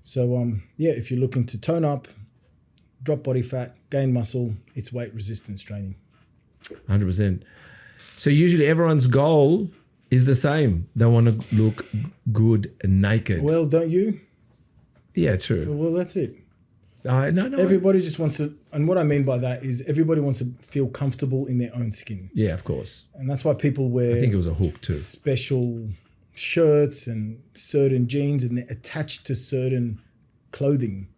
So if you're looking to tone up, drop body fat, gain muscle, it's weight resistance training. 100%. So usually everyone's goal is the same. They want to look good and naked. Well, don't you? Yeah, true. Well, that's it. No. Everybody just wants to, and what I mean by that is everybody wants to feel comfortable in their own skin. Yeah, of course. And that's why people wear, I think it was a hook too. special shirts and certain jeans, and they're attached to certain clothing.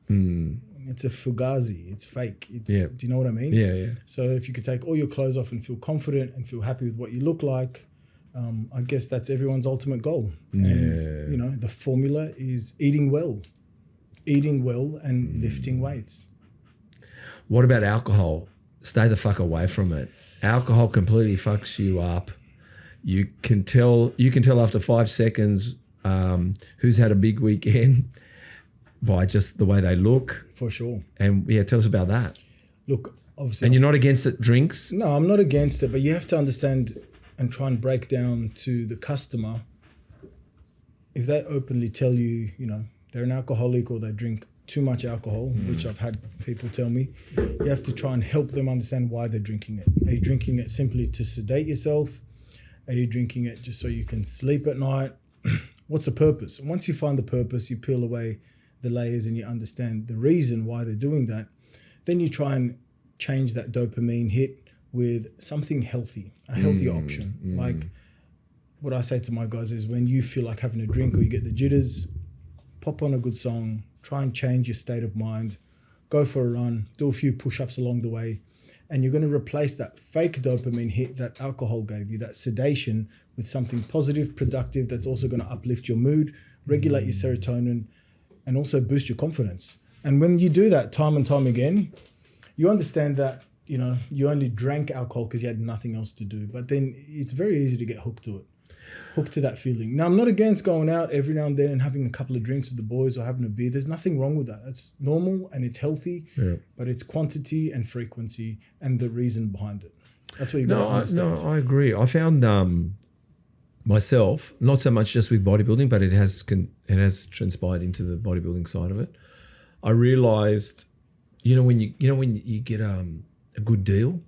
It's a fugazi. It's fake. Do you know what I mean? Yeah. So if you could take all your clothes off and feel confident and feel happy with what you look like, I guess that's everyone's ultimate goal. And, the formula is eating well and lifting weights. What about alcohol? Stay the fuck away from it. Alcohol completely fucks you up. You can tell after 5 seconds who's had a big weekend by just the way they look. For sure. And tell us about that. Look, obviously. And you're not against it, drinks? No, I'm not against it, but you have to understand and try and break down to the customer. If they openly tell you, they're an alcoholic or they drink too much alcohol, which I've had people tell me, you have to try and help them understand why they're drinking it. Are you drinking it simply to sedate yourself? Are you drinking it just so you can sleep at night? What's the purpose? And once you find the purpose, you peel away the layers and you understand the reason why they're doing that. Then you try and change that dopamine hit with something healthy, a healthier option. Like what I say to my guys is, when you feel like having a drink or you get the jitters, pop on a good song, try and change your state of mind, go for a run, do a few push-ups along the way, and you're going to replace that fake dopamine hit that alcohol gave you, that sedation, with something positive, productive, that's also going to uplift your mood, regulate your serotonin, and also boost your confidence. And when you do that time and time again, you understand that, you know, you only drank alcohol because you had nothing else to do. But then it's very easy to get hooked to it, hooked to that feeling. Now, I'm not against going out every now and then and having a couple of drinks with the boys or having a beer. There's nothing wrong with that. That's normal and it's healthy, but it's quantity and frequency and the reason behind it. That's what you got to understand. No, I agree. I found myself, not so much just with bodybuilding, but it has transpired into the bodybuilding side of it. I realized, when you get a good deal,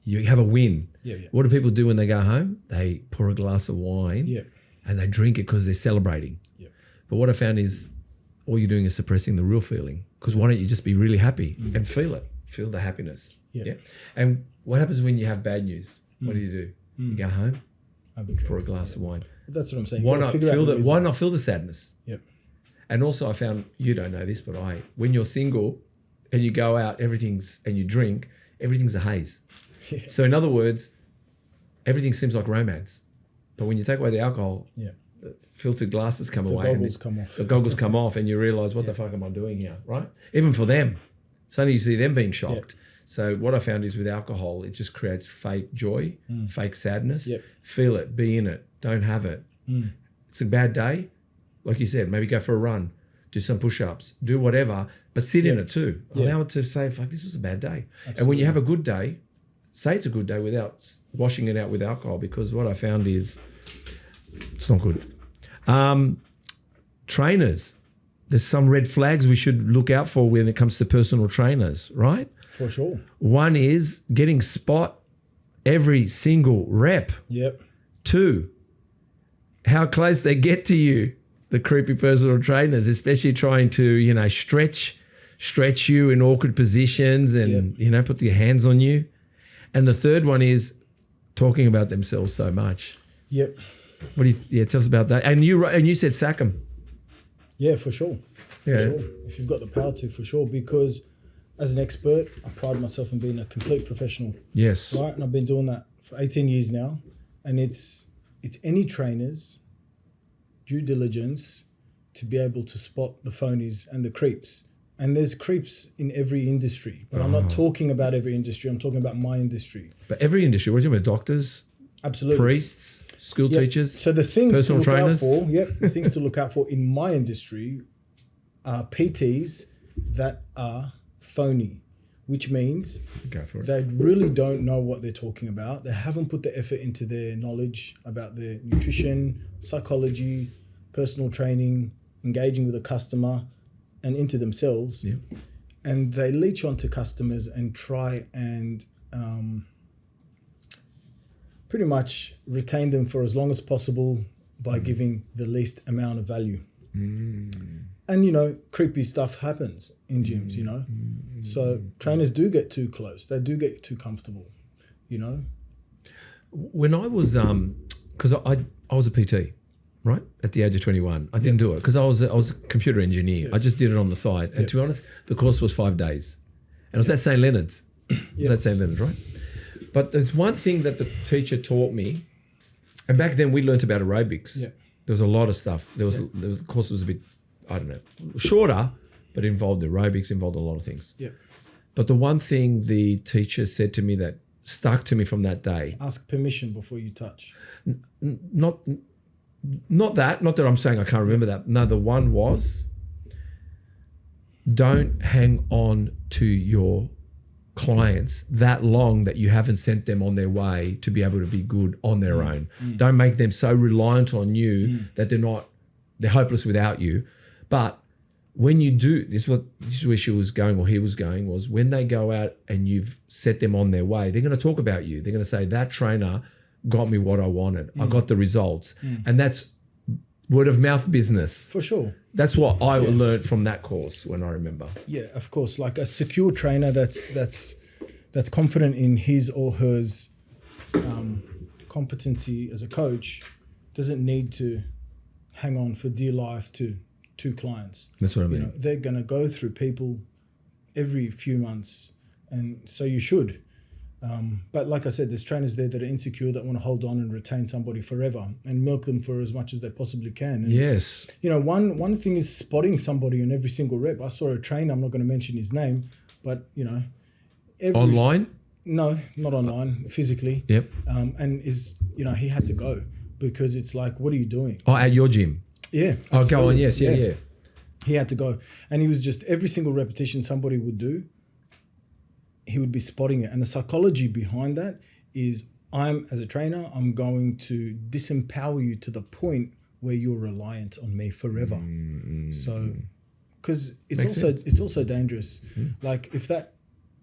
you have a win. What do people do when they go home? They pour a glass of wine and they drink it because they're celebrating. But what I found is all you're doing is suppressing the real feeling. Because why don't you just be really happy and feel it? Feel the happiness. And what happens when you have bad news? What do? You go home, pour a glass of wine. That's what I'm saying. Why not feel the sadness? And also I found, you don't know this, but when you're single and you go out, and you drink, everything's a haze. So in other words, everything seems like romance. But when you take away the alcohol, the filtered glasses come away. The goggles come off and you realize, what the fuck am I doing here, right? Even for them. Suddenly you see them being shocked. So what I found is with alcohol, it just creates fake joy, fake sadness. Feel it, be in it, don't have it. It's a bad day. Like you said, maybe go for a run, do some push-ups, do whatever, but sit in it too. Allow it to say, fuck, this was a bad day. Absolutely. And when you have a good day, say it's a good day without washing it out with alcohol, because what I found is it's not good. Trainers, there's some red flags we should look out for when it comes to personal trainers, right? For sure. One is getting spot every single rep. 2, how close they get to you, the creepy personal trainers, especially trying to, stretch you in awkward positions and, put their hands on you. And the third one is talking about themselves so much. What do you, tell us about that. And you said sack them. Yeah, for sure. For sure. If you've got the power to, for sure. Because as an expert, I pride myself in being a complete professional. Yes. Right? And I've been doing that for 18 years now. And it's any trainer's due diligence to be able to spot the phonies and the creeps. And there's creeps in every industry. But I'm not talking about every industry. I'm talking about my industry. But every industry, what are you talking about? Doctors? Absolutely. Priests? School teachers? So the things personal to look trainers? out for, the things to look out for in my industry are PTs that are phony, which means they really don't know what they're talking about. They haven't put the effort into their knowledge about their nutrition, psychology, personal training, engaging with a customer, and into themselves. And they leech onto customers and try and pretty much retain them for as long as possible by giving the least amount of value. And, creepy stuff happens in gyms, So trainers do get too close. They do get too comfortable, When I was, because I was a PT, right? At the age of 21. I didn't do it because I was a computer engineer. I just did it on the side. And to be honest, the course was 5 days. And it was at St. Leonard's. It was at St. Leonard's, right? But there's one thing that the teacher taught me, and back then we learnt about aerobics. There was a lot of stuff. The course was a bit, I don't know, shorter, but involved aerobics, involved a lot of things. But the one thing the teacher said to me that stuck to me from that day. Ask permission before you touch. Not that I'm saying I can't remember that. No, the one was, don't hang on to your clients that long that you haven't sent them on their way to be able to be good on their own. Don't make them so reliant on you that they're hopeless without you. But when you do, this is where she was going, or he was going, was when they go out and you've set them on their way, they're going to talk about you. They're going to say, that trainer got me what I wanted. I got the results. And that's word of mouth business. For sure. That's what I learned from that course when I remember. Yeah, of course. Like a secure trainer that's that's confident in his or hers competency as a coach doesn't need to hang on for dear life to 2 clients. That's what I mean. You know, they're going to go through people every few months, and so you should. But like I said, there's trainers there that are insecure, that want to hold on and retain somebody forever and milk them for as much as they possibly can. And, Yes. you know, one thing is spotting somebody on every single rep. I saw a trainer, I'm not going to mention his name, but, you know. Online? No, not online, physically. Yep. And you know, he had to go because it's like, what are you doing? Oh, at your gym? Yeah. Oh, go on. absolutely. Yes. Yeah. He had to go. And he was just, every single repetition somebody would do, he would be spotting it. And the psychology behind that is, as a trainer, I'm going to disempower you to the point where you're reliant on me forever. So, because it's also dangerous. Like if that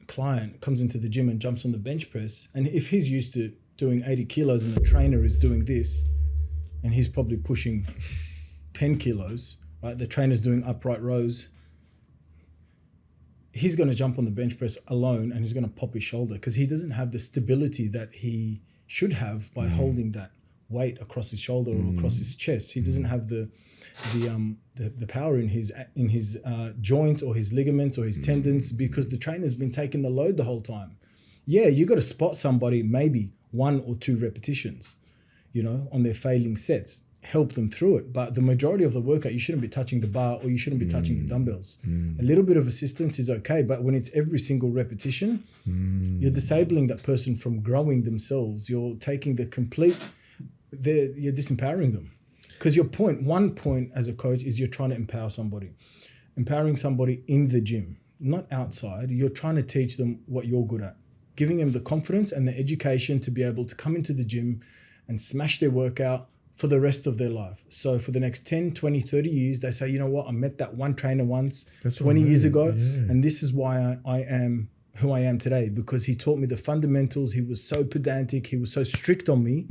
client comes into the gym and jumps on the bench press, and if he's used to doing 80 kilos and the trainer is doing this, and he's probably pushing 10 kilos, right? The trainer's doing upright rows. He's going to jump on the bench press alone and he's going to pop his shoulder because he doesn't have the stability that he should have by holding that weight across his shoulder or across his chest. He doesn't have the power in his joint or his ligaments or his tendons because the trainer's been taking the load the whole time. Yeah, you got to spot somebody maybe 1 or 2 repetitions, you know, on their failing sets, help them through it. But the majority of the workout, you shouldn't be touching the bar or you shouldn't be touching the dumbbells. A little bit of assistance is okay, but when it's every single repetition, you're disabling that person from growing themselves. You're taking you're disempowering them. Because one point as a coach is you're trying to empower somebody. Empowering somebody in the gym, not outside. You're trying to teach them what you're good at. Giving them the confidence and the education to be able to come into the gym and smash their workout for the rest of their life. So for the next 10, 20, 30 years, they say, you know what, I met that one trainer once, 20 years ago, and this is why I am who I am today, because he taught me the fundamentals. He was so pedantic. He was so strict on me.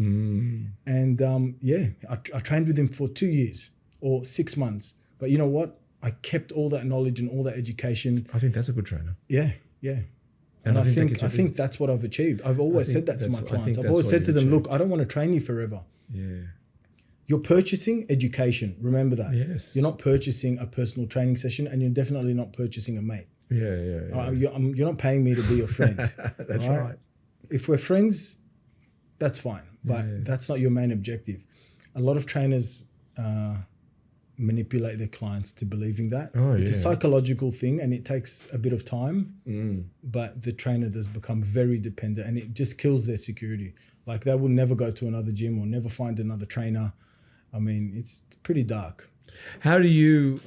And I trained with him for 2 years or 6 months. But you know what? I kept all that knowledge and all that education. I think that's a good trainer. Yeah. And I think that's what I've achieved. I've always said that to my clients. I've always said to them, look, I don't want to train you forever. Yeah. You're purchasing education. Remember that. Yes. You're not purchasing a personal training session, and you're definitely not purchasing a mate. Yeah. You're not paying me to be your friend. That's right. If we're friends, that's fine. But that's not your main objective. A lot of trainers manipulate their clients to believing that. It's a psychological thing, and it takes a bit of time. But the trainer does become very dependent, and it just kills their security. Like they will never go to another gym or never find another trainer. I mean, it's pretty dark. How are you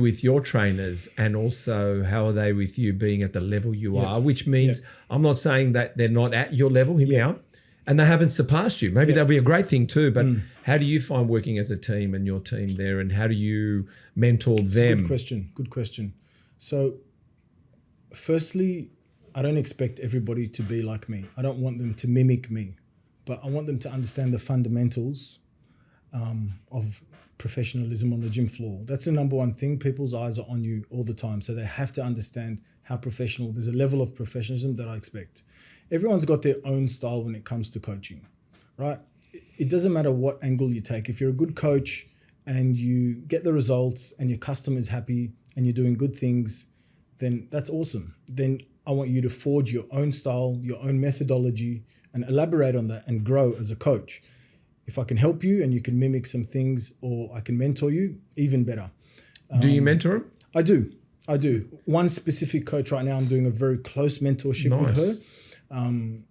with your trainers, and also how are they with you being at the level you are? Which means I'm not saying that they're not at your level, hear me out, and they haven't surpassed you. Maybe that'll be a great thing too, but how do you find working as a team and your team there, and how do you mentor them? Good question. So firstly, I don't expect everybody to be like me. I don't want them to mimic me, but I want them to understand the fundamentals of professionalism on the gym floor. That's the number one thing. People's eyes are on you all the time. So they have to understand how professional, there's a level of professionalism that I expect. Everyone's got their own style when it comes to coaching, right? It doesn't matter what angle you take. If you're a good coach and you get the results and your customer's happy and you're doing good things, then that's awesome. Then I want you to forge your own style, your own methodology, and elaborate on that and grow as a coach. If I can help you and you can mimic some things, or I can mentor you, even better. Do you mentor them? I do. One specific coach right now, I'm doing a very close mentorship with her.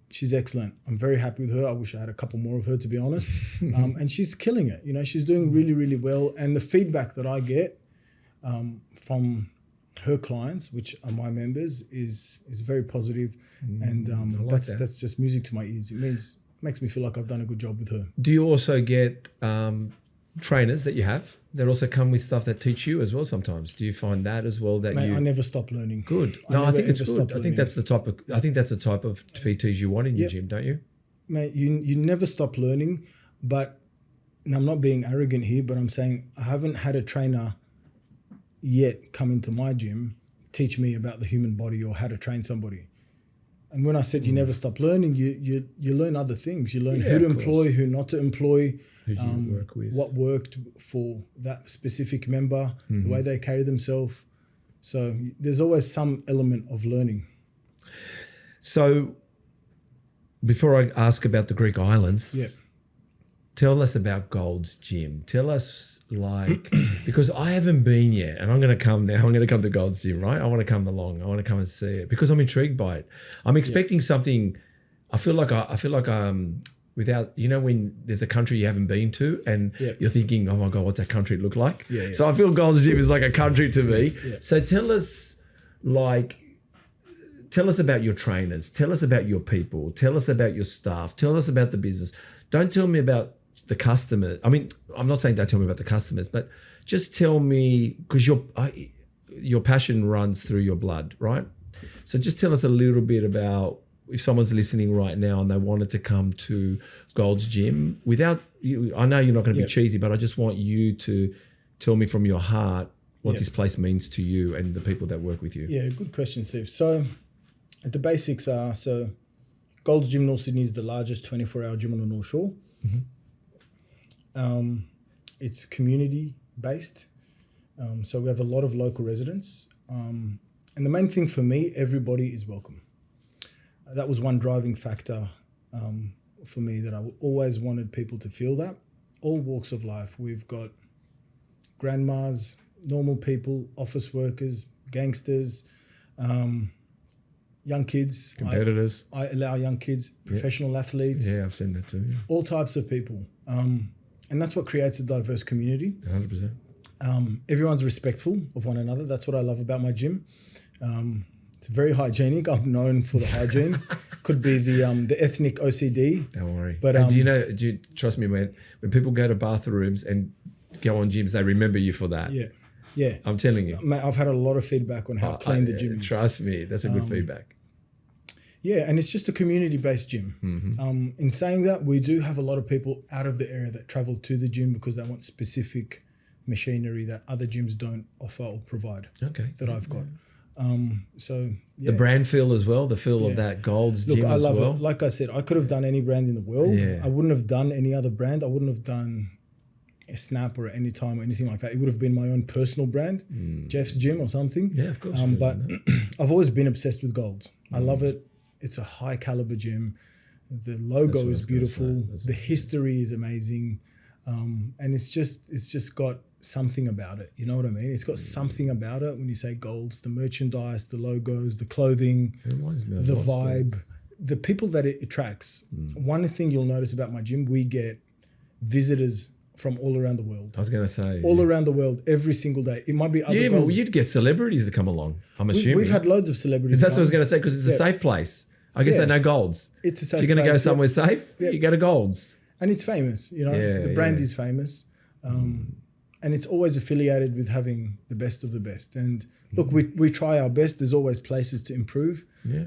She's excellent. I'm very happy with her. I wish I had a couple more of her, to be honest. And she's killing it. You know, she's doing really, really well. And the feedback that I get from her clients, which are my members, is very positive. And that's just music to my ears. It makes me feel like I've done a good job with her. Do you also get trainers that you have that also come with stuff that teach you as well sometimes? Do you find that as well? I never stop learning. Good. I think it's good. I think that's the type of PTs you want in your gym, don't you? Mate, you never stop learning. But, and I'm not being arrogant here, but I'm saying I haven't had a trainer yet come into my gym teach me about the human body or how to train somebody. And when I said you never stop learning, you learn other things. You learn who to of employ, who not to employ, Who you work with. what worked for that specific member, the way they carry themselves. So there's always some element of learning. So before I ask about the Greek islands, Yeah. tell us about Gold's Gym. Tell us, like, because I haven't been yet, and I'm going to come now. I'm going to come to Gold's Gym, right? I want to come along. I want to come and see it because I'm intrigued by it. I'm expecting something. I feel like without, you know, when there's a country you haven't been to and you're thinking, oh my God, what's that country look like? Yeah. So I feel Gold's Gym is like a country to me. Yeah. So tell us about your trainers. Tell us about your people. Tell us about your staff. Tell us about the business. Don't tell me about the customer. I mean, I'm not saying don't tell me about the customers, but just tell me, because your passion runs through your blood, right? So just tell us a little bit about, if someone's listening right now and they wanted to come to Gold's Gym without you, I know you're not going to be cheesy, but I just want you to tell me from your heart what this place means to you and the people that work with you. Yeah, good question, Steve. So the basics are, so Gold's Gym North Sydney is the largest 24-hour gym on the North Shore. It's community-based. So we have a lot of local residents. And the main thing for me, everybody is welcome. That was one driving factor for me, that I always wanted people to feel that. All walks of life. We've got grandmas, normal people, office workers, gangsters, young kids. Competitors. I allow young kids, professional athletes. Yeah, I've seen that too. Yeah. All types of people. And that's what creates a diverse community. 100%. Everyone's respectful of one another. That's what I love about my gym. It's very hygienic. I'm known for the hygiene. Could be the ethnic OCD. Don't worry. But and do you trust me, when people go to bathrooms and go on gyms, they remember you for that. Yeah. I'm telling you. Mate, I've had a lot of feedback on how clean the gym is. Trust me, that's a good feedback. Yeah, and it's just a community-based gym. In saying that, we do have a lot of people out of the area that travel to the gym because they want specific machinery that other gyms don't offer or provide. Okay. That I've got. So the brand feel as well, the feel of that Gold's Gym as well. Look, I love it. Like I said, I could have done any brand in the world. Yeah. I wouldn't have done any other brand. I wouldn't have done a Snap or any time or anything like that. It would have been my own personal brand, Jeff's Gym or something. Yeah, of course. But I've always been obsessed with Golds. I love it. It's a high caliber gym. The logo is beautiful. The history is amazing. And it's just got something about it. You know what I mean? It's got something about it when you say Golds, the merchandise, the logos, the clothing, the vibe, the people that it attracts. One thing you'll notice about my gym, we get visitors from all around the world. I was going to say. All around the world, every single day. It might be other but you'd get celebrities to come along, I'm assuming. We've had loads of celebrities. That's what I was going to say, because it's a safe place. I guess they know Golds. It's a safe place. If you're going to go somewhere safe, you go to Golds. And it's famous, you know. The brand is famous. And it's always affiliated with having the best of the best. And look, we try our best. There's always places to improve. Yeah.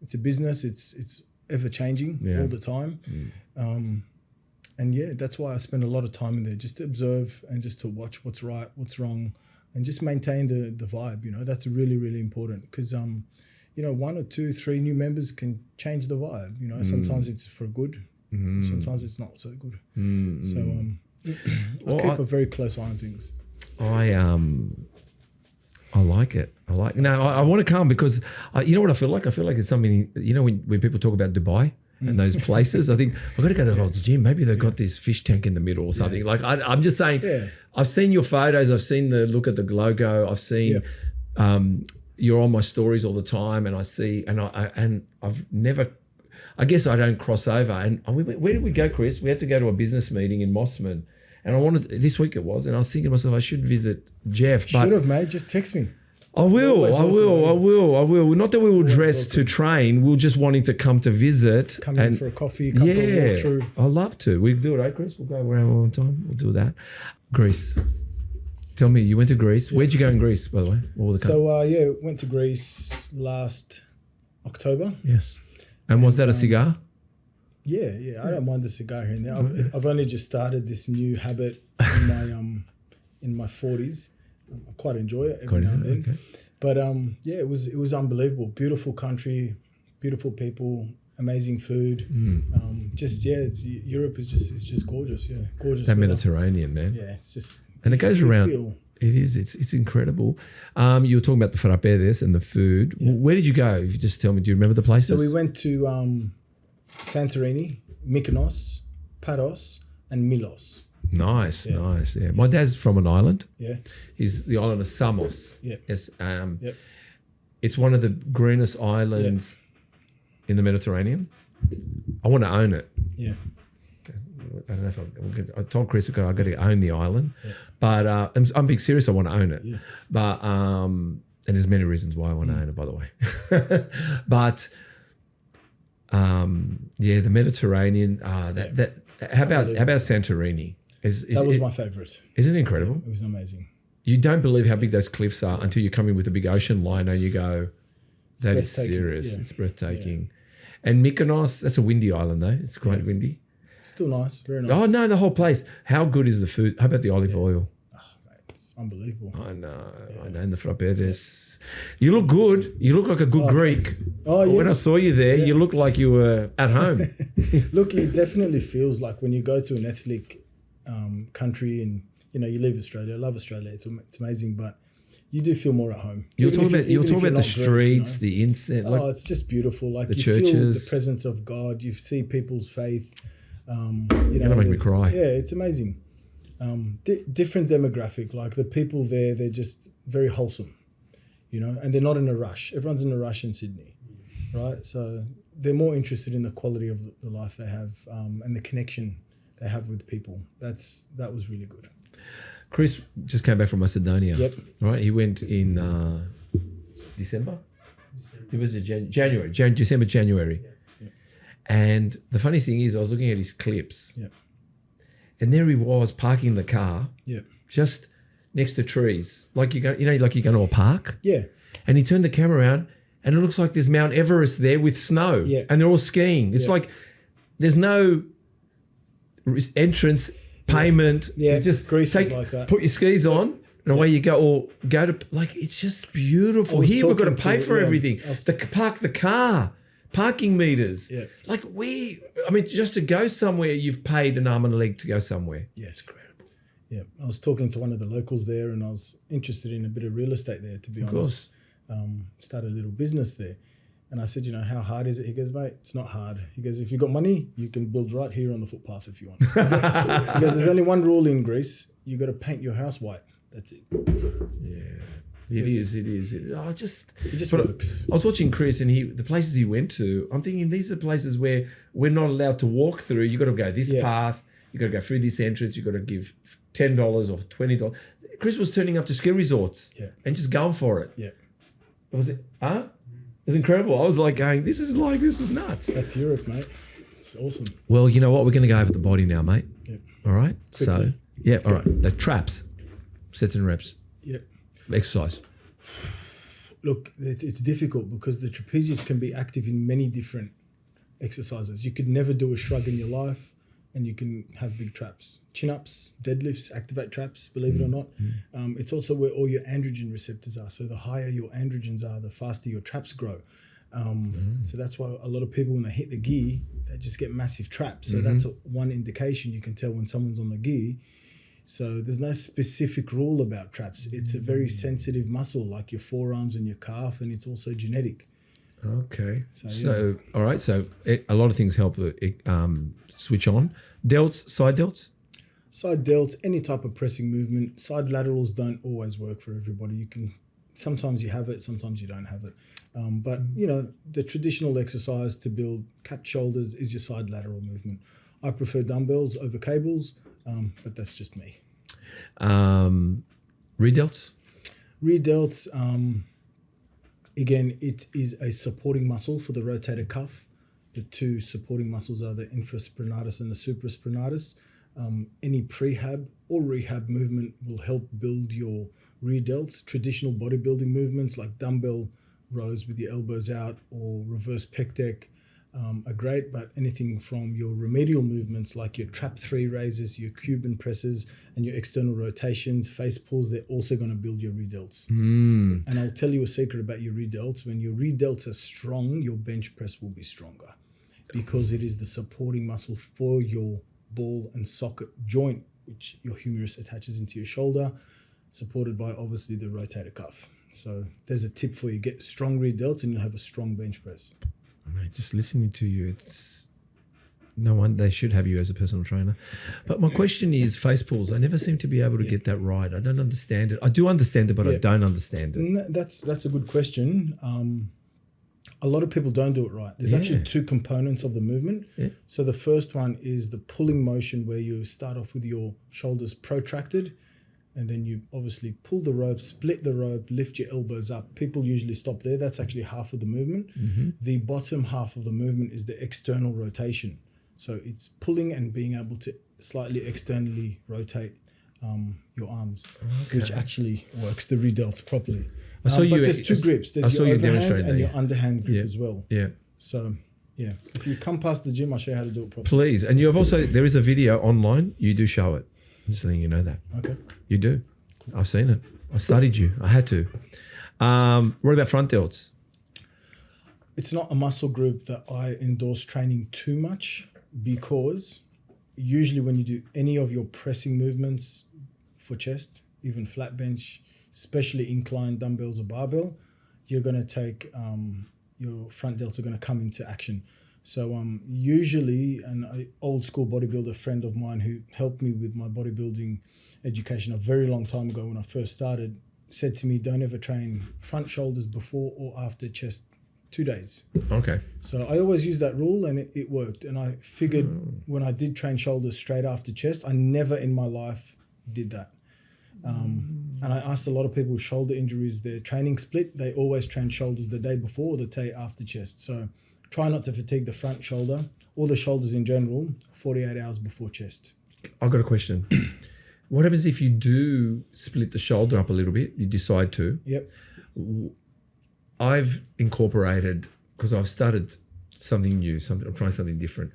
It's a business. It's ever changing all the time. And that's why I spend a lot of time in there, just to observe and just to watch what's right, what's wrong, and just maintain the vibe. You know, that's really, really important, because 1 or 2, 3 new members can change the vibe. You know, sometimes it's for good, sometimes it's not so good. So I keep a very close eye on things. I like it. I want to come because you know what I feel like? I feel like it's something, when people talk about Dubai and those places, I think I've got to go to Gold's Gym. Maybe they've got this fish tank in the middle or something. Like I'm just saying, I've seen your photos. I've seen the look at the logo. I've seen you're on my stories all the time, and I see, and I've never, I guess I don't cross over. And where did we go, Chris? We had to go to a business meeting in Mossman. And I wanted, this week it was, and I was thinking to myself, I should visit Jeff. Should have, mate. Just text me. I will. Not that we will dress to train. We're just wanting to come to visit. Come in for a coffee, come for a walk through. I'd love to. We'll do it, right, Chris? We'll go around all the time. We'll do that. Greece. Tell me, you went to Greece. Where'd you go in Greece, by the way? What was the country? So, went to Greece last October. Yes. And was that a cigar? Yeah. I don't mind the cigar here and there. I've only just started this new habit in my 40s. I quite enjoy it every now and then. Okay. But it was unbelievable. Beautiful country, beautiful people, amazing food. Europe is just gorgeous. Yeah, gorgeous. That weather. Mediterranean, man. Yeah, it's just. And it goes you around. feel- It is. It's incredible. You were talking about the frappe this and the food. Yeah. Where did you go? If you just tell me, do you remember the places? So we went to Santorini, Mykonos, Paros, and Milos. Nice, Yeah. nice. Yeah. My dad's from an island. Yeah, He's the island of Samos. Yeah. Yes. Yep. It's one of the greenest islands in the Mediterranean. I want to own it. yeah. I don't know if I told Chris I've got to own the island, Yeah. but I'm being serious. I want to own it, Yeah. but and there's many reasons why I want to own it, by the way. But the Mediterranean. How about Santorini? That was my favorite. Isn't it incredible? It was amazing. You don't believe how big those cliffs are until you come in with a big ocean liner and you go, that is breathtaking, serious. yeah. It's breathtaking. And Mykonos, that's a windy island though. It's quite windy. Still nice, very nice. Oh no, the whole place. How good is the food? How about the olive oil? Mate, it's unbelievable. I know. And the frappettes. You look good. You look like a good Greek. Thanks. Oh yeah. When I saw you there, you looked like you were at home. Look, it definitely feels like when you go to an ethnic country and you leave Australia. I love Australia. It's amazing, but you do feel more at home. You're Even talking if about you're even talking if about the you're not Greek, streets, the incense. Like, it's just beautiful. Like the you feel churches. the presence of God. You see people's faith. You're gonna make me there's- cry. Yeah, it's amazing. Different demographic. Like the people there, they're just very wholesome, and they're not in a rush. Everyone's in a rush in Sydney, right? So they're more interested in the quality of the life they have and the connection they have with people. That was really good. Chris just came back from Macedonia. Yep. Right. He went in December. It was January. December, January. Yep. And the funny thing is, I was looking at his clips. Yep. And there he was parking the car Yep. just next to trees, like you go, like you go to a park. Yeah. And he turned the camera around, and it looks like there's Mount Everest there with snow. Yeah. And they're all skiing. It's Yeah. like there's no entrance payment. Yeah, You just Greece was like that. put your skis on. And away you go, or go to, like, it's just beautiful. I was Here we've got to talking pay to- for yeah, everything. I was- Park the car, parking meters. Yeah. Like just to go somewhere, you've paid an arm and a leg to go somewhere. Yes. Incredible. Yeah. I was talking to one of the locals there, and I was interested in a bit of real estate there, to be Of honest. course. Started a little business there. And I said, how hard is it? He goes, mate, it's not hard. He goes, if you've got money, you can build right here on the footpath if you want. He goes, there's only one rule in Greece. You got to paint your house white. That's it. Yeah. It is. It just It works. I was watching Chris, and the places he went to, I'm thinking these are places where we're not allowed to walk through. You got to go this Yeah. path. You got to go through this entrance. You got to give $10 or $20. Chris was turning up to ski resorts and just going for it. Yeah. Was it? Huh? It was incredible. I was like going, this is nuts. That's Europe, mate. It's awesome. Well, you know what? We're going to go over the body now, mate. Yep. All right. Quickly. All right. The traps, sets and reps, Yep. exercise. Look, it's difficult because the trapezius can be active in many different exercises. You could never do a shrug in your life, and you can have big traps. Chin-ups, deadlifts, activate traps, believe it or not. It's also where all your androgen receptors are. So the higher your androgens are, the faster your traps grow. So that's why a lot of people, when they hit the gi, they just get massive traps. So that's one indication you can tell when someone's on the gi. So there's no specific rule about traps. It's a very sensitive muscle, like your forearms and your calf, and it's also genetic. Okay. So, All right. So a lot of things help switch on. Delts, side delts. Side delts, any type of pressing movement. Side laterals don't always work for everybody. Sometimes you have it, sometimes you don't have it. But the traditional exercise to build capped shoulders is your side lateral movement. I prefer dumbbells over cables, but that's just me. Rear delts. Rear delts, again, it is a supporting muscle for the rotator cuff. The two supporting muscles are the infraspinatus and the supraspinatus. Any prehab or rehab movement will help build your rear delts. Traditional bodybuilding movements like dumbbell rows with your elbows out or reverse pec deck are great, but anything from your remedial movements like your trap 3 raises, your Cuban presses, and your external rotations, face pulls, they're also going to build your rear delts. And I'll tell you a secret about your rear delts. When your rear delts are strong, your bench press will be stronger because it is the supporting muscle for your ball and socket joint, which your humerus attaches into your shoulder, supported by obviously the rotator cuff. So there's a tip for you. Get strong rear delts and you'll have a strong bench press. Mate, just listening to you, it's no one. They should have you as a personal trainer. But my question is, face pulls. I never seem to be able to get that right. I don't understand it. I do understand it, but I don't understand it. No, that's a good question. A lot of people don't do it right. There's actually 2 components of the movement. So the first one is the pulling motion, where you start off with your shoulders protracted, and then you obviously pull the rope, split the rope, lift your elbows up. People usually stop there. That's actually half of the movement. The bottom half of the movement is the external rotation. So it's pulling and being able to slightly externally rotate your arms, which actually works the rear delts properly. But there's 2 grips. There's your overhand and your underhand grip as well. Yeah. So, yeah, if you come past the gym, I'll show you how to do it properly. Please. And you have also, there is a video online. You do show it. I'm just letting you know that. Okay. You do. I've seen it. I studied you. I had to. What about front delts? It's not a muscle group that I endorse training too much, because usually when you do any of your pressing movements for chest, even flat bench, especially inclined dumbbells or barbell, you're going to take your front delts are going to come into action. So usually an old school bodybuilder friend of mine who helped me with my bodybuilding education a very long time ago when I first started said to me, don't ever train front shoulders before or after chest 2 days. Okay. So I always used that rule and it worked. And I figured when I did train shoulders straight after chest, I never in my life did that. And I asked a lot of people with shoulder injuries, their training split, they always train shoulders the day before or the day after chest. So try not to fatigue the front shoulder or the shoulders in general 48 hours before chest. I've got a question. What happens if you do split the shoulder up a little bit, you decide to? Yep. I've incorporated, because I've started something new, I'm trying something different.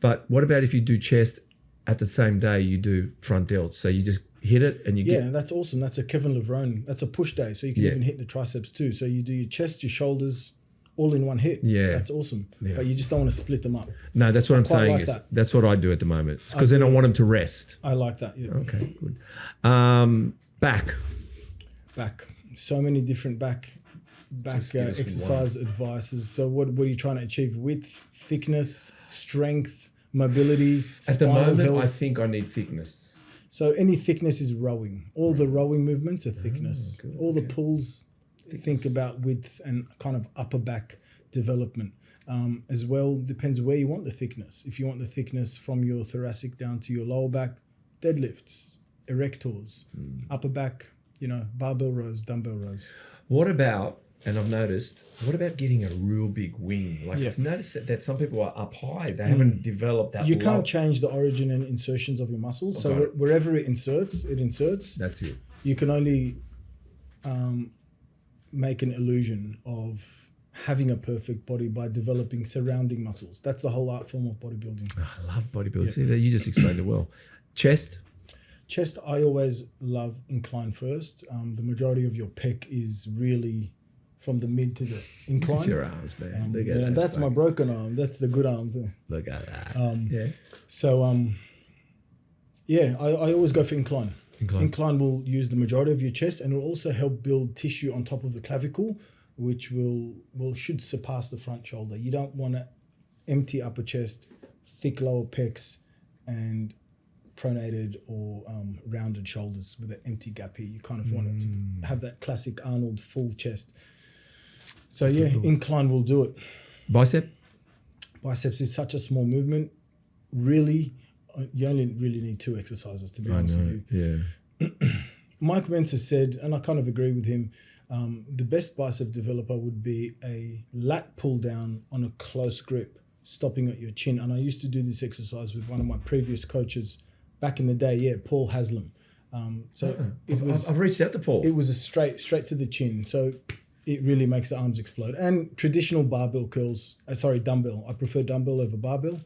But what about if you do chest at the same day you do front delts? So you just hit it and you get... Yeah, that's awesome. That's a Kevin Levrone. That's a push day. So you can even hit the triceps too. So you do your chest, your shoulders, all in one hit. Yeah. That's awesome. Yeah. But you just don't want to split them up. No, that's what I'm saying. Like that. That's what I do at the moment. Because then I want them to rest. I like that. Yeah. Okay, good. Back. So many different back exercise advices. So what are you trying to achieve? Width, thickness, strength, mobility, At the spinal moment, health? I think I need thickness. So any thickness is rowing. All the rowing movements are thickness. good, All the pulls, think about width and kind of upper back development. As well, depends where you want the thickness. If you want the thickness from your thoracic down to your lower back, deadlifts, erectors, upper back, barbell rows, dumbbell rows. What about, and I've noticed, what about getting a real big wing? Like I've noticed that some people are up high. They haven't developed that. You can't change the origin and insertions of your muscles. So wherever it inserts. That's it. You can only make an illusion of having a perfect body by developing surrounding muscles. That's the whole art form of bodybuilding. I love bodybuilding. Yeah. See, that you just explained it well. Chest, I always love incline first. The majority of your pec is really from the mid to the incline. Look at your arms there. Look at that. And that's my broken arm. That's the good arm there. Look at that. So, I always go for incline. Incline will use the majority of your chest and will also help build tissue on top of the clavicle, which should surpass the front shoulder. You don't want to empty upper chest, thick lower pecs, and pronated or rounded shoulders with an empty gap here. You kind of want it to have that classic Arnold full chest. So incline will do it. Biceps is such a small movement. Really, you only really need 2 exercises, to be honest with you. Yeah. Mike Mensa said, and I kind of agree with him, the best bicep developer would be a lat pull down on a close grip, stopping at your chin. And I used to do this exercise with one of my previous coaches back in the day. Paul Haslam. I've reached out to Paul. It was a straight to the chin. So it really makes the arms explode. And traditional barbell curls, dumbbell. I prefer dumbbell over barbell.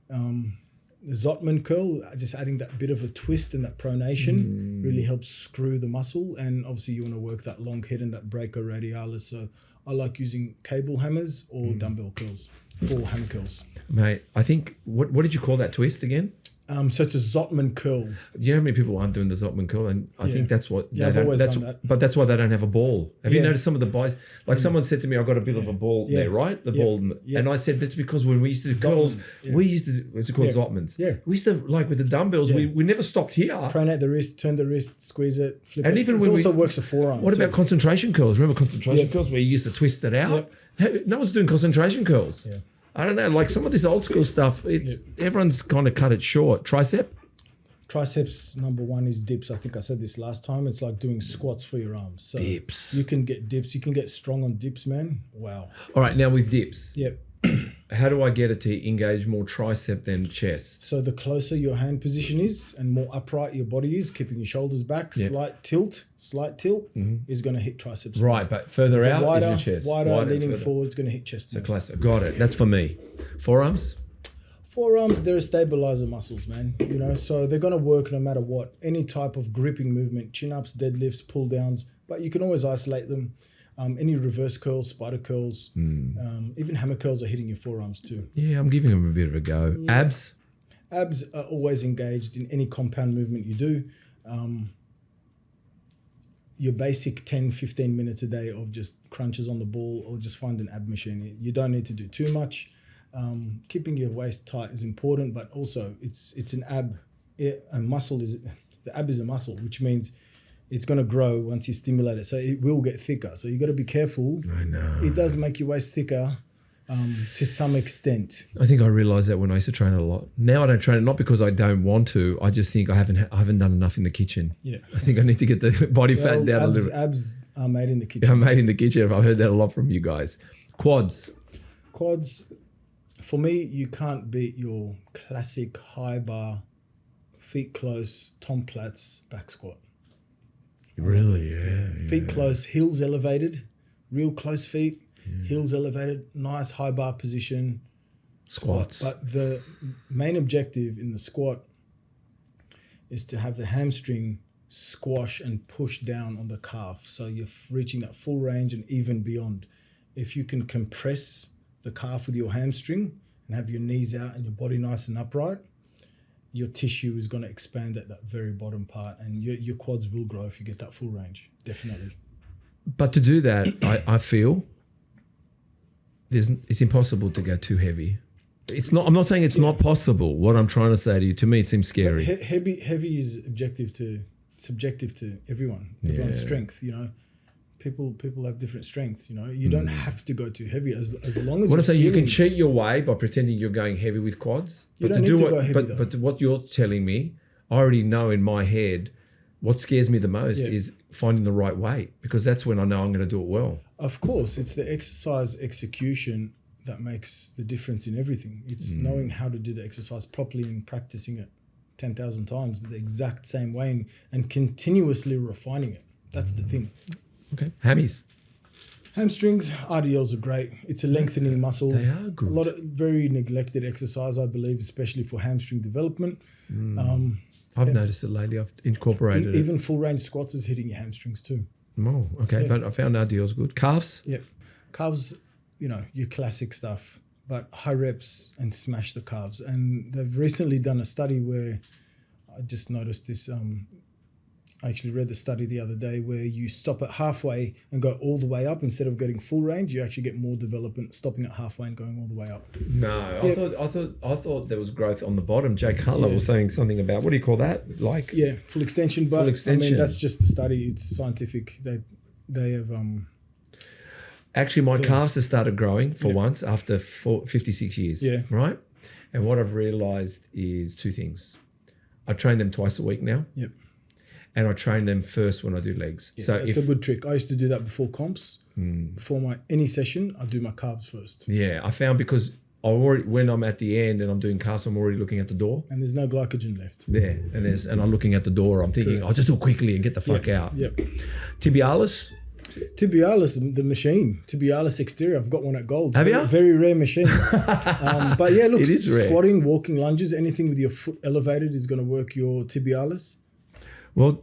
The Zotman curl, just adding that bit of a twist and that pronation really helps screw the muscle. And obviously you want to work that long head and that brachoradialis. So I like using cable hammers or dumbbell curls for hammer curls. Mate, I think, what did you call that twist again? So it's a Zotman curl. Do you know how many people aren't doing the Zotman curl? And I think that's what I've always done that. But that's why they don't have a ball. Have you noticed some of the boys? Like someone said to me, I got a bit of a ball there, right? The ball, and I said, it's because when we used to do curls, we used to it's called Zotmans. Yeah, we used to, like with the dumbbells, we never stopped here. Pronate the wrist, turn the wrist, squeeze it, flip and it. even it when also works for forearm. What about concentration curls? Remember concentration curls where you used to twist it out? No one's doing concentration curls. Yeah. I don't know, like some of this old school stuff, everyone's kind of cut it short. Tricep? Triceps number one is dips. I think I said this last time. It's like doing squats for your arms. So dips. You can get dips. You can get strong on dips, man. Wow. All right, now with dips. Yep. How do I get it to engage more tricep than chest? So the closer your hand position is and more upright your body is, keeping your shoulders back, slight tilt is going to hit triceps. Right, but further out wider, is your chest. Wider, leaning forward, it's going to hit chest. So classic. Got it. That's for me. Forearms? Forearms, they're stabilizer muscles, man. You know, so they're going to work no matter what. Any type of gripping movement, chin-ups, deadlifts, pull-downs, but you can always isolate them. Any reverse curls, spider curls, even hammer curls are hitting your forearms too. Yeah, I'm giving them a bit of a go. Yeah. Abs? Abs are always engaged in any compound movement you do. Your basic 10, 15 minutes a day of just crunches on the ball or just find an ab machine. You don't need to do too much. Keeping your waist tight is important, but also it's an ab. The ab is a muscle, which means it's going to grow once you stimulate it. So it will get thicker. So you got to be careful. I know. It does make your waist thicker to some extent. I think I realized that when I used to train it a lot. Now I don't train it, not because I don't want to. I just think I haven't done enough in the kitchen. Yeah. I think I need to get the body fat down a little bit. Abs are made in the kitchen. Yeah, made in the kitchen. I've heard that a lot from you guys. Quads. For me, you can't beat your classic high bar, feet close, Tom Platz back squat. Really? Yeah. Feet close, heels elevated, real close feet, heels elevated, nice high bar position. Squats. But the main objective in the squat is to have the hamstring squash and push down on the calf. So you're reaching that full range and even beyond. If you can compress the calf with your hamstring and have your knees out and your body nice and upright, your tissue is going to expand at that very bottom part, and your quads will grow if you get that full range, definitely. But to do that, I feel it's impossible to go too heavy. It's not. I'm not saying it's not possible. What I'm trying to say to you, to me, it seems scary. Heavy is subjective to everyone. Everyone's strength, you know. People have different strengths, you know. You don't have to go too heavy as long as. What I'm saying, you can cheat your way by pretending you're going heavy with quads. You don't need to go heavy. But what you're telling me, I already know in my head. What scares me the most is finding the right weight, because that's when I know I'm going to do it well. Of course, it's the exercise execution that makes the difference in everything. It's knowing how to do the exercise properly and practicing it 10,000 times the exact same way and continuously refining it. That's the thing. Okay. Hammies. Hamstrings, RDLs are great. It's a lengthening muscle. They are good. A lot of very neglected exercise, I believe, especially for hamstring development. I've noticed it lately. I've incorporated it. Even full range squats is hitting your hamstrings too. Oh, okay. Yeah. But I found RDLs good. Calves? Yep. Calves, you know, your classic stuff, but high reps and smash the calves. And they've recently done a study where I just noticed this. I actually read the study the other day where you stop at halfway and go all the way up. Instead of getting full range, you actually get more development stopping at halfway and going all the way up. No, I thought there was growth on the bottom. Jay Cutler was saying something about, what do you call that? Like full extension. But full extension. I mean, that's just the study. It's scientific. They have actually my calves have started growing for once after 56 years. Yeah. Right. And what I've realized is two things. I train them twice a week now. Yep. And I train them first when I do legs. Yeah, so it's a good trick. I used to do that before comps. Before any session, I do my calves first. Yeah, I found because when I'm at the end and I'm doing calves, I'm already looking at the door. And there's no glycogen left. There, and I'm looking at the door. I'm thinking, I'll just do it quickly and get the fuck out. Yep. Tibialis? Tibialis, the machine, Tibialis exterior. I've got one at Gold's. Have you? Very rare machine. But yeah, look, It is rare. squatting, walking, lunges, anything with your foot elevated is going to work your tibialis. Well,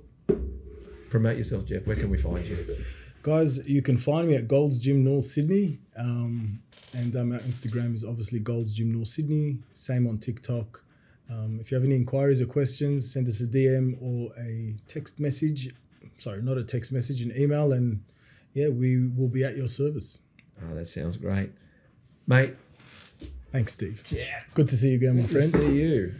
promote yourself, Jeff. Where can we find you? Guys, you can find me at Gold's Gym North Sydney. And our Instagram is obviously Gold's Gym North Sydney. Same on TikTok. If you have any inquiries or questions, send us a DM or a text message. Sorry, not a text message, an email. And yeah, we will be at your service. Oh, that sounds great. Mate. Thanks, Steve. Yeah. Good to see you again, my Good to friend. see you.